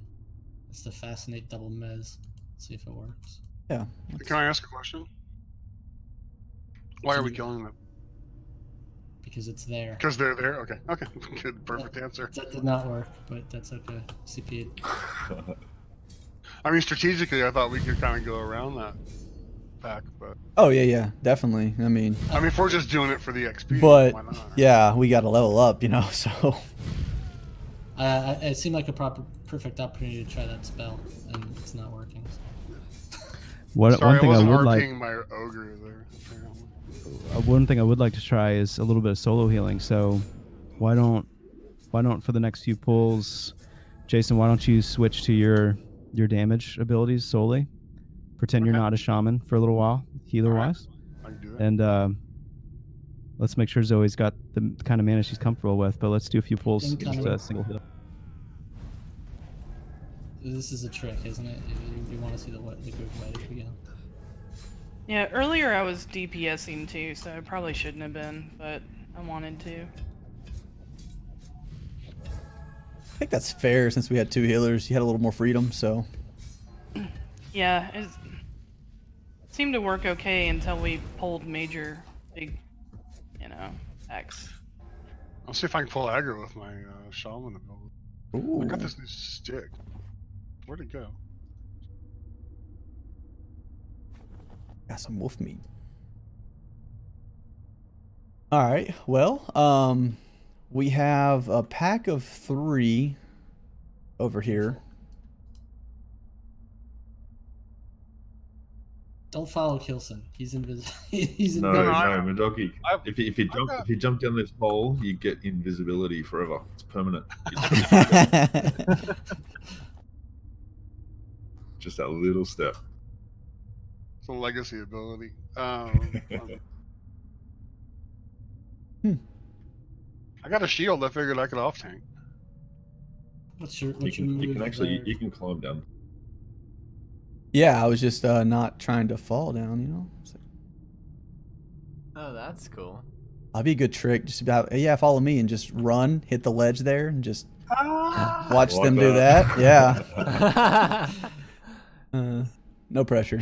Speaker 2: It's the fascinate double mez. Let's see if it works.
Speaker 6: Yeah.
Speaker 5: can I ask a question? Why are we killing them?
Speaker 2: Because it's there.
Speaker 5: Because they're there? Okay. Good, perfect answer.
Speaker 2: That did not work, but that's okay. CP.
Speaker 5: I mean, strategically, I thought we could kind of go around that pack, but
Speaker 6: Oh yeah, definitely. I mean,
Speaker 5: if we're just doing it for the XP,
Speaker 6: but
Speaker 5: why not?
Speaker 6: yeah, we got to level up, so.
Speaker 2: It seemed like a perfect opportunity to try that spell, and it's not working. So.
Speaker 7: One
Speaker 5: Sorry,
Speaker 7: thing
Speaker 5: I
Speaker 7: I
Speaker 5: wasn't
Speaker 7: would like.
Speaker 5: RPing my ogre there. Apparently.
Speaker 7: one thing I would like to try is a little bit of solo healing. So why don't for the next few pulls, Jason, why don't you switch to your damage abilities solely? Pretend you're not a shaman for a little while, healer wise.
Speaker 5: I can do that.
Speaker 7: And let's make sure Zoe's got the kind of mana she's comfortable with. But let's do a few pulls, just a single heal.
Speaker 2: This is a trick, isn't it? You want to see the group fight again.
Speaker 4: Yeah, earlier I was DPSing too, so I probably shouldn't have been, but I wanted to.
Speaker 6: I think that's fair since we had 2 healers. You had a little more freedom, so.
Speaker 4: Yeah, it seemed to work okay until we pulled major, big, X.
Speaker 5: I'll see if I can pull aggro with my shaman ability.
Speaker 6: Ooh.
Speaker 5: I got this new stick. Where'd it go?
Speaker 6: Got some wolf meat. All right. Well, we have a pack of 3 over here.
Speaker 2: Don't follow Kilson. He's invisible. He's
Speaker 3: No,
Speaker 2: invisible.
Speaker 3: Madoki. If you jump down this hole, you get invisibility forever. It's permanent. Just that little step.
Speaker 5: It's a legacy ability. I got a shield. I figured I could off tank.
Speaker 2: What's your
Speaker 3: You
Speaker 2: move
Speaker 3: can actually
Speaker 2: there?
Speaker 3: you can climb down.
Speaker 6: Yeah, I was just not trying to fall down, you know. So
Speaker 1: Oh, that's cool.
Speaker 6: that'd be a good trick. Just about follow me and just run, hit the ledge there, and just watch
Speaker 3: Like
Speaker 6: them do
Speaker 3: that.
Speaker 6: that. Yeah. No pressure.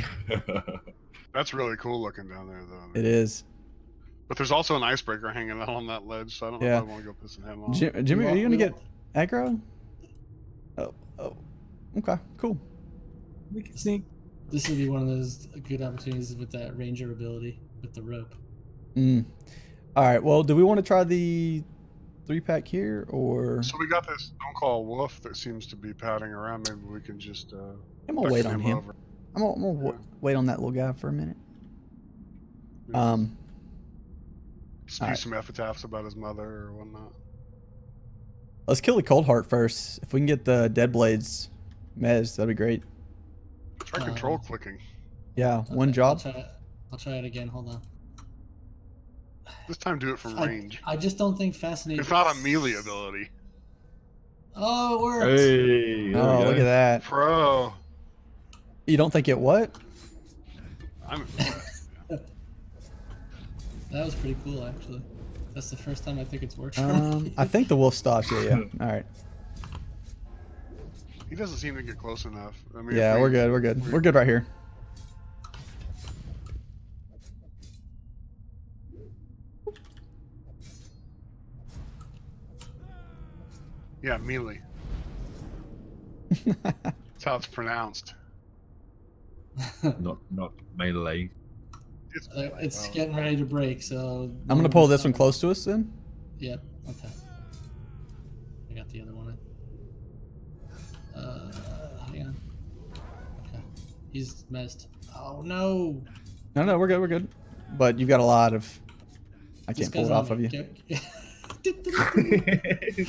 Speaker 5: That's really cool looking down there, though.
Speaker 6: It is.
Speaker 5: But there's also an icebreaker hanging out on that ledge, so I don't know
Speaker 6: Yeah.
Speaker 5: if I want to go pissing him off.
Speaker 6: Jimmy, are you gonna
Speaker 2: We
Speaker 6: get aggro? Oh. Okay, cool.
Speaker 7: We can sneak.
Speaker 2: This would be one of those good opportunities with that ranger ability with the rope.
Speaker 6: All right. Well, do we want to try the 3-pack here, or
Speaker 5: So we got this Don't Call Wolf that seems to be padding around. Maybe we can just
Speaker 6: I'm gonna wait on him.
Speaker 5: over.
Speaker 6: I'm gonna wait on that little guy for a minute.
Speaker 5: Spew
Speaker 6: alright.
Speaker 5: some epitaphs about his mother or whatnot.
Speaker 6: Let's kill the Cold Heart first. If we can get the Dead Blades mez, that'd be great.
Speaker 5: Try control clicking.
Speaker 6: Yeah, one job.
Speaker 2: I'll try it again. Hold on.
Speaker 5: This time do it from range.
Speaker 2: I just don't think fascinating.
Speaker 5: It's not a melee ability.
Speaker 2: Oh, it worked.
Speaker 3: Hey. there we
Speaker 6: Oh,
Speaker 3: go.
Speaker 6: look at that.
Speaker 5: Pro.
Speaker 6: You don't think it what?
Speaker 5: I'm impressed.
Speaker 2: That was pretty cool, actually. That's the first time I think it's worked for me.
Speaker 6: I think the wolf stops. Yeah. All right.
Speaker 5: He doesn't seem to get close enough. I mean,
Speaker 6: Yeah, we're good. We're good. We're good right here.
Speaker 5: Yeah, melee. That's how it's pronounced.
Speaker 3: Not melee.
Speaker 2: It's getting ready to break, so...
Speaker 6: I'm gonna pull this one close to us then.
Speaker 2: Yep, okay. I got the other one in. Hang on. Okay. He's messed. Oh, no!
Speaker 6: No, we're good. We're good. But you've got a lot of. I
Speaker 2: This
Speaker 6: can't pull
Speaker 2: guy's
Speaker 6: it
Speaker 2: on
Speaker 6: off of
Speaker 2: me.
Speaker 6: you.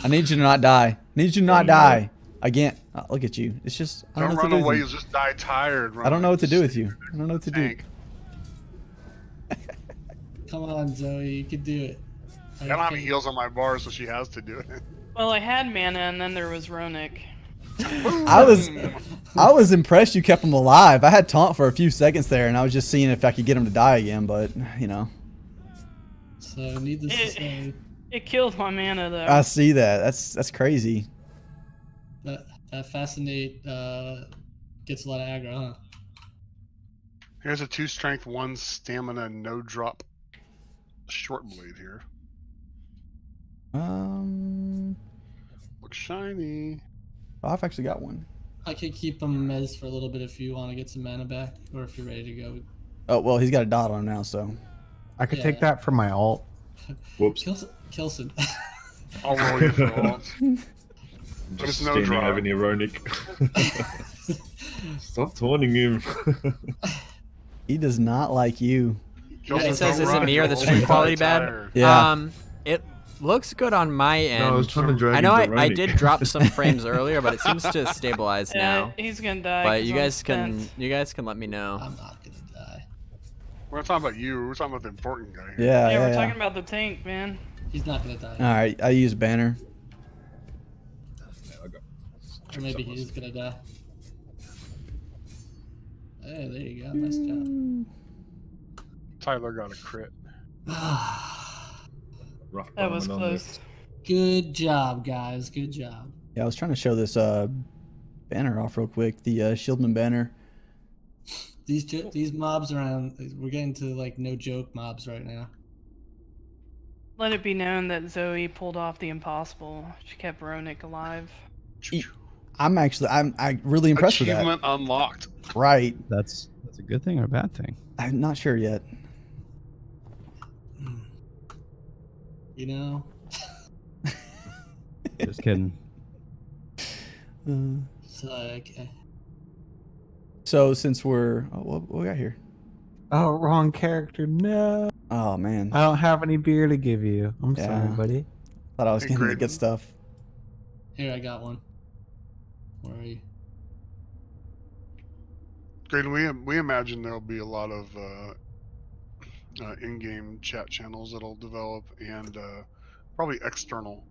Speaker 6: I need you to not die. Need you to not die. Again, look at you. It's just I don't
Speaker 5: Don't
Speaker 6: know what
Speaker 5: run
Speaker 6: to do
Speaker 5: away,
Speaker 6: with
Speaker 5: you'll just die tired.
Speaker 6: you. I don't know what to do with you. I don't know what to do.
Speaker 5: Tank.
Speaker 2: Come on, Zoe, you can do it.
Speaker 5: I don't have any heals on my bar, so she has to do it.
Speaker 4: Well, I had mana, and then there was Ronick.
Speaker 6: I was impressed you kept him alive. I had taunt for a few seconds there, and I was just seeing if I could get him to die again. But you know,
Speaker 2: So, needless to say,
Speaker 4: It killed my mana, though.
Speaker 6: I see that. That's crazy.
Speaker 2: that Fascinate gets a lot of aggro, huh?
Speaker 5: Here's a 2 strength, 1 stamina, no drop short blade here. Looks shiny.
Speaker 6: Oh, I've actually got one.
Speaker 2: I could keep him mez for a little bit if you want to get some mana back, or if you're ready to go.
Speaker 6: Oh well, he's got a dot on him now, so.
Speaker 8: I could
Speaker 2: Yeah.
Speaker 8: take that for my alt.
Speaker 3: Whoops.
Speaker 2: Kilson.
Speaker 5: I'll roll you for all. But
Speaker 3: Just
Speaker 5: it's no
Speaker 3: standing
Speaker 5: draw.
Speaker 3: over near Ronick. Stop taunting him.
Speaker 6: He does not like you.
Speaker 1: It says, "Is it me or the stream quality bad?"
Speaker 6: Yeah.
Speaker 1: It looks good on my end.
Speaker 3: No, I was trying to drag
Speaker 1: I know
Speaker 3: him to
Speaker 1: I
Speaker 3: Ronnie.
Speaker 1: did drop some frames earlier, but it seems to have stabilized now.
Speaker 4: He's gonna die.
Speaker 1: But
Speaker 4: 'cause
Speaker 1: you
Speaker 4: I'm
Speaker 1: guys can
Speaker 4: spent.
Speaker 1: let me know.
Speaker 2: I'm not gonna die.
Speaker 5: We're not talking about you. We're talking about the important guy. Here.
Speaker 6: Yeah,
Speaker 4: Yeah, we're
Speaker 6: yeah.
Speaker 4: talking about the tank, man.
Speaker 2: He's not gonna die.
Speaker 6: All right, I use banner.
Speaker 2: Or maybe he is gonna die. Hey, there you go. Nice job.
Speaker 5: Tyler got a crit.
Speaker 3: Rough
Speaker 4: That was
Speaker 3: diamond on there.
Speaker 4: close.
Speaker 2: Good job, guys. Good job.
Speaker 6: Yeah, I was trying to show this banner off real quick. The Shieldman banner.
Speaker 2: These mobs are on. We're getting to like no joke mobs right now.
Speaker 4: Let it be known that Zoe pulled off the impossible. She kept Ronick alive.
Speaker 6: I'm really impressed with that.
Speaker 5: Achievement unlocked.
Speaker 6: Right.
Speaker 7: That's a good thing or a bad thing?
Speaker 6: I'm not sure yet.
Speaker 2: You know.
Speaker 7: Just kidding.
Speaker 2: So okay.
Speaker 6: So since we're what we got here?
Speaker 8: Oh, wrong character. No.
Speaker 6: Oh man,
Speaker 8: I don't have any beer to give you. I'm sorry,
Speaker 6: Yeah.
Speaker 8: buddy.
Speaker 6: thought I was
Speaker 5: Hey,
Speaker 6: getting the
Speaker 5: Graydon.
Speaker 6: good stuff.
Speaker 2: Here, I got one. Where are you?
Speaker 5: Great. We imagine there'll be a lot of in-game chat channels that'll develop, and probably external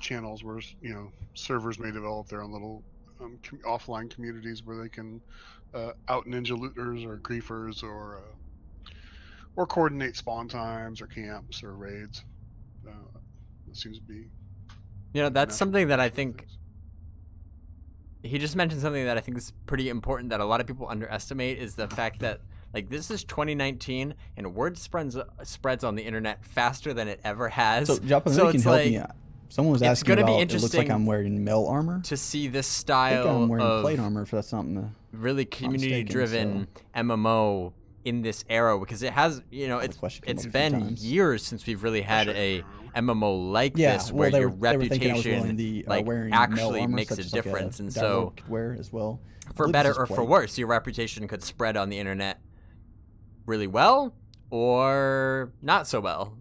Speaker 5: channels where servers may develop their own little offline communities where they can out ninja looters or griefers or coordinate spawn times or camps or raids. It seems to be.
Speaker 1: That's
Speaker 5: natural
Speaker 1: something that I
Speaker 5: progression of
Speaker 1: think
Speaker 5: things.
Speaker 1: he just mentioned something that I think is pretty important that a lot of people underestimate is the fact that this is 2019 and word spreads on the internet faster than it ever has.
Speaker 6: So Joppa,
Speaker 1: So
Speaker 6: maybe you
Speaker 1: it's
Speaker 6: can help
Speaker 1: like,
Speaker 6: me out. Someone was
Speaker 1: it's
Speaker 6: asking
Speaker 1: gonna be
Speaker 6: about. It looks like
Speaker 1: interesting
Speaker 6: I'm wearing male armor.
Speaker 1: to see this
Speaker 6: I think
Speaker 1: style
Speaker 6: I'm wearing plate
Speaker 1: of
Speaker 6: armor. If that's something.
Speaker 1: really
Speaker 6: mistaken,
Speaker 1: community-driven MMO in this era, because it has,
Speaker 6: The question came
Speaker 1: it's
Speaker 6: up a few
Speaker 1: been
Speaker 6: times.
Speaker 1: years since we've really had a MMO like
Speaker 6: Yeah,
Speaker 1: this,
Speaker 6: well,
Speaker 1: where
Speaker 6: they
Speaker 1: your
Speaker 6: were thinking I was wearing
Speaker 1: reputation
Speaker 6: the,
Speaker 1: like
Speaker 6: wearing male
Speaker 1: actually
Speaker 6: armor,
Speaker 1: makes
Speaker 6: such
Speaker 1: a
Speaker 6: as like
Speaker 1: difference, and
Speaker 6: Dialogue
Speaker 1: so
Speaker 6: could wear as well. I
Speaker 1: for
Speaker 6: believe
Speaker 1: better
Speaker 6: this is
Speaker 1: or for
Speaker 6: plate.
Speaker 1: worse, your reputation could spread on the internet really well or not so well.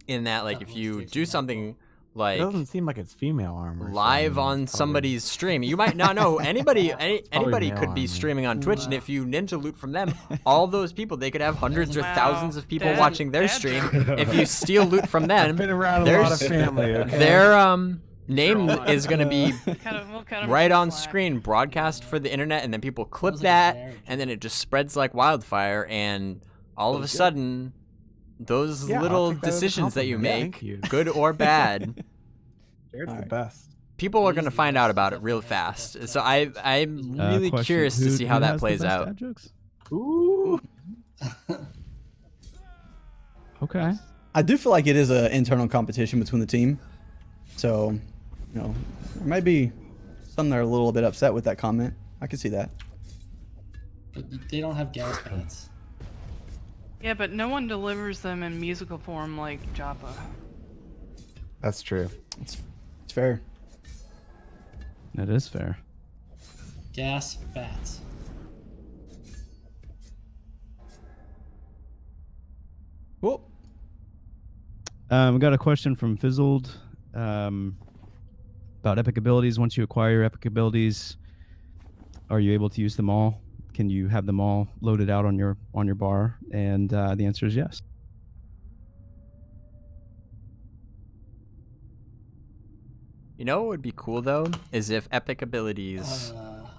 Speaker 1: In that, like,
Speaker 2: That
Speaker 1: if
Speaker 2: one
Speaker 1: you
Speaker 2: takes
Speaker 1: do
Speaker 2: me
Speaker 1: something
Speaker 8: It
Speaker 1: like
Speaker 8: doesn't seem like it's female armor. so,
Speaker 1: live
Speaker 8: I mean,
Speaker 1: on
Speaker 8: it's probably-
Speaker 1: somebody's stream, you might not know anybody. Anybody
Speaker 8: male
Speaker 1: could be
Speaker 8: armor.
Speaker 1: streaming on Twitch, and if you ninja loot from them, all those people, they could have hundreds or
Speaker 4: Wow.
Speaker 1: thousands of people
Speaker 4: Dad-
Speaker 1: watching their
Speaker 4: Dad
Speaker 1: stream.
Speaker 4: joke.
Speaker 1: If you steal loot from
Speaker 8: I've
Speaker 1: them,
Speaker 8: been around a lot of
Speaker 1: there's
Speaker 8: family. Okay?
Speaker 1: their name
Speaker 5: They're all
Speaker 1: is going to be
Speaker 4: We'll cut him
Speaker 1: right
Speaker 4: some
Speaker 1: on
Speaker 4: slack.
Speaker 1: screen, broadcast for the internet, and then people clip
Speaker 2: was like a
Speaker 1: that,
Speaker 2: marriage.
Speaker 1: and then it just spreads like wildfire, and all of a sudden, those
Speaker 8: Yeah, I'll
Speaker 1: little
Speaker 8: take that as a
Speaker 1: decisions that you
Speaker 8: compliment.
Speaker 1: make,
Speaker 8: Thank you.
Speaker 1: good or bad,
Speaker 8: Jared's the
Speaker 6: Alright.
Speaker 8: best.
Speaker 1: people are
Speaker 2: He's
Speaker 1: going to
Speaker 2: the
Speaker 1: find
Speaker 2: best.
Speaker 1: out about it
Speaker 2: He's
Speaker 1: real
Speaker 2: definitely the
Speaker 1: fast.
Speaker 2: best.
Speaker 1: So I'm really
Speaker 7: Question,
Speaker 1: curious to
Speaker 7: who-
Speaker 1: see how
Speaker 7: who
Speaker 1: that
Speaker 7: has the
Speaker 1: plays
Speaker 7: best
Speaker 1: out.
Speaker 7: dad jokes?
Speaker 8: Ooh.
Speaker 7: Okay.
Speaker 6: I do feel like it is an internal competition between the team. So, there might be some that are a little bit upset with that comment. I can see that.
Speaker 2: But they don't have gas pants.
Speaker 4: Yeah, but no one delivers them in musical form like Joppa.
Speaker 8: That's true.
Speaker 6: It's fair.
Speaker 7: That is fair.
Speaker 2: Gas bats.
Speaker 6: Well,
Speaker 7: We got a question from Fizzled about epic abilities. Once you acquire your epic abilities, are you able to use them all? Can you have them all loaded out on your bar? And the answer is yes.
Speaker 1: What would be cool though is if epic abilities,
Speaker 6: wanna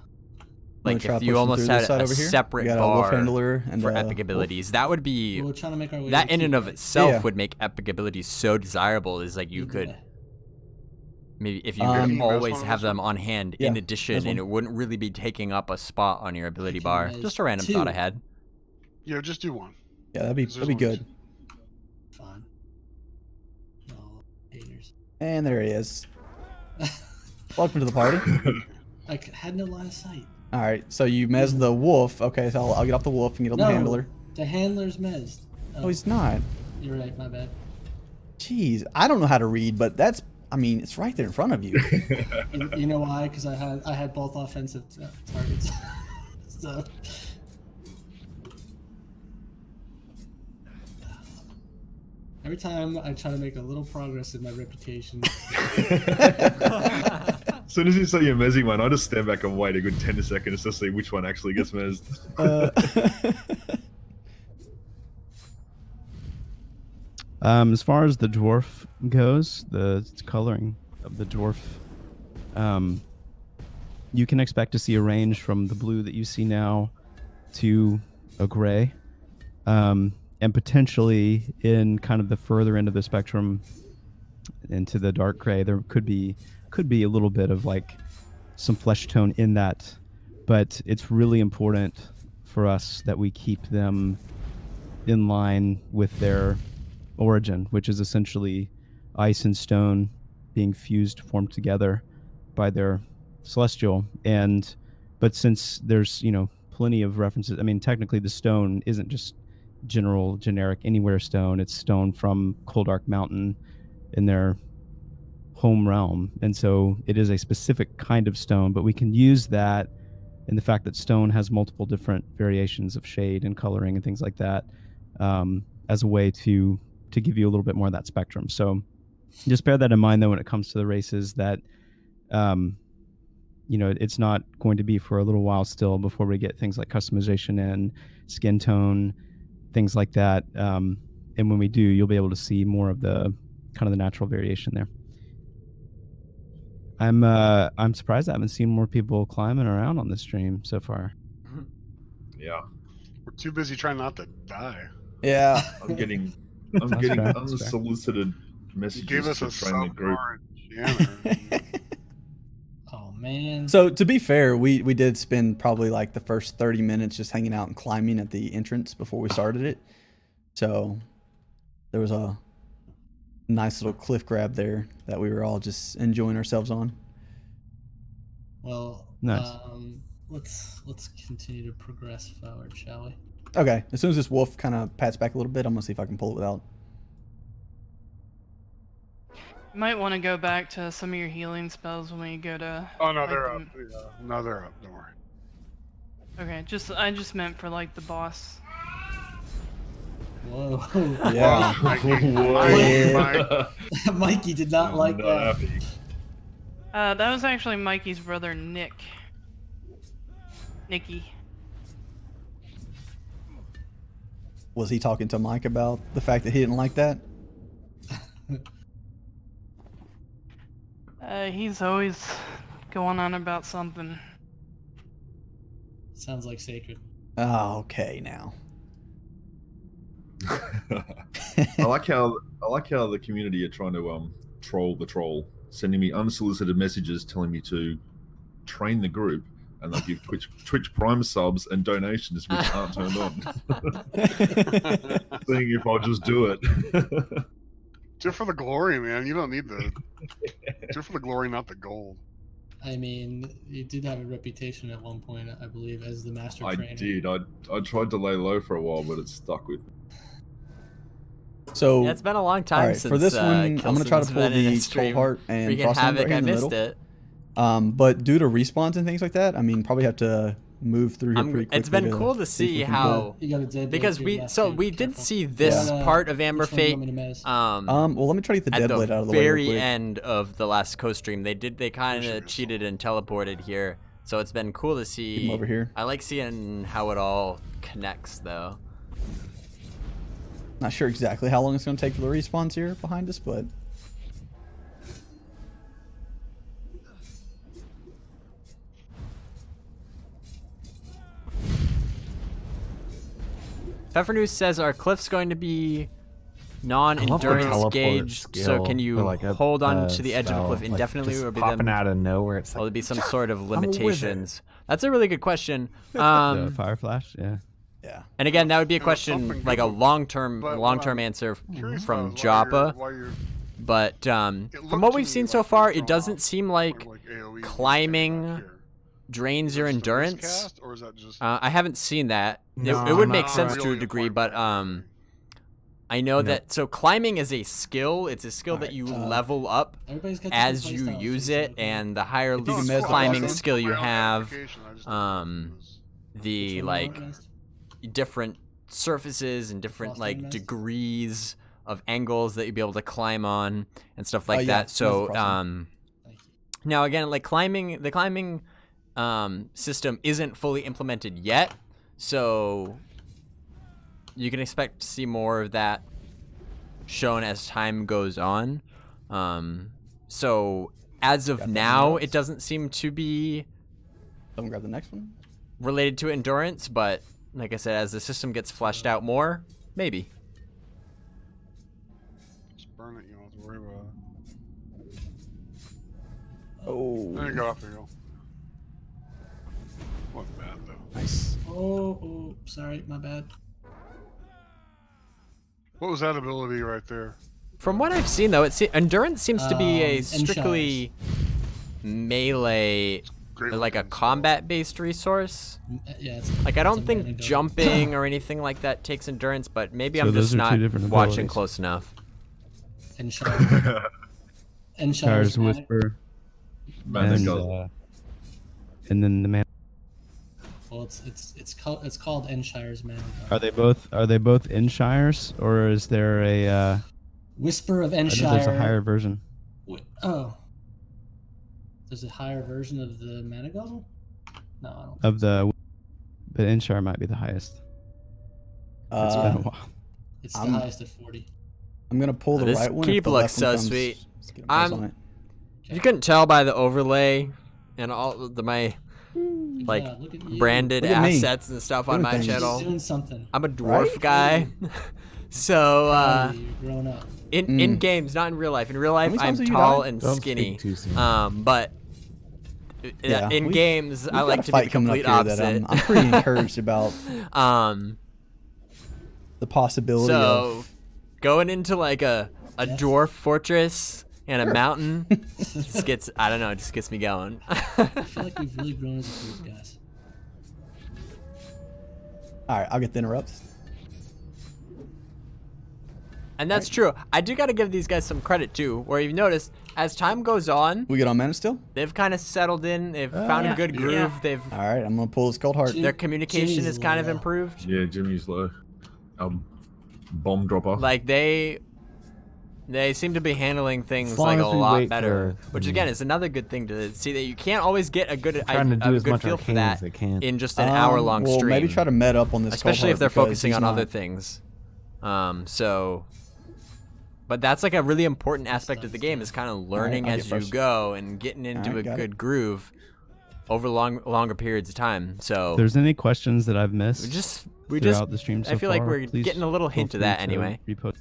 Speaker 1: like
Speaker 6: try
Speaker 1: if you
Speaker 6: pushing
Speaker 1: almost
Speaker 6: through
Speaker 1: had
Speaker 6: this side
Speaker 1: a
Speaker 6: over here?
Speaker 1: separate
Speaker 6: We got a wolf
Speaker 1: bar
Speaker 6: handler and
Speaker 1: for
Speaker 6: a
Speaker 1: epic
Speaker 6: wolf.
Speaker 1: abilities, that would be
Speaker 2: We're trying to make our way.
Speaker 1: that
Speaker 2: to
Speaker 1: in and
Speaker 2: keep,
Speaker 1: of
Speaker 2: right?
Speaker 1: itself
Speaker 6: Yeah.
Speaker 1: would make epic abilities so desirable. Is like you
Speaker 2: Either
Speaker 1: could
Speaker 2: way.
Speaker 1: maybe if you
Speaker 6: Um,
Speaker 1: could
Speaker 5: Res
Speaker 1: always
Speaker 5: one of
Speaker 1: have
Speaker 5: this
Speaker 1: them
Speaker 5: one?
Speaker 1: on hand
Speaker 6: Yeah,
Speaker 1: in
Speaker 6: res
Speaker 1: addition,
Speaker 6: one.
Speaker 1: and it wouldn't really be taking up a spot on your ability
Speaker 2: can
Speaker 1: bar.
Speaker 2: res
Speaker 1: Just a random thought I
Speaker 2: 2.
Speaker 1: had.
Speaker 5: Yeah, just do one.
Speaker 6: Yeah, that'd be
Speaker 5: 'Cause
Speaker 6: that'd be
Speaker 5: there's
Speaker 6: good.
Speaker 2: Fine. No haters.
Speaker 6: And there he is. Welcome to the party.
Speaker 2: I had no line of sight.
Speaker 6: All right, so you mez the wolf. Okay, so I'll get off the wolf and get on
Speaker 2: No,
Speaker 6: the handler.
Speaker 2: the handler's mezzed.
Speaker 6: Oh, he's not.
Speaker 2: You're right. My bad.
Speaker 6: Jeez, I don't know how to read, but it's right there in front of you.
Speaker 2: You know why? Because I had both offensive targets. So Every time I try to make a little progress in my reputation.
Speaker 3: As soon as you say you're mezzing one, I just stand back and wait a good 10 seconds to see which one actually gets mezzed.
Speaker 7: As far as the dwarf goes, the coloring of the dwarf, you can expect to see a range from the blue that you see now to a gray, and potentially in kind of the further end of the spectrum into the dark gray, there could be a little bit of like some flesh tone in that, but it's really important for us that we keep them in line with their origin, which is essentially ice and stone being fused, formed together by their celestial. But since there's plenty of references, I mean, technically the stone isn't just generic anywhere stone. It's stone from Coldark Mountain in their home realm, and so it is a specific kind of stone, but we can use that in the fact that stone has multiple different variations of shade and coloring and things like that, as a way to give you a little bit more of that spectrum. So just bear that in mind, though, when it comes to the races, that it's not going to be for a little while still before we get things like customization and skin tone, things like that. And when we do, you'll be able to see more of the kind of the natural variation there. I'm surprised I haven't seen more people climbing around on the stream so far.
Speaker 3: Yeah.
Speaker 5: We're too busy trying not to die.
Speaker 6: Yeah.
Speaker 3: I'm getting
Speaker 7: That's fair.
Speaker 3: unsolicited
Speaker 5: You
Speaker 3: messages
Speaker 5: gave us
Speaker 3: to
Speaker 5: a
Speaker 3: train the group.
Speaker 2: Oh man.
Speaker 6: So to be fair, we did spend probably like the first 30 minutes just hanging out and climbing at the entrance before we started it. So there was a nice little cliff grab there that we were all just enjoying ourselves on.
Speaker 2: Well,
Speaker 7: Nice.
Speaker 2: Let's continue to progress forward, shall we?
Speaker 6: Okay, as soon as this wolf kind of pats back a little bit, I'm gonna see if I can pull it without.
Speaker 4: You might want to go back to some of your healing spells when we go to.
Speaker 5: Oh no,
Speaker 4: like,
Speaker 5: they're up. Yeah. No, they're up. Don't worry.
Speaker 4: Okay, I just meant for like the boss.
Speaker 2: Whoa.
Speaker 6: Yeah.
Speaker 2: Mikey did not like that.
Speaker 3: Happy.
Speaker 4: That was actually Mikey's brother Nicky.
Speaker 6: Was he talking to Mike about the fact that he didn't like that?
Speaker 4: He's always going on about something.
Speaker 2: Sounds like sacred.
Speaker 6: Oh, okay now.
Speaker 3: I like how the community are trying to troll the troll, sending me unsolicited messages telling me to train the group, and they'll give Twitch Prime subs and donations which aren't turned on. Seeing if I'll just do it.
Speaker 5: Do it for the glory, man. You don't need the. Do it for the glory, not the gold.
Speaker 2: I mean, you did have a reputation at one point, I believe, as the master
Speaker 3: I
Speaker 2: trainer.
Speaker 3: did. I tried to lay low for a while, but it stuck with me.
Speaker 6: So
Speaker 1: Yeah, it's been a long time
Speaker 6: all right,
Speaker 1: since.
Speaker 6: for this one, I'm gonna try to
Speaker 1: Kilson's
Speaker 6: pull
Speaker 1: been in a
Speaker 6: the
Speaker 1: stream.
Speaker 6: Troll Heart and
Speaker 1: Freaking
Speaker 6: Frost
Speaker 1: Havoc,
Speaker 6: right
Speaker 1: I
Speaker 6: in the
Speaker 1: missed
Speaker 6: middle.
Speaker 1: it.
Speaker 6: But due to respawns and things like that, I mean, probably have to move through here pretty quickly.
Speaker 1: It's been cool to see
Speaker 6: if we can
Speaker 1: how
Speaker 2: You got a dead
Speaker 1: because
Speaker 2: blade to your
Speaker 1: we
Speaker 2: left,
Speaker 1: so
Speaker 2: dude.
Speaker 1: we did
Speaker 2: Careful.
Speaker 1: see this
Speaker 2: Yeah.
Speaker 1: part of Amber
Speaker 2: Which one do you
Speaker 1: Fate
Speaker 2: want me to mess?
Speaker 6: well, let me try to get the
Speaker 1: at
Speaker 6: dead
Speaker 1: the
Speaker 6: blade out of the way real
Speaker 1: very
Speaker 6: quick.
Speaker 1: end of the last co-stream. They kind of cheated and teleported here, so it's been cool to
Speaker 6: Keep
Speaker 1: see.
Speaker 6: him over here.
Speaker 1: I like seeing how it all connects though.
Speaker 6: Not sure exactly how long it's going to take for the respawns here behind us, but
Speaker 1: Pfeffernews says our cliff's going to be
Speaker 8: I
Speaker 1: non-endurance
Speaker 8: love the teleport
Speaker 1: gauge, so
Speaker 8: skill,
Speaker 1: can you
Speaker 8: or like a-
Speaker 1: hold on
Speaker 8: a
Speaker 1: to the edge of the
Speaker 8: spell,
Speaker 1: cliff
Speaker 8: like,
Speaker 1: indefinitely,
Speaker 8: just
Speaker 1: or be
Speaker 8: popping
Speaker 1: them?
Speaker 8: out of nowhere? It's
Speaker 1: Will
Speaker 8: like
Speaker 1: there be some sort of
Speaker 8: a wizard.
Speaker 1: limitations? That's a really good question.
Speaker 7: The fire flash, yeah.
Speaker 6: yeah.
Speaker 1: And again, that would be a
Speaker 5: It was
Speaker 1: question,
Speaker 5: something
Speaker 1: like a
Speaker 5: good,
Speaker 1: long-term
Speaker 5: but what I'm
Speaker 1: answer
Speaker 5: Curious
Speaker 1: from
Speaker 5: about is
Speaker 1: Joppa.
Speaker 5: why you're
Speaker 1: But
Speaker 5: It
Speaker 1: from
Speaker 5: looked
Speaker 1: what
Speaker 5: to
Speaker 1: we've
Speaker 5: me
Speaker 1: seen
Speaker 5: like
Speaker 1: so
Speaker 5: you
Speaker 1: far,
Speaker 5: were
Speaker 1: it
Speaker 5: throwing
Speaker 1: doesn't
Speaker 5: off
Speaker 1: seem
Speaker 5: more
Speaker 1: like
Speaker 5: AoE
Speaker 1: climbing
Speaker 5: back here.
Speaker 1: drains
Speaker 5: Is
Speaker 1: your
Speaker 5: that just a
Speaker 1: endurance.
Speaker 5: miscast, or is that just
Speaker 1: I haven't seen that.
Speaker 8: No,
Speaker 1: It would
Speaker 8: not
Speaker 1: make sense
Speaker 5: really
Speaker 1: to a
Speaker 5: the
Speaker 1: degree,
Speaker 5: point
Speaker 1: but
Speaker 5: of
Speaker 1: I know
Speaker 8: No.
Speaker 1: that so climbing is a skill. It's a skill that you level up
Speaker 2: Everybody's got
Speaker 1: as
Speaker 2: different
Speaker 1: you
Speaker 2: playstyles,
Speaker 1: use
Speaker 2: so
Speaker 1: it,
Speaker 2: it's okay.
Speaker 1: and the higher
Speaker 6: If you can
Speaker 5: it's
Speaker 6: mess
Speaker 5: cool.
Speaker 1: climbing
Speaker 6: awesome.
Speaker 1: skill you
Speaker 5: My own
Speaker 1: have,
Speaker 5: gratification, I just didn't know if it was-
Speaker 1: the
Speaker 2: Which one
Speaker 1: like
Speaker 2: you want, Rest?
Speaker 1: different surfaces and different
Speaker 2: Frost
Speaker 1: like
Speaker 2: Nest?
Speaker 1: degrees angles that you'd be able to climb on and stuff like
Speaker 6: yeah,
Speaker 1: that.
Speaker 6: that's
Speaker 1: So
Speaker 6: awesome.
Speaker 2: Thank you.
Speaker 1: now again, like the climbing system isn't fully implemented yet, so you can expect to see more of that shown as time goes on. So as of
Speaker 6: Got that
Speaker 1: now,
Speaker 6: notes.
Speaker 1: it doesn't seem to be
Speaker 6: Someone grab the next one.
Speaker 1: related to endurance, but like I said, as the system gets fleshed out more, maybe.
Speaker 5: Just burn it. You don't have to worry about it.
Speaker 6: Oh,
Speaker 5: There you go. Off you go. Wasn't bad though.
Speaker 6: nice.
Speaker 2: Oh, sorry, my bad.
Speaker 5: What was that ability right there?
Speaker 1: From what I've seen, though, endurance seems to be a
Speaker 2: And
Speaker 1: strictly melee,
Speaker 5: Great
Speaker 1: like a
Speaker 5: weapons.
Speaker 1: combat-based resource.
Speaker 2: Yeah, it's
Speaker 1: Like I
Speaker 2: it's
Speaker 1: don't
Speaker 2: a
Speaker 1: think
Speaker 2: mana go.
Speaker 1: jumping or anything like that takes endurance, but maybe
Speaker 7: So
Speaker 1: I'm
Speaker 7: those
Speaker 1: just
Speaker 7: are two
Speaker 1: not
Speaker 7: different
Speaker 1: watching
Speaker 7: abilities.
Speaker 1: close enough.
Speaker 2: And Shire. And
Speaker 7: Shire's
Speaker 2: Shire's mana.
Speaker 7: Whisper.
Speaker 3: Man, that
Speaker 7: And,
Speaker 3: goes.
Speaker 7: and then the man.
Speaker 2: Well, it's called Enshire's mana.
Speaker 7: Are they both in Shires, or is there a?
Speaker 2: Whisper of
Speaker 7: I know
Speaker 2: Enshire.
Speaker 7: there's a higher version.
Speaker 2: Oh. There's a higher version of the mana guzzle? No, I don't.
Speaker 7: Of the, but Inshire might be the highest. It's been a while.
Speaker 2: It's the
Speaker 6: I'm-
Speaker 2: highest at 40.
Speaker 6: I'm gonna pull the
Speaker 1: This
Speaker 6: right one.
Speaker 1: keep
Speaker 6: if the
Speaker 1: looks
Speaker 6: left one
Speaker 1: so
Speaker 6: comes,
Speaker 1: sweet.
Speaker 6: just get a press
Speaker 1: I'm-
Speaker 6: on it.
Speaker 1: If you couldn't tell by the overlay and all my like
Speaker 2: Yeah, look at you.
Speaker 1: branded
Speaker 6: Look at me.
Speaker 1: assets and stuff on
Speaker 6: Doing
Speaker 1: my
Speaker 6: things.
Speaker 1: channel,
Speaker 2: Doing something.
Speaker 1: I'm a dwarf
Speaker 6: Right?
Speaker 1: guy. So
Speaker 2: You're growing up.
Speaker 1: in games, not in real life. In real life,
Speaker 6: many
Speaker 1: I'm
Speaker 6: times have you
Speaker 1: tall
Speaker 6: died?
Speaker 1: and
Speaker 8: Don't
Speaker 1: skinny.
Speaker 8: speak too soon.
Speaker 1: But
Speaker 6: Yeah,
Speaker 1: in
Speaker 6: we've-
Speaker 1: games, I
Speaker 6: We've
Speaker 1: like
Speaker 6: got
Speaker 1: to
Speaker 6: a
Speaker 1: be
Speaker 6: fight
Speaker 1: the
Speaker 6: coming up
Speaker 1: complete
Speaker 6: here that
Speaker 1: opposite.
Speaker 6: I'm pretty encouraged about the possibility
Speaker 1: So
Speaker 6: of.
Speaker 1: going into like a
Speaker 2: Yes.
Speaker 1: dwarf fortress and a mountain just gets, I don't know, it just gets me going.
Speaker 2: I feel like we've really grown as a group, guys.
Speaker 6: All right, I'll get the interrupts.
Speaker 1: And that's true. I do got to give these guys some credit too, where you've noticed as time goes on,
Speaker 6: We get on mana still.
Speaker 1: they've kind of settled in. They've found
Speaker 4: Yeah.
Speaker 1: a good groove.
Speaker 4: Yeah.
Speaker 1: They've
Speaker 6: All right, I'm gonna pull this cold heart.
Speaker 1: their communication
Speaker 2: Jimmy's
Speaker 1: is kind of
Speaker 2: low.
Speaker 1: improved.
Speaker 3: Yeah, Jimmy's low. Bomb dropper.
Speaker 1: Like they seem to be handling things
Speaker 8: As long
Speaker 1: like a
Speaker 8: as we
Speaker 1: lot
Speaker 8: wait
Speaker 1: better,
Speaker 8: for-
Speaker 1: which again is another good thing to see that you can't always get a good
Speaker 8: Trying to do as
Speaker 1: good
Speaker 8: much
Speaker 1: feel for
Speaker 8: arcane
Speaker 1: that
Speaker 8: as they can.
Speaker 1: in just an hour-long
Speaker 6: well,
Speaker 1: stream.
Speaker 6: maybe try to med up on this,
Speaker 1: especially if
Speaker 6: cold
Speaker 1: they're
Speaker 6: heart because
Speaker 1: focusing
Speaker 6: he's
Speaker 1: on
Speaker 6: not-
Speaker 1: other things. But that's like a really important aspect of the game is kind of learning
Speaker 6: I'll
Speaker 1: as
Speaker 6: get
Speaker 1: you
Speaker 6: first.
Speaker 1: go and getting into
Speaker 6: Alright,
Speaker 1: a
Speaker 6: got
Speaker 1: good
Speaker 6: it.
Speaker 1: groove over longer periods of time. So
Speaker 7: If there's any questions that I've missed
Speaker 1: we just
Speaker 7: throughout the stream so
Speaker 1: I feel like
Speaker 7: far,
Speaker 1: we're
Speaker 7: please
Speaker 1: getting a little
Speaker 7: feel
Speaker 1: hint of
Speaker 7: free
Speaker 1: that
Speaker 7: to
Speaker 1: anyway.
Speaker 7: repost.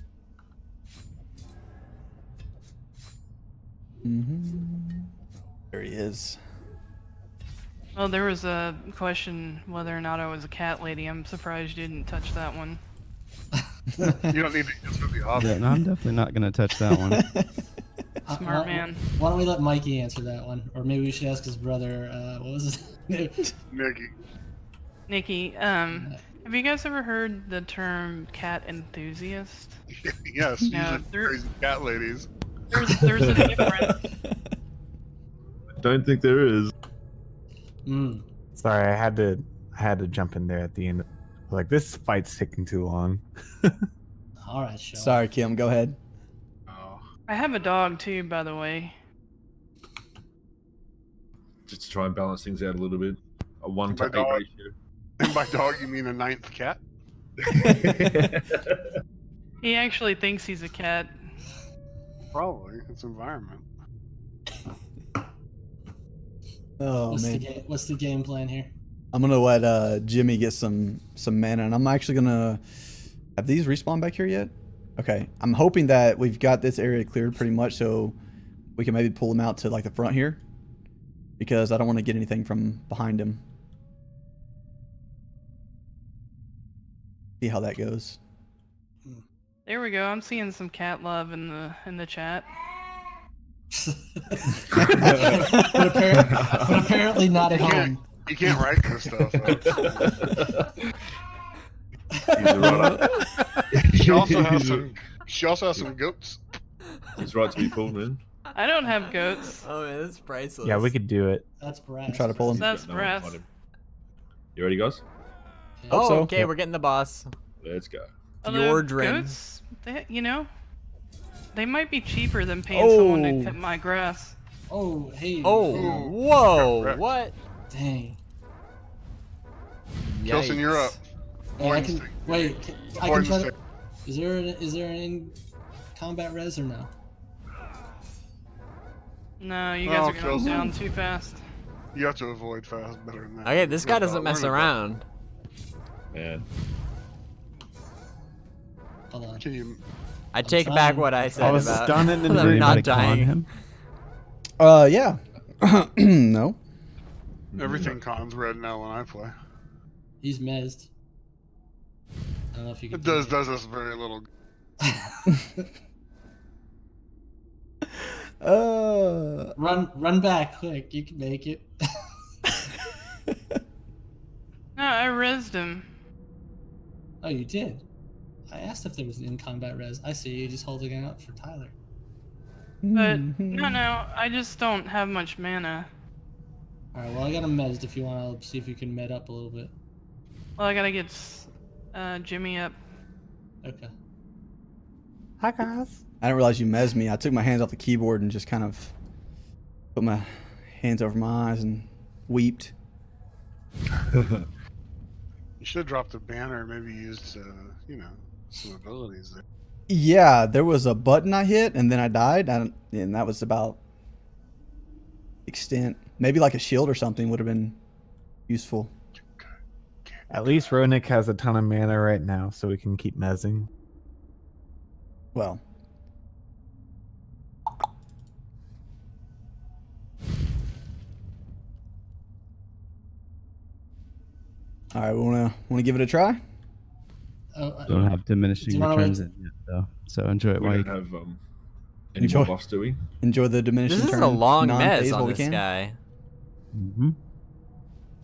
Speaker 6: There he is.
Speaker 4: Well, there was a question whether or not I was a cat lady. I'm surprised you didn't touch that one.
Speaker 5: You don't need to answer the
Speaker 7: Yeah,
Speaker 5: obvious.
Speaker 7: no, I'm definitely not gonna touch that one.
Speaker 4: Smart man.
Speaker 2: Why don't we let Mikey answer that one? Or maybe we should ask his brother, what was his name?
Speaker 5: Nicky.
Speaker 4: Nikki, have you guys ever heard the term cat enthusiast?
Speaker 5: Yes,
Speaker 4: Yeah,
Speaker 5: usually
Speaker 4: there-
Speaker 5: crazy cat ladies.
Speaker 4: There's a difference.
Speaker 3: Don't think there is.
Speaker 2: Mm.
Speaker 8: Sorry, I had to jump in there at the end. Like, this fight's taking too long.
Speaker 2: All right, show.
Speaker 6: Sorry, Kim. Go ahead.
Speaker 5: Oh,
Speaker 4: I have a dog too, by the way.
Speaker 3: Just to try and balance things out a little bit. A 1 to
Speaker 5: My
Speaker 3: 8
Speaker 5: dog.
Speaker 3: ratio.
Speaker 5: and by dog you mean a 9th cat?
Speaker 4: He actually thinks he's a cat.
Speaker 5: Probably. It's environment.
Speaker 6: Oh man.
Speaker 2: What's the game plan here?
Speaker 6: I'm gonna let Jimmy get some mana, and I'm actually gonna have these respawn back here yet. Okay, I'm hoping that we've got this area cleared pretty much, so we can maybe pull him out to like the front here, because I don't want to get anything from behind him. See how that goes.
Speaker 4: There we go. I'm seeing some cat love in the chat.
Speaker 2: but apparently not at home.
Speaker 5: You can't write this stuff.
Speaker 3: He's a runner.
Speaker 5: She also has some goats.
Speaker 3: He's right to be pulled, man.
Speaker 4: I don't have goats.
Speaker 1: Oh man, that's priceless.
Speaker 8: Yeah, we could do it.
Speaker 2: That's brass.
Speaker 6: I'm trying to pull him.
Speaker 4: That's
Speaker 3: No one
Speaker 4: brass.
Speaker 3: find him. You ready, guys?
Speaker 1: Oh,
Speaker 6: so.
Speaker 1: okay,
Speaker 6: Yep.
Speaker 1: we're getting the boss.
Speaker 3: Let's go.
Speaker 1: Fjordrin.
Speaker 4: Goats, they might be cheaper than paying someone to cut my grass.
Speaker 2: Oh, hey.
Speaker 1: Oh, whoa,
Speaker 5: Correct.
Speaker 1: what?
Speaker 2: Dang.
Speaker 5: Kelson, you're up.
Speaker 2: Hey, I can, wait, I can
Speaker 5: Avoidance
Speaker 2: try to,
Speaker 5: save.
Speaker 2: is there an in-combat res or no?
Speaker 4: No, you guys
Speaker 5: Oh,
Speaker 4: are going
Speaker 5: Kelson.
Speaker 4: down too fast.
Speaker 5: You have to avoid fast better than that.
Speaker 1: Okay, this guy
Speaker 5: Learn
Speaker 1: doesn't
Speaker 5: about-
Speaker 1: mess
Speaker 5: learn about-
Speaker 1: around.
Speaker 3: Man.
Speaker 2: Hold on.
Speaker 5: Can you?
Speaker 1: I take
Speaker 2: trying.
Speaker 1: back what I said
Speaker 8: I was
Speaker 1: about
Speaker 8: stunning and
Speaker 1: them
Speaker 8: did
Speaker 1: not
Speaker 7: Anybody con
Speaker 1: dying.
Speaker 7: him?
Speaker 6: Yeah. No.
Speaker 5: Everything cons red now when I play.
Speaker 2: He's mezzed. I don't know if you can.
Speaker 5: It does us very little.
Speaker 2: Run back quick. You can make it.
Speaker 4: No, I rezzed him.
Speaker 2: Oh, you did. I asked if there was an in-combat res. I see you just holding it out for Tyler.
Speaker 4: But no, I just don't have much mana.
Speaker 2: All right. Well, I got him mezzed. If you want, I'll see if you can med up a little bit.
Speaker 4: Well, I gotta get Jimmy up.
Speaker 2: Okay.
Speaker 8: Hi guys.
Speaker 6: I didn't realize you mezzed me. I took my hands off the keyboard and just kind of put my hands over my eyes and weeped.
Speaker 5: You should have dropped a banner and maybe used, some abilities there.
Speaker 6: Yeah, there was a button I hit and then I died, and that was about extent. Maybe like a shield or something would have been useful.
Speaker 8: At least Ronik has a ton of mana right now, so we can keep mezzing.
Speaker 6: Well, all right, we wanna give it a try.
Speaker 7: Don't have diminishing
Speaker 2: Do you wanna
Speaker 7: returns
Speaker 2: wait-
Speaker 7: in yet, though. So enjoy it
Speaker 3: We
Speaker 7: while you
Speaker 3: don't have any
Speaker 6: Enjoy.
Speaker 3: more buffs, do we?
Speaker 6: Enjoy the diminishing
Speaker 1: This is
Speaker 6: return.
Speaker 1: a long
Speaker 6: non-phase
Speaker 1: mez
Speaker 6: while
Speaker 1: on
Speaker 6: we
Speaker 1: this
Speaker 6: can.
Speaker 1: guy.
Speaker 7: Mm-hmm.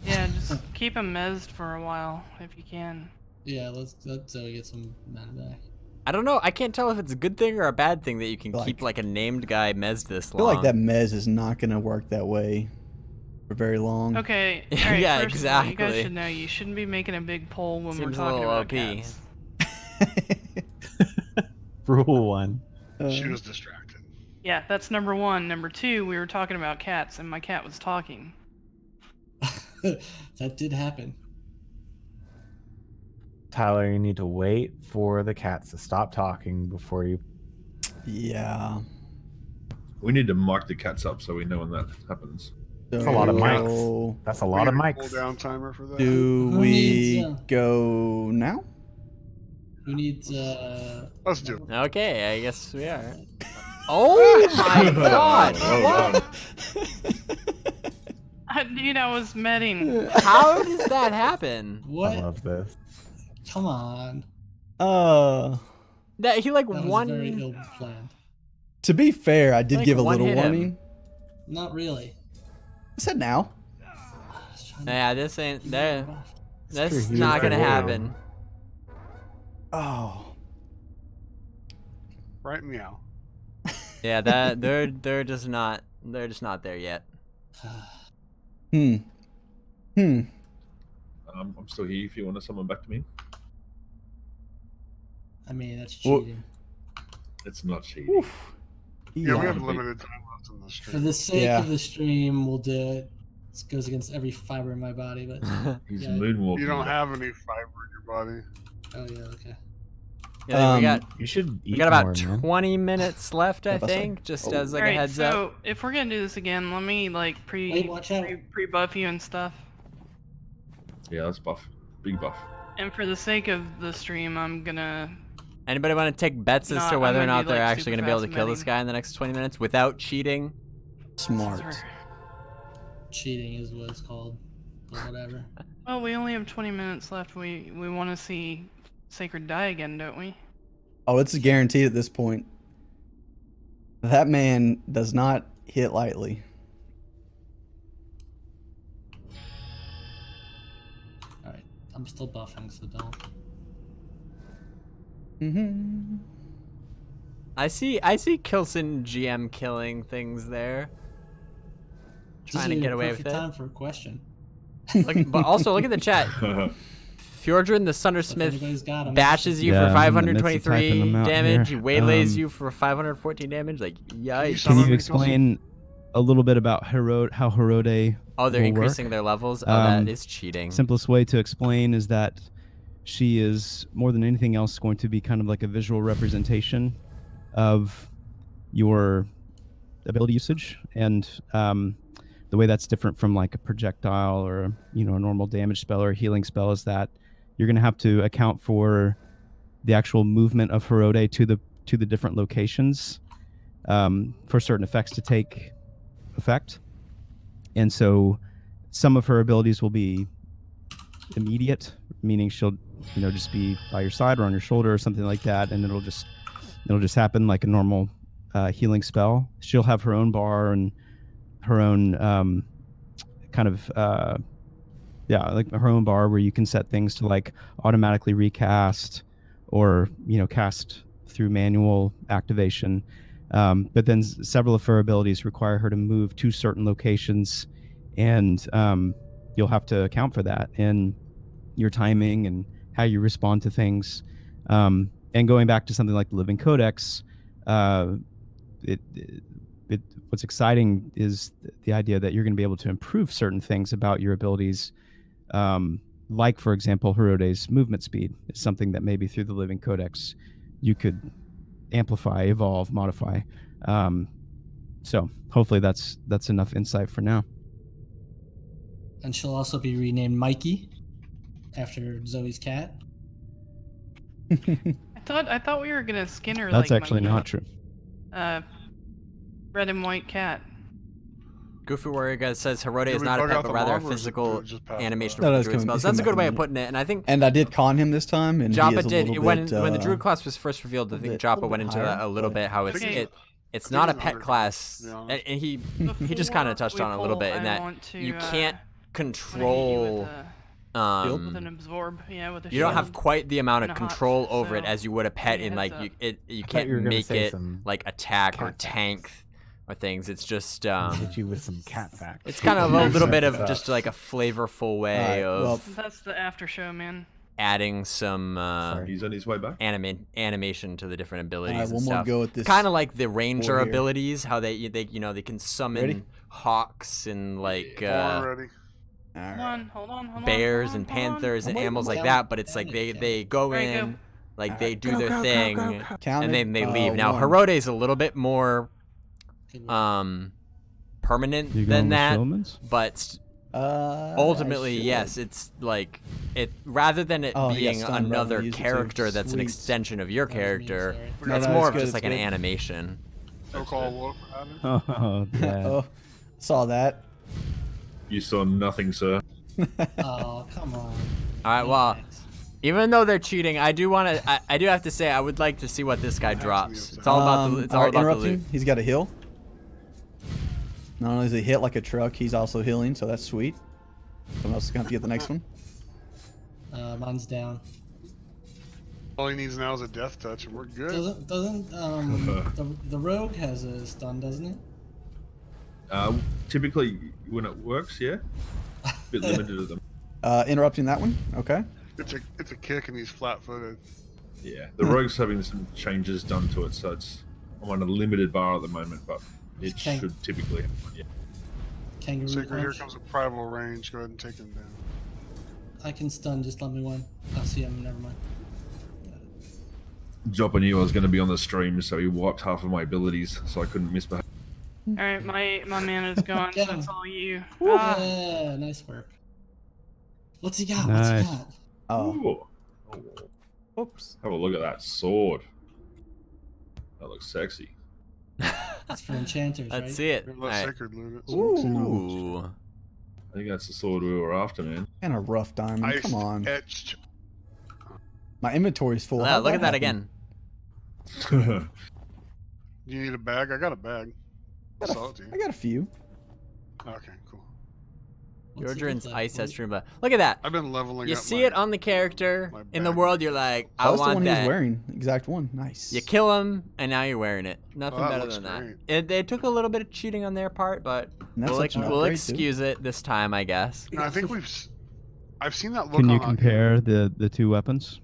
Speaker 4: Yeah, just keep him mezzed for a while if you can.
Speaker 2: Yeah. Let's Zoe get some mana back.
Speaker 1: I don't know. I can't tell if it's a good thing or a bad thing that you can
Speaker 6: Like-
Speaker 1: keep like a named guy mezzed this
Speaker 6: I feel
Speaker 1: long.
Speaker 6: like that mez is not gonna work that way for very long.
Speaker 4: Okay,
Speaker 1: Yeah,
Speaker 4: alright,
Speaker 1: yeah,
Speaker 4: first of all, you
Speaker 1: exactly.
Speaker 4: guys should know you shouldn't be making a big poll when
Speaker 1: Seems a
Speaker 4: we're talking
Speaker 1: little
Speaker 4: about
Speaker 1: OP.
Speaker 4: cats.
Speaker 8: Rule 1.
Speaker 5: She was distracted.
Speaker 4: Yeah, that's number one. Number two, we were talking about cats, and my cat was talking.
Speaker 2: That did happen.
Speaker 8: Tyler, you need to wait for the cats to stop talking before you.
Speaker 6: Yeah.
Speaker 3: We need to mark the cats up so we know when that happens.
Speaker 8: That's a lot of
Speaker 6: So,
Speaker 8: mics. That's a lot of
Speaker 5: Pull
Speaker 8: mics.
Speaker 5: down timer for that.
Speaker 6: Do
Speaker 2: Who
Speaker 6: we
Speaker 2: needs,
Speaker 6: go now?
Speaker 2: Who needs
Speaker 5: Let's do it.
Speaker 1: Okay, I guess we are. Oh my god!
Speaker 3: Oh,
Speaker 1: What?
Speaker 4: Dude, I was medding.
Speaker 1: How does that happen?
Speaker 2: what?
Speaker 8: I love this.
Speaker 2: Come on.
Speaker 1: That he like
Speaker 2: That was
Speaker 1: one.
Speaker 2: very ill planned.
Speaker 6: To be fair, I did
Speaker 1: Like,
Speaker 6: give a
Speaker 1: one
Speaker 6: little
Speaker 1: hit him.
Speaker 6: warning.
Speaker 2: Not really.
Speaker 6: I said now.
Speaker 2: I was trying to-
Speaker 1: Yeah, this ain't there. That's
Speaker 8: true,
Speaker 1: not
Speaker 8: you're
Speaker 1: gonna
Speaker 8: right.
Speaker 1: happen.
Speaker 6: Oh.
Speaker 5: Right meow.
Speaker 1: Yeah, that they're just not there yet.
Speaker 6: Hmm.
Speaker 3: I'm still here if you want to summon back to me.
Speaker 2: I mean, that's
Speaker 6: Well-
Speaker 2: cheating.
Speaker 3: It's not cheating.
Speaker 5: Yeah, we
Speaker 3: Yeah.
Speaker 5: have limited time left in the
Speaker 2: For
Speaker 5: stream.
Speaker 2: the sake
Speaker 6: Yeah.
Speaker 2: of the stream, we'll do it. This goes against every fiber in my body, but
Speaker 3: He's
Speaker 2: Yeah.
Speaker 3: moonwalking.
Speaker 5: You don't
Speaker 3: it.
Speaker 5: have any fiber in your body.
Speaker 2: oh yeah, okay.
Speaker 1: Yeah, we got
Speaker 8: You should eat
Speaker 1: we got about
Speaker 8: more, man.
Speaker 1: 20 minutes left, I
Speaker 6: Yeah, that's
Speaker 1: think,
Speaker 6: like-
Speaker 1: just
Speaker 6: oh.
Speaker 1: as like a
Speaker 4: Alright,
Speaker 1: heads
Speaker 4: so
Speaker 1: up.
Speaker 4: if we're gonna do this again, let me like
Speaker 2: Wait, watch out.
Speaker 4: pre-buff you and stuff.
Speaker 3: Yeah, that's buff. Big buff.
Speaker 4: And for the sake of the stream, I'm gonna.
Speaker 1: Anybody want to take bets as
Speaker 4: No,
Speaker 1: to
Speaker 4: I'm
Speaker 1: whether or
Speaker 4: gonna
Speaker 1: not
Speaker 4: be,
Speaker 1: they're
Speaker 4: like,
Speaker 1: actually
Speaker 4: super
Speaker 1: going to be able to
Speaker 4: fast
Speaker 1: kill this
Speaker 4: medding.
Speaker 1: guy in the next 20 minutes without cheating?
Speaker 6: Smart.
Speaker 2: Cheating is what it's called, but whatever.
Speaker 4: Well, we only have 20 minutes left. We want to see Sacred die again, don't we?
Speaker 6: Oh, it's guaranteed at this point. That man does not hit lightly.
Speaker 2: All right, I'm still buffing, so don't.
Speaker 6: Mm-hmm.
Speaker 1: I see Kilson GM killing things there.
Speaker 2: This
Speaker 1: Trying
Speaker 2: is
Speaker 1: to
Speaker 2: a
Speaker 1: get away with
Speaker 2: perfect
Speaker 1: it.
Speaker 2: time for a question.
Speaker 1: But also look at the chat. Fjordrin the
Speaker 2: Anybody's
Speaker 1: Sundersmith
Speaker 2: got 'em.
Speaker 1: bashes you
Speaker 7: Yeah,
Speaker 1: for
Speaker 7: I'm in the midst of
Speaker 1: 523
Speaker 7: typing them out
Speaker 1: damage.
Speaker 7: here.
Speaker 1: He waylays you for 514 damage. Like, yikes.
Speaker 7: Can
Speaker 5: Someone
Speaker 7: you
Speaker 5: make us-
Speaker 7: explain a little bit about how Herode
Speaker 1: Oh, they're
Speaker 7: will
Speaker 1: increasing
Speaker 7: work?
Speaker 1: their levels? Oh, that
Speaker 7: Um,
Speaker 1: is cheating.
Speaker 7: Simplest way to explain is that she is, more than anything else, going to be kind of like a visual representation of your ability usage, and the way that's different from like a projectile or a normal damage spell or a healing spell is that you're going to have to account for the actual movement of Herode to the different locations for certain effects to take effect. And so some of her abilities will be immediate, meaning she'll just be by your side or on your shoulder or something like that, and it'll just happen like a normal healing spell. She'll have her own bar and her own kind of like her own bar where you can set things to like automatically recast or cast through manual activation. But then several of her abilities require her to move to certain locations, and you'll have to account for that in your timing and how you respond to things. And going back to something like the Living Codex, what's exciting is the idea that you're going to be able to improve certain things about your abilities. Like, for example, Herode's movement speed is something that maybe through the Living Codex you could amplify, evolve, modify. So hopefully that's enough insight for now.
Speaker 2: And she'll also be renamed Mikey after Zoe's cat.
Speaker 4: I thought we were gonna skin her.
Speaker 7: That's
Speaker 4: like
Speaker 7: actually
Speaker 4: my,
Speaker 7: not true.
Speaker 4: Red and white cat.
Speaker 1: Goofy Warrior guy says Herode
Speaker 5: Did
Speaker 1: is
Speaker 5: we
Speaker 1: not a
Speaker 5: bug
Speaker 1: pet,
Speaker 5: out
Speaker 1: but
Speaker 5: the
Speaker 1: rather a
Speaker 5: mob, or is it
Speaker 1: physical
Speaker 5: just pass
Speaker 1: animation
Speaker 5: by?
Speaker 1: of
Speaker 6: No,
Speaker 1: the
Speaker 6: it's
Speaker 1: druid
Speaker 6: coming-
Speaker 1: spells.
Speaker 6: it's
Speaker 1: That's a
Speaker 6: coming
Speaker 1: good way
Speaker 6: back
Speaker 1: of
Speaker 6: in.
Speaker 1: putting it, and I think
Speaker 6: And I did con him this time, and he
Speaker 1: Joppa
Speaker 6: is a
Speaker 1: did
Speaker 6: little
Speaker 1: when
Speaker 6: bit,
Speaker 1: the druid class was first revealed. I think
Speaker 6: bit-
Speaker 1: Joppa
Speaker 6: little
Speaker 1: went
Speaker 6: bit
Speaker 1: into
Speaker 6: higher,
Speaker 1: that a little
Speaker 6: but-
Speaker 1: bit. How
Speaker 4: Okay.
Speaker 1: it's
Speaker 5: I
Speaker 1: not a
Speaker 5: think
Speaker 1: pet
Speaker 5: it's
Speaker 1: class,
Speaker 5: to be honest.
Speaker 1: and he just kind of touched on it a little bit in that you can't control.
Speaker 4: With an absorb, with a
Speaker 1: You don't
Speaker 4: shield.
Speaker 1: have quite the amount of
Speaker 4: and a hot,
Speaker 1: control over it
Speaker 4: so
Speaker 1: as you would a pet
Speaker 4: give me
Speaker 1: in
Speaker 4: a
Speaker 1: like
Speaker 4: heads
Speaker 1: you
Speaker 8: thought
Speaker 1: can't
Speaker 8: you were gonna
Speaker 1: make
Speaker 8: say
Speaker 1: it
Speaker 8: some
Speaker 1: like attack or
Speaker 8: cat
Speaker 1: tank or things. It's just
Speaker 8: Hit you with some cat facts.
Speaker 1: it's kind of a little bit of just like a flavorful way
Speaker 6: Alright,
Speaker 1: of
Speaker 6: well,
Speaker 4: That's the after show, man.
Speaker 1: adding some
Speaker 3: He's on his way back.
Speaker 1: animation to the different abilities
Speaker 6: Alright,
Speaker 1: and
Speaker 6: one more
Speaker 1: stuff.
Speaker 6: go at this.
Speaker 1: Kind of like the ranger
Speaker 6: warrior.
Speaker 1: abilities, how they can summon
Speaker 6: Ready?
Speaker 1: hawks and like
Speaker 5: Already.
Speaker 4: Hold on.
Speaker 1: bears and panthers and
Speaker 6: I'm
Speaker 1: animals like
Speaker 2: waiting.
Speaker 1: that, but it's like they go
Speaker 4: Ready,
Speaker 1: in,
Speaker 4: go.
Speaker 1: like they do
Speaker 6: Go,
Speaker 1: their
Speaker 6: go, go,
Speaker 1: thing,
Speaker 6: go, go. Count
Speaker 1: and
Speaker 6: it.
Speaker 1: then they leave. Now
Speaker 6: One.
Speaker 1: Herode is a little bit more
Speaker 2: Good one.
Speaker 1: permanent
Speaker 7: You
Speaker 1: than
Speaker 7: going with
Speaker 1: that,
Speaker 7: Shulman's?
Speaker 1: but
Speaker 6: I
Speaker 1: ultimately,
Speaker 6: should.
Speaker 1: yes, it's like it rather than it
Speaker 6: Oh, he got
Speaker 1: being
Speaker 6: stunned rather
Speaker 1: another
Speaker 6: than use it too.
Speaker 1: character that's an
Speaker 6: Sweet.
Speaker 1: extension of your
Speaker 2: That was me,
Speaker 1: character.
Speaker 2: sorry.
Speaker 6: No,
Speaker 1: It's
Speaker 6: no,
Speaker 1: more
Speaker 6: it's
Speaker 1: of
Speaker 6: good,
Speaker 1: just
Speaker 6: it's
Speaker 1: like an
Speaker 6: good.
Speaker 1: animation.
Speaker 5: No call Wolf.
Speaker 7: Oh, yeah.
Speaker 6: Oh, saw that.
Speaker 3: You saw nothing, sir.
Speaker 2: Oh, come on.
Speaker 1: All right, well, even though they're cheating, I do want to. I do have to say, I would like to see what this guy drops. It's all about the. It's all
Speaker 6: alright,
Speaker 1: about the
Speaker 6: interrupt
Speaker 1: loot.
Speaker 6: you. He's got a heal. Not only is he hit like a truck, he's also healing, so that's sweet. Someone else is gonna have to get the next one.
Speaker 2: Mine's down.
Speaker 5: All he needs now is a death touch, and we're good.
Speaker 2: Doesn't the rogue has a stun, doesn't it?
Speaker 3: Typically, when it works, yeah. A bit limited of them.
Speaker 6: Interrupting that one. Okay.
Speaker 5: It's a kick, and he's flat-footed.
Speaker 3: Yeah, the rogue's having some changes done to it, so I'm on a limited bar at the moment, but it
Speaker 2: Okay.
Speaker 3: should typically have one, yeah.
Speaker 2: Kangaroo
Speaker 5: Secret, here
Speaker 2: punch.
Speaker 5: comes a primal range. Go ahead and take him down.
Speaker 2: I can stun. Just let me one. I'll see him. Never mind.
Speaker 3: Joppa knew I was going to be on the stream, so he wiped half of my abilities, so I couldn't misbehave.
Speaker 4: All right, my mana is gone.
Speaker 2: Get him.
Speaker 4: That's all you.
Speaker 2: Yeah, nice work. What's he got? What's
Speaker 7: Nice.
Speaker 2: he got?
Speaker 6: Oh.
Speaker 3: Ooh.
Speaker 6: Oops.
Speaker 3: Have a look at that sword. That looks sexy.
Speaker 2: That's for enchanters, right?
Speaker 1: Let's see it.
Speaker 5: Let
Speaker 1: All right.
Speaker 5: Sacred loot it.
Speaker 1: Ooh.
Speaker 3: I think that's the sword we were after, man.
Speaker 6: And a rough diamond.
Speaker 5: Ice
Speaker 6: Come on.
Speaker 5: etched.
Speaker 6: My inventory's full.
Speaker 1: Yeah,
Speaker 6: How'd
Speaker 1: look at that
Speaker 6: happen?
Speaker 1: again.
Speaker 5: You need a bag? I got a bag.
Speaker 6: I
Speaker 5: I'll
Speaker 6: got a-
Speaker 5: sell it to you.
Speaker 6: I got a few.
Speaker 5: Okay, cool.
Speaker 2: What's he
Speaker 1: Georgian's
Speaker 2: look like,
Speaker 1: ice
Speaker 2: boy?
Speaker 1: has stream, but look at that.
Speaker 5: I've been leveling
Speaker 1: You
Speaker 5: up
Speaker 1: see
Speaker 5: my-
Speaker 1: it on the character
Speaker 5: my
Speaker 1: in the
Speaker 5: bag.
Speaker 1: world. You're like, I
Speaker 6: That was the
Speaker 1: want
Speaker 6: one he was
Speaker 1: that.
Speaker 6: wearing. Exact one. Nice.
Speaker 1: You kill him, and now you're wearing it. Nothing
Speaker 5: that
Speaker 1: better
Speaker 5: looks
Speaker 1: than that.
Speaker 5: great.
Speaker 1: They took a little bit of cheating on their part, but
Speaker 6: And that's
Speaker 1: we'll,
Speaker 6: such an
Speaker 1: we'll
Speaker 6: upgrade, too.
Speaker 1: excuse it this time, I guess.
Speaker 5: No, I think we've. I've seen that look.
Speaker 7: Can you
Speaker 5: on
Speaker 7: compare the two weapons?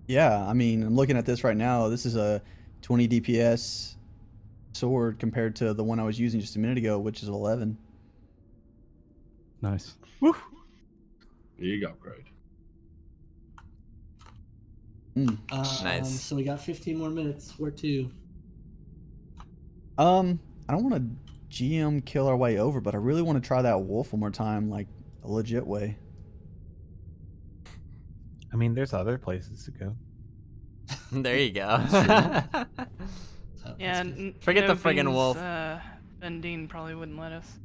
Speaker 6: Yeah, I mean, I'm looking at this right now. This is a 20 DPS sword compared to the one I was using just a minute ago, which is 11.
Speaker 7: Nice.
Speaker 3: Big upgrade.
Speaker 1: Nice.
Speaker 2: So we got 15 more minutes. Where to?
Speaker 6: I don't want to GM kill our way over, but I really want to try that wolf one more time, like a legit way.
Speaker 8: I mean, there's other places to go.
Speaker 1: There you go.
Speaker 4: Yeah,
Speaker 1: Forget
Speaker 4: no
Speaker 1: the friggin'
Speaker 4: beans,
Speaker 1: wolf.
Speaker 4: Ben Dean probably wouldn't let us.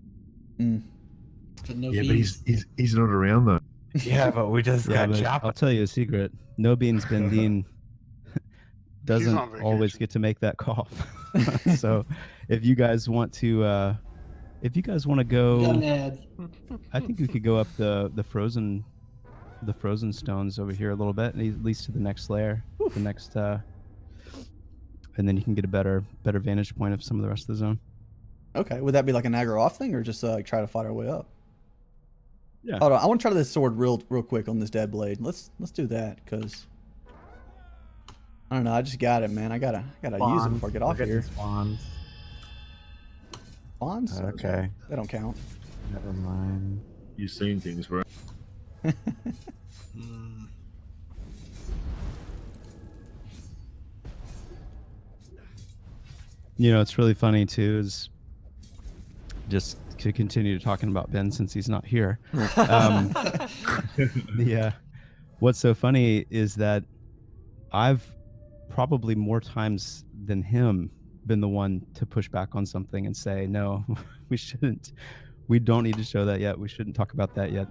Speaker 2: But no
Speaker 3: Yeah, but
Speaker 2: beans.
Speaker 3: he's not around though.
Speaker 8: Yeah, but we just
Speaker 7: Yeah,
Speaker 8: got
Speaker 7: but
Speaker 8: chopped.
Speaker 7: I'll tell you a secret. No Beans Bendine doesn't
Speaker 5: on
Speaker 7: always
Speaker 5: vacation.
Speaker 7: get to make that call. So if you guys want to
Speaker 2: Got
Speaker 7: go,
Speaker 2: an ad.
Speaker 7: I think we could go up the frozen stones over here a little bit, at least to the next layer, the next and then you can get a better vantage point of some of the rest of the zone.
Speaker 6: Okay, would that be like an aggro off thing, or just like try to fight our way up?
Speaker 7: Yeah.
Speaker 6: Hold on, I want to try this sword real quick on this dead blade. Let's do that, because I don't know. I just got it, man. I gotta use it before I get off here.
Speaker 8: Spawns.
Speaker 6: Spawns?
Speaker 8: Okay.
Speaker 6: They don't count.
Speaker 8: Never mind.
Speaker 3: You've seen things, bro.
Speaker 7: You know, it's really funny too, is just to continue talking about Ben since he's not here. What's so funny is that I've probably more times than him been the one to push back on something and say, no, we shouldn't. We don't need to show that yet. We shouldn't talk about that yet.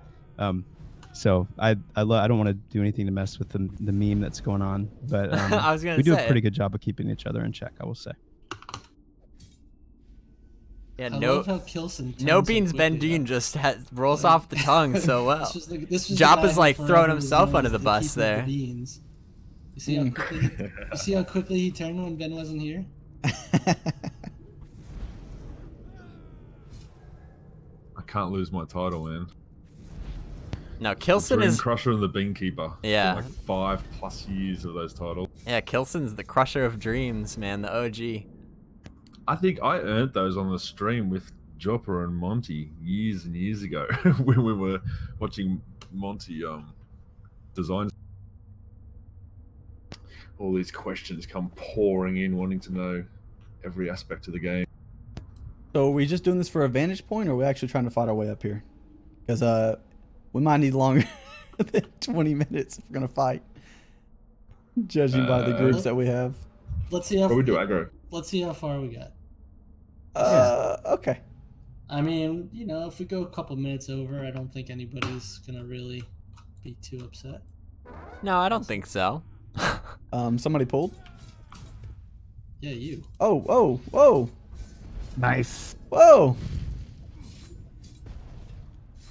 Speaker 7: So I don't want to do anything to mess with the meme that's going on, but
Speaker 1: I was gonna
Speaker 7: we do
Speaker 1: say.
Speaker 7: a pretty good job of keeping each other in check, I will say.
Speaker 1: Yeah,
Speaker 2: I
Speaker 1: no,
Speaker 2: love how Kilson
Speaker 1: no
Speaker 2: turns so
Speaker 1: beans. Ben
Speaker 2: quickly,
Speaker 1: Dean
Speaker 2: though.
Speaker 1: just rolls off the tongue so well.
Speaker 2: This was the
Speaker 1: Jop
Speaker 2: guy
Speaker 1: is
Speaker 2: who
Speaker 1: like
Speaker 2: forever
Speaker 1: throwing
Speaker 2: was
Speaker 1: himself
Speaker 2: known
Speaker 1: under
Speaker 2: as
Speaker 1: the bus
Speaker 2: keeper of the
Speaker 1: there.
Speaker 2: beans. You see how quickly? You see how quickly he turned when Ben wasn't here?
Speaker 3: I can't lose my title, man.
Speaker 1: No,
Speaker 3: The
Speaker 1: Kilson
Speaker 3: Dream
Speaker 1: is.
Speaker 3: Crusher and the Beankeeper.
Speaker 1: Yeah.
Speaker 3: Like 5+ years of those titles.
Speaker 1: Yeah, Kilson's the crusher of dreams, man. The OG.
Speaker 3: I think I earned those on the stream with Jopper and Monty years and years ago when we were watching Monty design. All these questions come pouring in, wanting to know every aspect of the game.
Speaker 6: So are we just doing this for a vantage point, or are we actually trying to fight our way up here? Because we might need longer than 20 minutes if we're gonna fight, judging by the groups that we have.
Speaker 2: Let's see how.
Speaker 3: But we do aggro.
Speaker 2: Let's see how far we got.
Speaker 6: Okay.
Speaker 2: I mean, you know, if we go a couple minutes over, I don't think anybody's gonna really be too upset.
Speaker 1: No, I don't think so.
Speaker 6: Somebody pulled.
Speaker 2: Yeah, you.
Speaker 6: Oh.
Speaker 8: Nice.
Speaker 6: Whoa.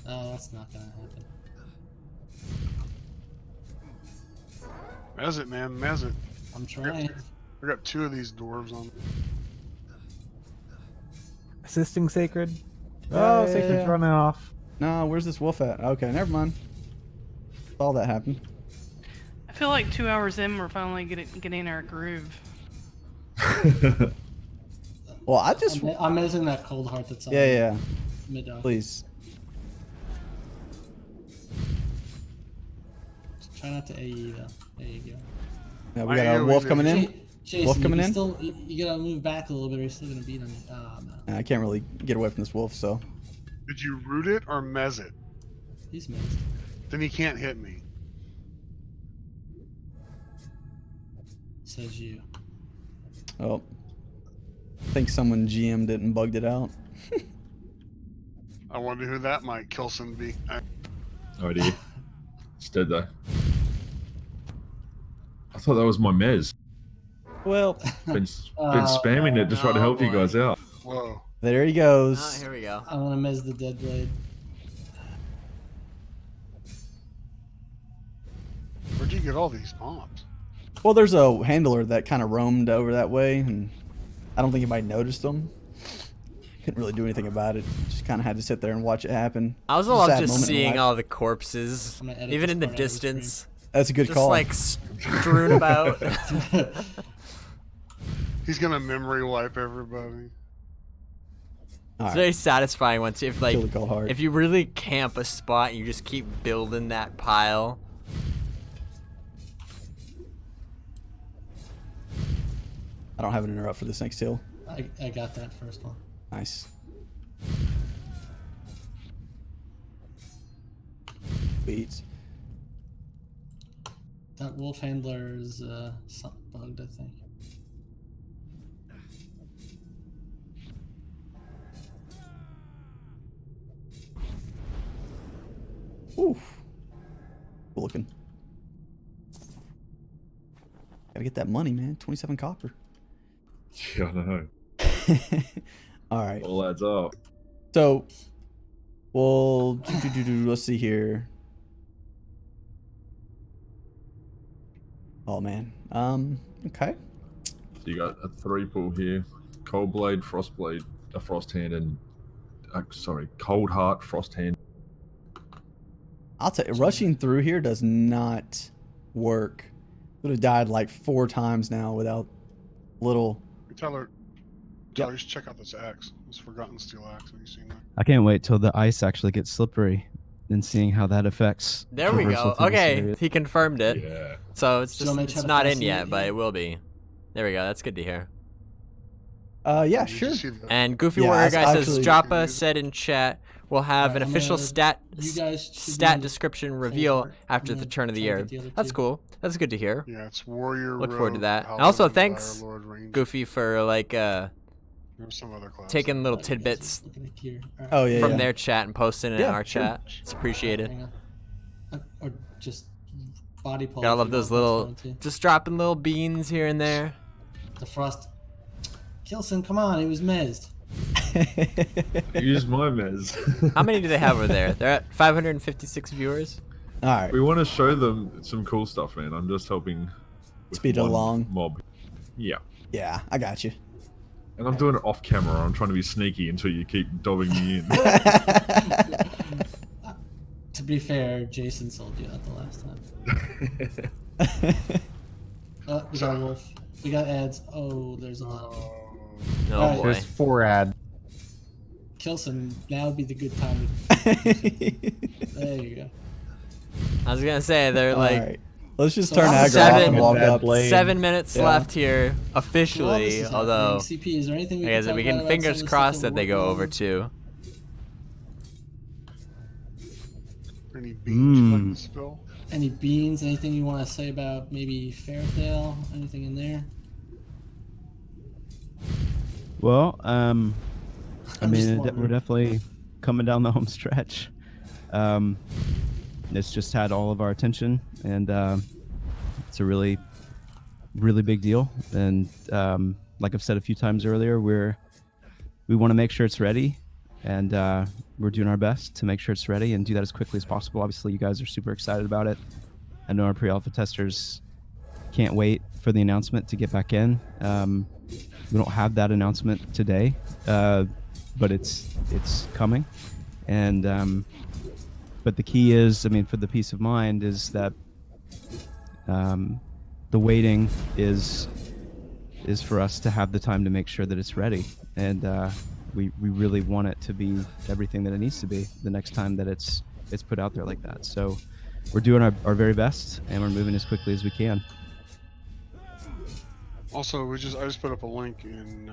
Speaker 2: Oh, that's not gonna happen.
Speaker 5: Mez it, man, mez it.
Speaker 2: I'm trying.
Speaker 5: I got 2 of these dwarves on.
Speaker 8: Assisting Sacred. Oh,
Speaker 6: Yeah.
Speaker 8: Sacred's running off.
Speaker 6: No, where's this wolf at? Okay, never mind. Saw that happen.
Speaker 4: I feel like 2 hours in, we're finally getting our groove.
Speaker 6: Well, I just
Speaker 2: I'm missing that cold heart that's on
Speaker 6: yeah.
Speaker 2: mid off.
Speaker 6: Please.
Speaker 2: Try not to AE though. There you go.
Speaker 6: Yeah, we got a wolf coming in.
Speaker 2: Jason,
Speaker 6: Wolf coming
Speaker 2: you
Speaker 6: in?
Speaker 2: can still, you gotta move back a little bit or you're still gonna beat on you. Oh, no.
Speaker 6: I can't really get away from this wolf, so
Speaker 5: Did you root it or mez it?
Speaker 2: He's missed.
Speaker 5: Then he can't hit me.
Speaker 2: Says you.
Speaker 6: oh, I think someone GM'd it and bugged it out.
Speaker 5: I wonder who that might Kilson be.
Speaker 3: Oh dear. It's dead though. I thought that was my Mez.
Speaker 6: Well,
Speaker 3: Been spamming it to try to help you guys out.
Speaker 5: Whoa.
Speaker 6: there he goes.
Speaker 1: Oh, here we go.
Speaker 2: I wanna miss the dead blade.
Speaker 5: Where'd you get all these mobs?
Speaker 6: Well, there's a handler that kind of roamed over that way, and I don't think anybody noticed him. couldn't really do anything about it. Just kind of had to sit there and watch it happen.
Speaker 1: I also
Speaker 6: It's a
Speaker 1: love
Speaker 6: sad
Speaker 1: just
Speaker 6: moment in
Speaker 1: seeing
Speaker 6: life.
Speaker 1: all the corpses,
Speaker 2: I'm gonna edit
Speaker 1: even
Speaker 2: this
Speaker 1: in the
Speaker 2: part out of the stream.
Speaker 1: distance,
Speaker 6: That's a good
Speaker 1: just
Speaker 6: call.
Speaker 1: like strewn about.
Speaker 5: He's gonna memory wipe everybody.
Speaker 6: All
Speaker 1: It's
Speaker 6: right.
Speaker 1: very satisfying once if like
Speaker 6: Kill the call hard.
Speaker 1: if you really camp a spot and you just keep building that pile.
Speaker 6: I don't have an interrupt for this next hill.
Speaker 2: I got that first one.
Speaker 6: Nice. Beats.
Speaker 2: That wolf handler is something bugged, I think.
Speaker 6: Oof. Cool looking. Gotta get that money, man. 27 copper.
Speaker 3: Yeah, I know.
Speaker 6: All right.
Speaker 3: All adds up.
Speaker 6: So, well, let's see here. Oh man. Okay.
Speaker 3: So you got a 3-pool here: Cold Blade, Frost Blade, a Frost Hand, and Cold Heart, Frost Hand.
Speaker 6: I'll tell you, rushing through here does not work. Would have died like 4 times now without little.
Speaker 5: Tyler, you should check out this axe. This Forgotten Steel axe. Have you seen that?
Speaker 7: I can't wait till the ice actually gets slippery and seeing how that affects.
Speaker 1: There we
Speaker 7: traversal
Speaker 1: go.
Speaker 7: through this
Speaker 1: Okay,
Speaker 7: area.
Speaker 1: he confirmed it.
Speaker 3: Yeah.
Speaker 1: So it's
Speaker 2: So
Speaker 1: just
Speaker 2: am I
Speaker 1: it's
Speaker 2: trying to
Speaker 1: not in
Speaker 2: fascinate
Speaker 1: yet, but
Speaker 2: you?
Speaker 1: it will be. There we go. That's good to hear.
Speaker 6: Yeah,
Speaker 5: Did you
Speaker 6: sure.
Speaker 5: see the-
Speaker 1: And Goofy
Speaker 6: Yeah,
Speaker 1: Warrior
Speaker 6: I
Speaker 1: Guy says
Speaker 6: actually-
Speaker 1: Joppa said in chat we'll have
Speaker 2: Alright,
Speaker 1: an
Speaker 2: I'm
Speaker 1: official
Speaker 2: gonna- you guys should
Speaker 1: stat
Speaker 2: be
Speaker 1: description
Speaker 2: playing
Speaker 1: reveal
Speaker 2: for it.
Speaker 1: after
Speaker 2: I'm
Speaker 1: the
Speaker 2: gonna
Speaker 1: turn of the
Speaker 2: try to
Speaker 1: year.
Speaker 2: get the other
Speaker 1: That's
Speaker 2: two.
Speaker 1: cool. That's good to hear.
Speaker 5: Yeah, it's Warrior.
Speaker 1: Look forward to
Speaker 5: Rogue,
Speaker 1: that. And
Speaker 5: Paladin,
Speaker 1: also
Speaker 5: Dire
Speaker 1: thanks,
Speaker 5: Lord, Ranger.
Speaker 1: Goofy, for like
Speaker 5: There's some other class.
Speaker 1: taking little
Speaker 2: Alright, you guys are
Speaker 1: tidbits
Speaker 2: looking at gear. Alright.
Speaker 6: Oh yeah.
Speaker 1: from
Speaker 6: yeah.
Speaker 1: their chat and posting it in
Speaker 6: Yeah,
Speaker 1: our
Speaker 6: sure.
Speaker 1: chat. It's appreciated.
Speaker 2: Hang on. Or just body pull.
Speaker 1: Gotta
Speaker 2: if
Speaker 1: love
Speaker 2: you
Speaker 1: those
Speaker 2: want,
Speaker 1: little,
Speaker 2: that's fine, too.
Speaker 1: just dropping little beans here and there.
Speaker 2: The frost. Kilson, come on, he was mezzed.
Speaker 3: Use my mez.
Speaker 1: How many do they have over there? They're at 556 viewers.
Speaker 6: All right.
Speaker 3: We want to show them some cool stuff, man. I'm just helping with
Speaker 6: Speed it
Speaker 3: one
Speaker 6: along.
Speaker 3: mob. Yeah.
Speaker 6: Yeah, I got you.
Speaker 3: And I'm doing it off camera. I'm trying to be sneaky until you keep dobbing me in.
Speaker 2: To be fair, Jason sold you out the last time. We got a wolf. We got ads. Oh, there's a lot of them.
Speaker 1: Oh
Speaker 2: Alright.
Speaker 1: boy.
Speaker 8: There's 4 ad.
Speaker 2: Kilson, now would be the good time. There you go.
Speaker 1: I was gonna say they're
Speaker 6: All
Speaker 1: like
Speaker 6: right. Let's just
Speaker 2: So
Speaker 6: turn
Speaker 2: I'm
Speaker 6: aggro off
Speaker 1: seven-
Speaker 6: and walk
Speaker 8: Bad
Speaker 6: up.
Speaker 8: blade.
Speaker 1: 7 minutes
Speaker 6: Yeah.
Speaker 1: left here
Speaker 2: So while
Speaker 1: officially.
Speaker 2: this is
Speaker 1: Although
Speaker 2: happening, CP, is there anything we
Speaker 1: I guess
Speaker 2: can
Speaker 1: we
Speaker 2: talk
Speaker 1: can
Speaker 2: about
Speaker 1: fingers
Speaker 2: some of the
Speaker 1: crossed
Speaker 2: stuff
Speaker 1: that they go
Speaker 2: we're
Speaker 1: over
Speaker 2: working
Speaker 1: too.
Speaker 5: Any beans
Speaker 7: Mm.
Speaker 5: like to spill?
Speaker 2: on? Any beans? Anything you want to say about maybe Fairtail? Anything in there?
Speaker 7: Well, I
Speaker 2: I'm just
Speaker 7: mean, we're
Speaker 2: wondering.
Speaker 7: definitely coming down the home stretch. It's just had all of our attention, and it's a really, really big deal. And like I've said a few times earlier, we want to make sure it's ready, and we're doing our best to make sure it's ready and do that as quickly as possible. Obviously, you guys are super excited about it. I know our pre-alpha testers can't wait for the announcement to get back in. We don't have that announcement today, but it's coming. And but the key is, I mean, for the peace of mind, is that the waiting is for us to have the time to make sure that it's ready, and we really want it to be everything that it needs to be the next time that it's put out there like that. So we're doing our very best, and we're moving as quickly as we can.
Speaker 5: Also, I just put up a link in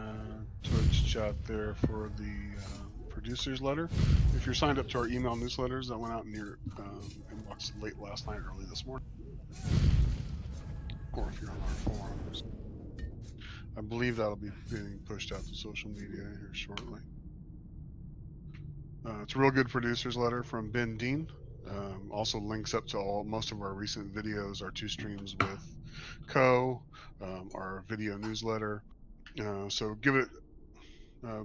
Speaker 5: Twitch chat there for the producers letter. If you're signed up to our email newsletters that went out in your inbox late last night, early this morning, or if you're on our forums, I believe that'll be being pushed out to social media here shortly. It's a real good producers letter from Ben Dean. Also links up to most of our recent videos, our 2 streams with our video newsletter. So give it.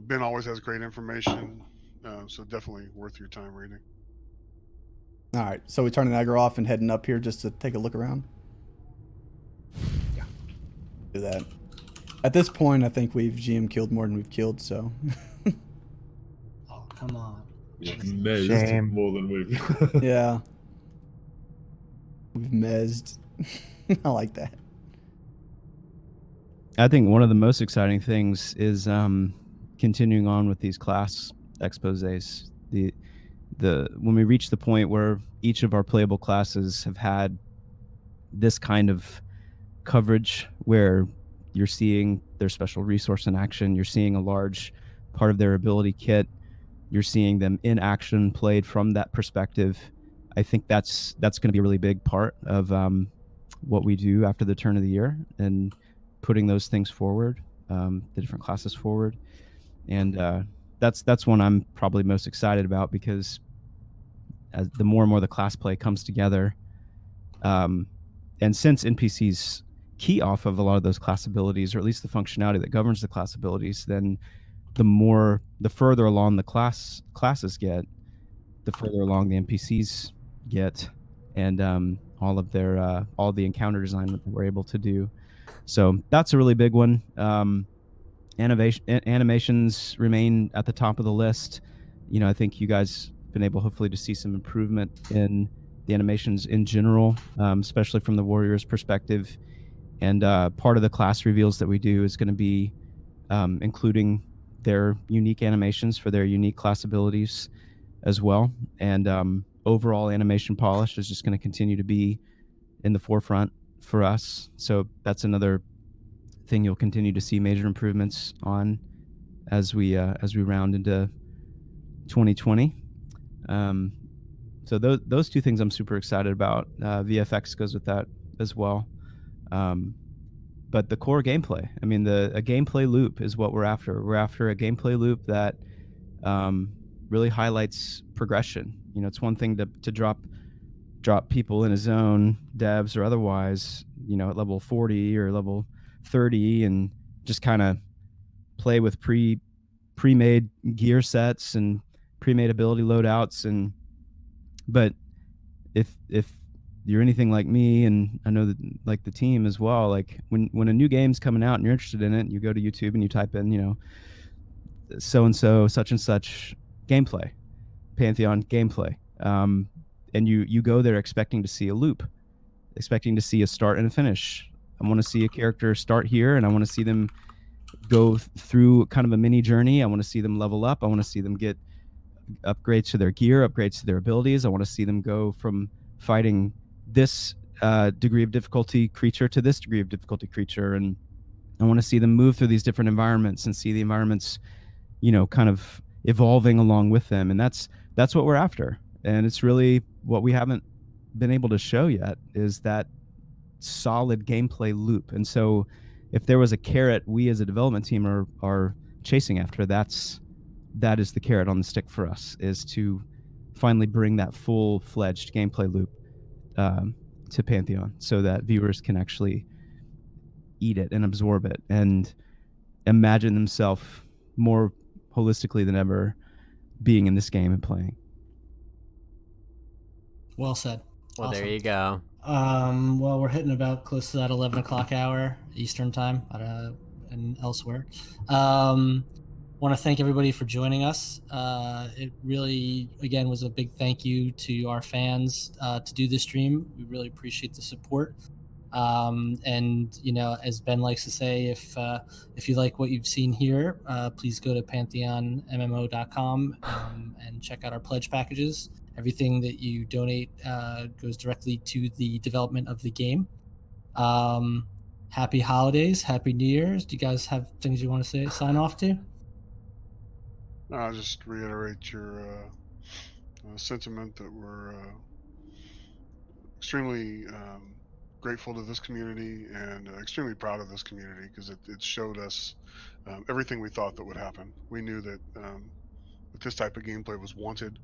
Speaker 5: Ben always has great information, so definitely worth your time reading.
Speaker 6: All right. So we turning aggro off and heading up here just to take a look around.
Speaker 3: Yeah.
Speaker 6: Do that. At this point, I think we've GM killed more than we've killed. So.
Speaker 2: Come on.
Speaker 3: We've
Speaker 2: Jesus.
Speaker 3: mezzed
Speaker 8: Shame.
Speaker 3: more than we've.
Speaker 6: Yeah. We've mezzed. I like that.
Speaker 7: I think one of the most exciting things is continuing on with these class exposés. When we reach the point where each of our playable classes have had this kind of coverage, where you're seeing their special resource in action, you're seeing a large part of their ability kit, you're seeing them in action played from that perspective. I think that's going to be a really big part of what we do after the turn of the year, and putting those things forward, the different classes forward. And that's one I'm probably most excited about, because as the more and more the class play comes together, and since NPCs key off of a lot of those class abilities, or at least the functionality that governs the class abilities, then the further along the classes get, the further along the NPCs get, and all the encounter design that we're able to do. So that's a really big one. Animations remain at the top of the list. I think you guys have been able, hopefully, to see some improvement in the animations in general, especially from the Warriors' perspective. And part of the class reveals that we do is going to be including their unique animations for their unique class abilities as well. And overall animation polish is just going to continue to be in the forefront for us. So that's another thing you'll continue to see major improvements on as we round into 2020. So those two things I'm super excited about. VFX goes with that as well. But the core gameplay, I mean, a gameplay loop is what we're after. We're after a gameplay loop that really highlights progression. It's one thing to drop people in a zone, devs or otherwise, at level 40 or level 30, and just kind of play with pre-made gear sets and pre-made ability loadouts. But if you're anything like me, and I know that like the team as well, like when a new game's coming out and you're interested in it, you go to YouTube and you type in, so and so, such and such gameplay, Pantheon gameplay, and you go there expecting to see a loop, expecting to see a start and a finish. I want to see a character start here, and I want to see them go through kind of a mini journey. I want to see them level up. I want to see them get upgrades to their gear, upgrades to their abilities. I want to see them go from fighting this degree of difficulty creature to this degree of difficulty creature, and I want to see them move through these different environments and see the environments, kind of evolving along with them. And that's what we're after. And it's really what we haven't been able to show yet, is that solid gameplay loop. And so if there was a carrot we as a development team are chasing after, that is the carrot on the stick for us, is to finally bring that full-fledged gameplay loop to Pantheon, so that viewers can actually eat it and absorb it and imagine themselves more holistically than ever being in this game and playing.
Speaker 2: Well said.
Speaker 1: Well,
Speaker 2: Awesome.
Speaker 1: there you go.
Speaker 2: Well, we're hitting about close to that 11 o'clock hour Eastern time and elsewhere. Want to thank everybody for joining us. It really, again, was a big thank you to our fans to do this stream. We really appreciate the support. And as Ben likes to say, if you like what you've seen here, please go to pantheonmmo.com and check out our pledge packages. Everything that you donate goes directly to the development of the game. Happy holidays, happy New Year's. Do you guys have things you want to say, sign off to?
Speaker 5: I'll just reiterate your sentiment that we're extremely grateful to this community and extremely proud of this community, because it showed us everything we thought that would happen. We knew that this type of gameplay was wanted,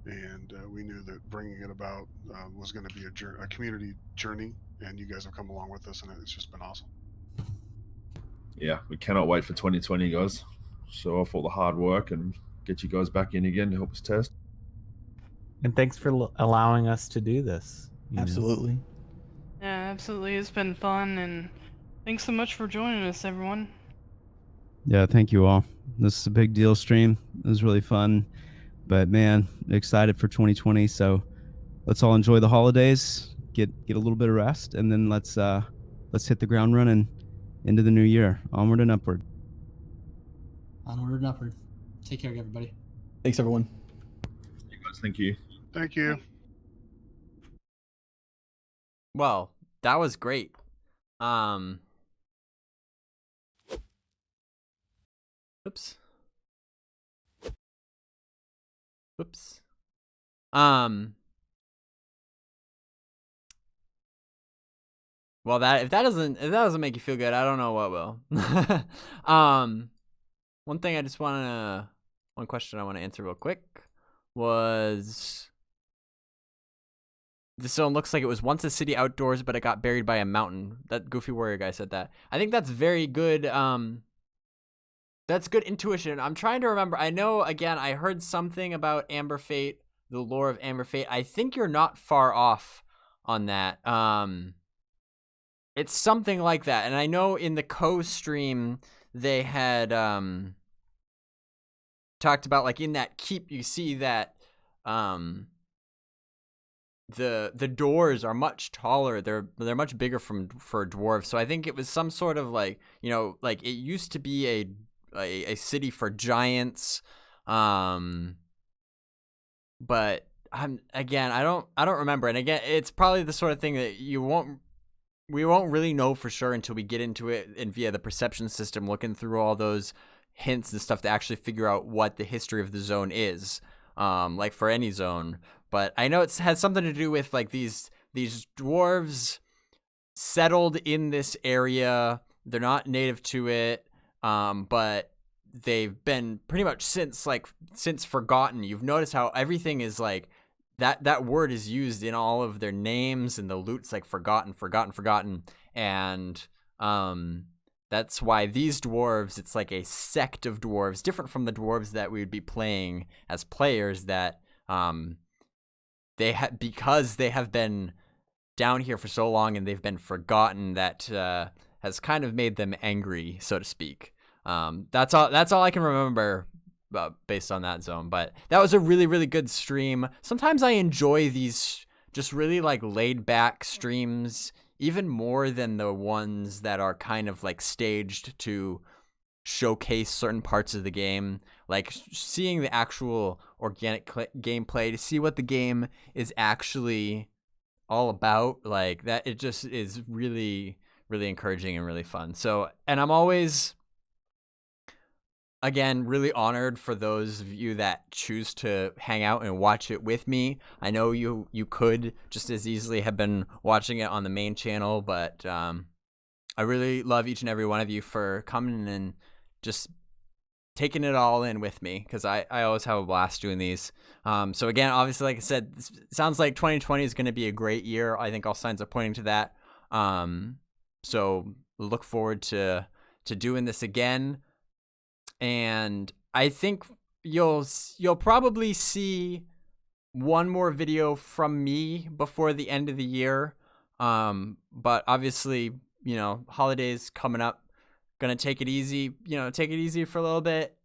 Speaker 5: and we knew that bringing it about was going to be a community journey, and you guys have come along with us, and it's just been awesome.
Speaker 3: Yeah, we cannot wait for 2020, guys. Show off all the hard work and get you guys back in again to help us test.
Speaker 8: And thanks for allowing us to do this.
Speaker 6: Absolutely.
Speaker 4: Yeah, absolutely. It's been fun, and thanks so much for joining us, everyone.
Speaker 7: Yeah, thank you all. This is a big deal stream. It was really fun. But man, excited for 2020. So let's all enjoy the holidays, get a little bit of rest, and then let's hit the ground running into the new year. Onward and upward.
Speaker 2: Onward and upward. Take care, everybody.
Speaker 6: Thanks, everyone.
Speaker 3: You guys, thank you.
Speaker 5: Thank you.
Speaker 1: Well, that was great. Oops. Oops. Well, if that doesn't make you feel good, I don't know what will. One question I want to answer real quick was, this zone looks like it was once a city outdoors, but it got buried by a mountain. That Goofy Warrior guy said that. I think that's very good. That's good intuition. I'm trying to remember. I know, again, I heard something about Amber Fate, the lore of Amber Fate. I think you're not far off on that. It's something like that. And I know in the co-stream, they had talked about, like, in that keep, you see that the doors are much taller. They're much bigger for dwarves. So I think it was some sort of, like, you know, like, it used to be a city for giants. But I don't remember. And again, it's probably the sort of thing that we won't really know for sure until we get into it and via the perception system, looking through all those hints and stuff to actually figure out what the history of the zone is, like for any zone. But I know it has something to do with, like, these dwarves settled in this area. They're not native to it, but they've been pretty much since forgotten. You've noticed how everything is like that word is used in all of their names, and the loot's like forgotten. And that's why these dwarves, it's like a sect of dwarves, different from the dwarves that we would be playing as players, that because they have been down here for so long and they've been forgotten, that has kind of made them angry, so to speak. That's all I can remember based on that zone. But that was a really, really good stream. Sometimes I enjoy these just really, like, laid back streams even more than the ones that are kind of, like, staged to showcase certain parts of the game. Like, seeing the actual organic gameplay, to see what the game is actually all about, like that, it just is really, really encouraging and really fun. So, and I'm always, again, really honored for those of you that choose to hang out and watch it with me. I know you could just as easily have been watching it on the main channel, but I really love each and every one of you for coming and just taking it all in with me, because I always have a blast doing these. So again, obviously, like I said, it sounds like 2020 is going to be a great year. I think all signs are pointing to that. So look forward to doing this again. And I think you'll probably see one more video from me before the end of the year. But obviously, you know, holidays coming up, gonna take it easy for a little bit,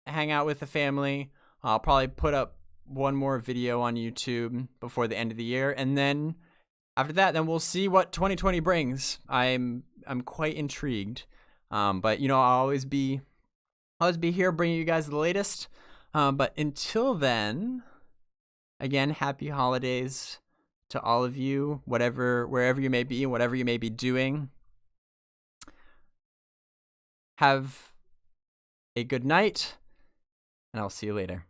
Speaker 1: hang out with the family. I'll probably put up one more video on YouTube before the end of the year, and then after that, then we'll see what 2020 brings. I'm quite intrigued. But you know, I'll always be here bringing you guys the latest. But until then, again, happy holidays to all of you, wherever you may be and whatever you may be doing. Have a good night, and I'll see you later.